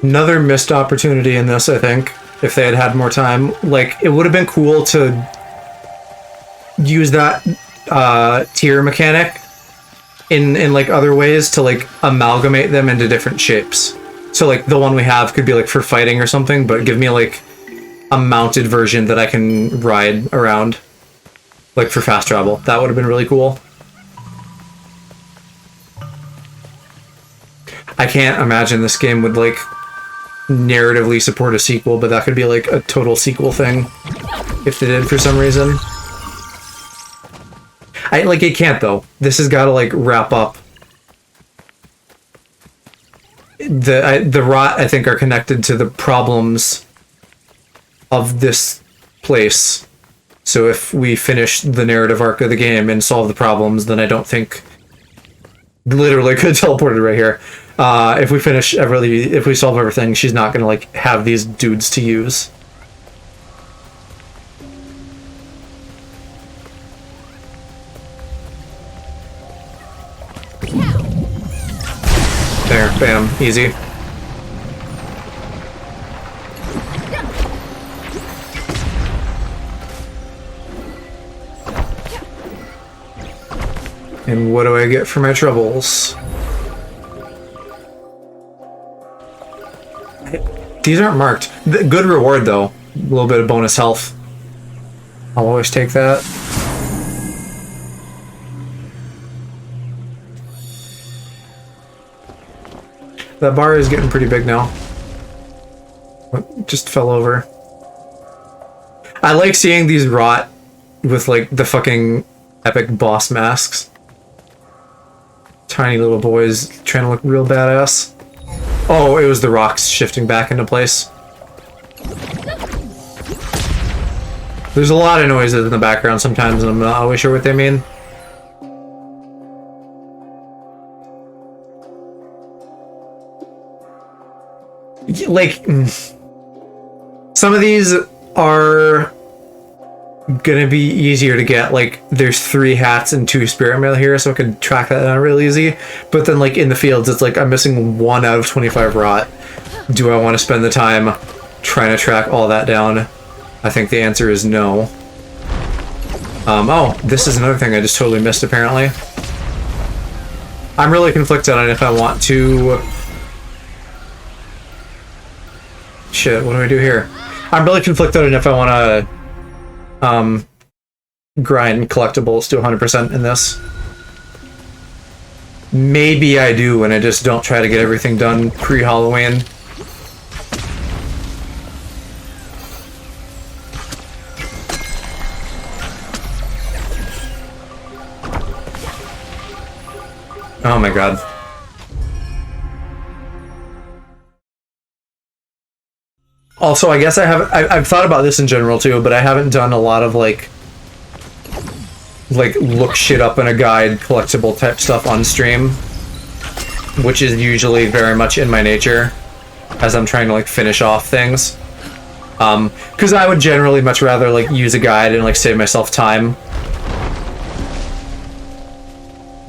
Another missed opportunity in this, I think, if they had had more time. Like, it would have been cool to use that tier mechanic in like other ways to like amalgamate them into different shapes. So like the one we have could be like for fighting or something, but give me like a mounted version that I can ride around, like for fast travel. That would have been really cool. I can't imagine this game would like narratively support a sequel, but that could be like a total sequel thing if they did for some reason. It can't though. This has got to like wrap up. The rot, I think, are connected to the problems of this place. So if we finish the narrative arc of the game and solve the problems, then I don't think literally could teleport it right here. If we solve everything, she's not gonna like have these dudes to use. There, bam, easy. And what do I get for my troubles? These aren't marked. Good reward, though. A little bit of bonus health. I'll always take that. That bar is getting pretty big now. It just fell over. I like seeing these rot with, like, the fucking epic boss masks. Tiny little boys trying to look real badass. Oh, it was the rocks shifting back into place. There's a lot of noises in the background sometimes, and I'm not always sure what they mean. Like, some of these are gonna be easier to get. Like, there's 3 hats and 2 spirit mail here, so I can track that down real easy. But then, like, in the fields, it's like I'm missing 1 out of 25 rot. Do I want to spend the time trying to track all that down? I think the answer is no. Oh, this is another thing I just totally missed, apparently. I'm really conflicted on if I want to... Shit, what do I do here? I'm really conflicted on if I want to grind collectibles to 100% in this. Maybe I do, and I just don't try to get everything done pre-Halloween. Oh my god. Also, I guess I've thought about this in general too, but I haven't done a lot of like look shit up in a guide collectible type stuff on stream, which is usually very much in my nature as I'm trying to like finish off things. Because I would generally much rather like use a guide and like save myself time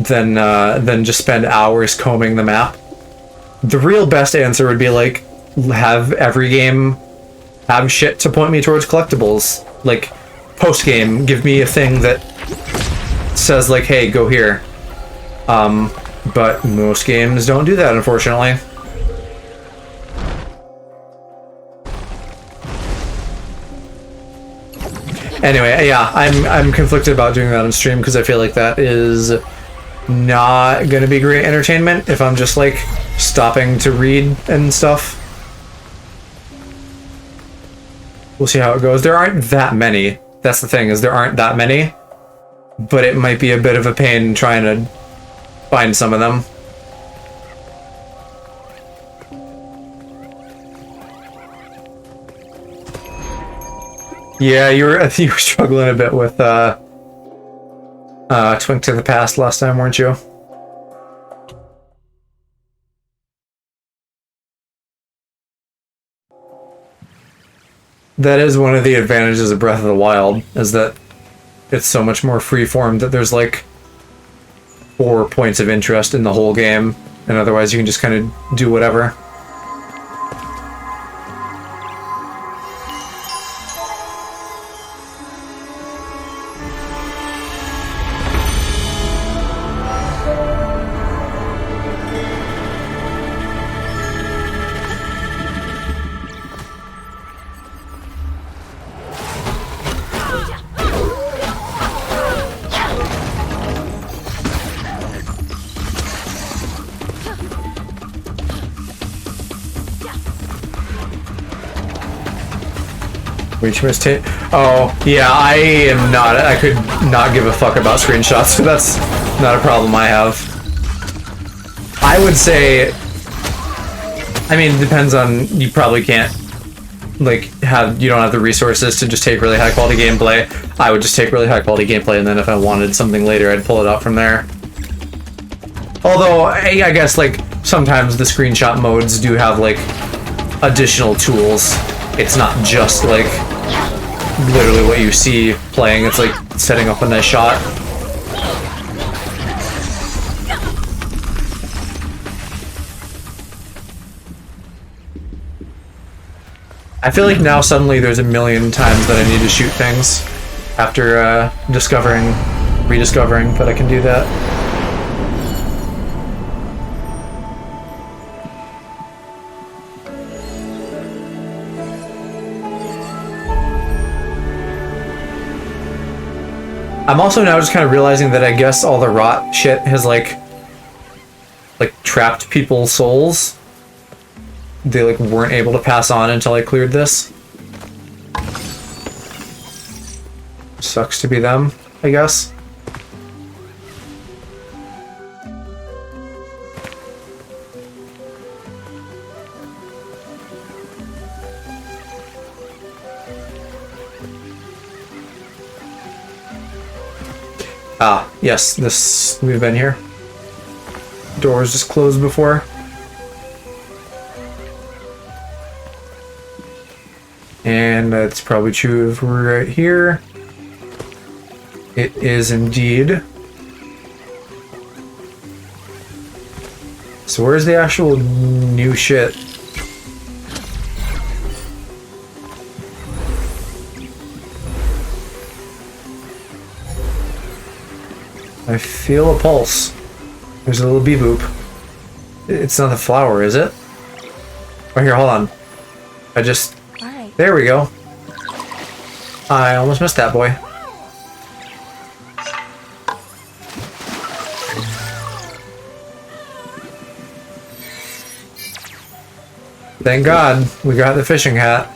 than just spend hours combing the map. The real best answer would be like have every game have shit to point me towards collectibles. Like, post-game, give me a thing that says, like, hey, go here. But most games don't do that, unfortunately. Anyway, yeah, I'm conflicted about doing that on stream because I feel like that is not gonna be great entertainment if I'm just like stopping to read and stuff. We'll see how it goes. There aren't that many. That's the thing, is there aren't that many. But it might be a bit of a pain trying to find some of them. Yeah, I think you were struggling a bit with Twink to the Past last time, weren't you? That is one of the advantages of Breath of the Wild, is that it's so much more freeform that there's like 4 points of interest in the whole game, and otherwise you can just kind of do whatever. Reach mistake. Oh, yeah, I could not give a fuck about screenshots, so that's not a problem I have. I would say, I mean, it depends on, you probably can't, like, you don't have the resources to just take really high quality gameplay. I would just take really high quality gameplay, and then if I wanted something later, I'd pull it up from there. Although, I guess, like, sometimes the screenshot modes do have, like, additional tools. It's not just, like, literally what you see playing. It's, like, setting up a nice shot. I feel like now suddenly there's a million times that I need to shoot things after rediscovering that I can do that. I'm also now just kind of realizing that I guess all the rot shit has like trapped people's souls. They like weren't able to pass on until I cleared this. Sucks to be them, I guess. Ah, yes, we've been here. Door was just closed before. And that's probably true if we're right here. It is indeed. So where's the actual new shit? I feel a pulse. There's a little bee boop. It's not the flower, is it? Oh, here, hold on. Alright. There we go. I almost missed that boy. Thank God we got the fishing hat.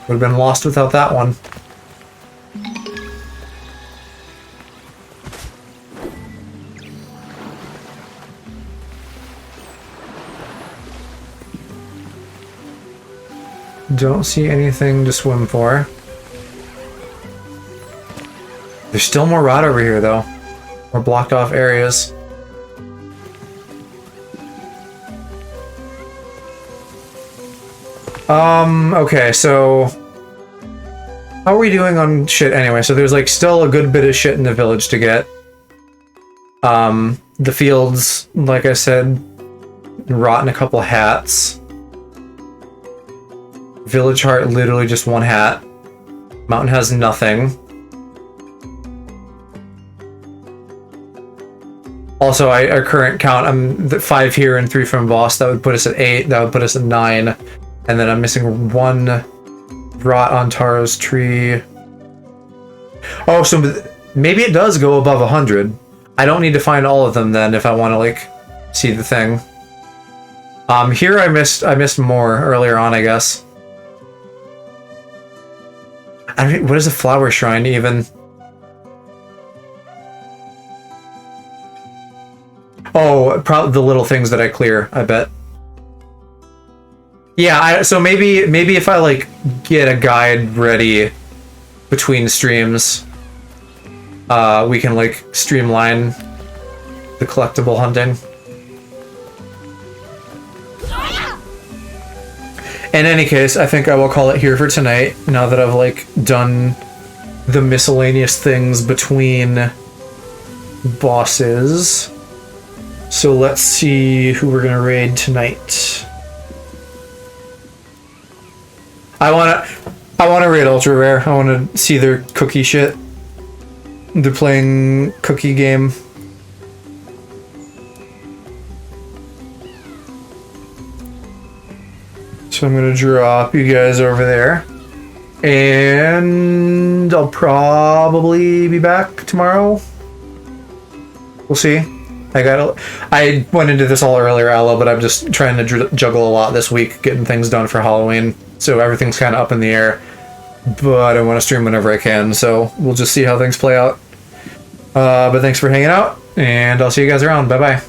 Would have been lost without that one. Don't see anything to swim for. There's still more rot over here, though. More blocked off areas. Okay, so... how are we doing on shit anyway? So there's, like, still a good bit of shit in the village to get. The fields, like I said, rot in a couple hats. Village Heart, literally just one hat. Mountain has nothing. Also, our current count, I'm 5 here and 3 from boss. That would put us at 8. That would put us at 9. And then I'm missing 1 rot on Taro's tree. Oh, so maybe it does go above 100. I don't need to find all of them then if I want to like see the thing. Here I missed more earlier on, I guess. I mean, what is a flower shrine even? Oh, probably the little things that I clear, I bet. Yeah, so maybe if I like get a guide ready between streams, we can like streamline the collectible hunting. In any case, I think I will call it here for tonight, now that I've like done the miscellaneous things between bosses. So let's see who we're gonna raid tonight. I wanna raid Ultra Rare. I wanna see their cookie shit. They're playing cookie game. So I'm gonna drop you guys over there. And I'll probably be back tomorrow. We'll see. I went into this all earlier, Ella, but I'm just trying to juggle a lot this week, getting things done for Halloween. So everything's kind of up in the air. But I want to stream whenever I can, so we'll just see how things play out. But thanks for hanging out, and I'll see you guys around. Bye-bye.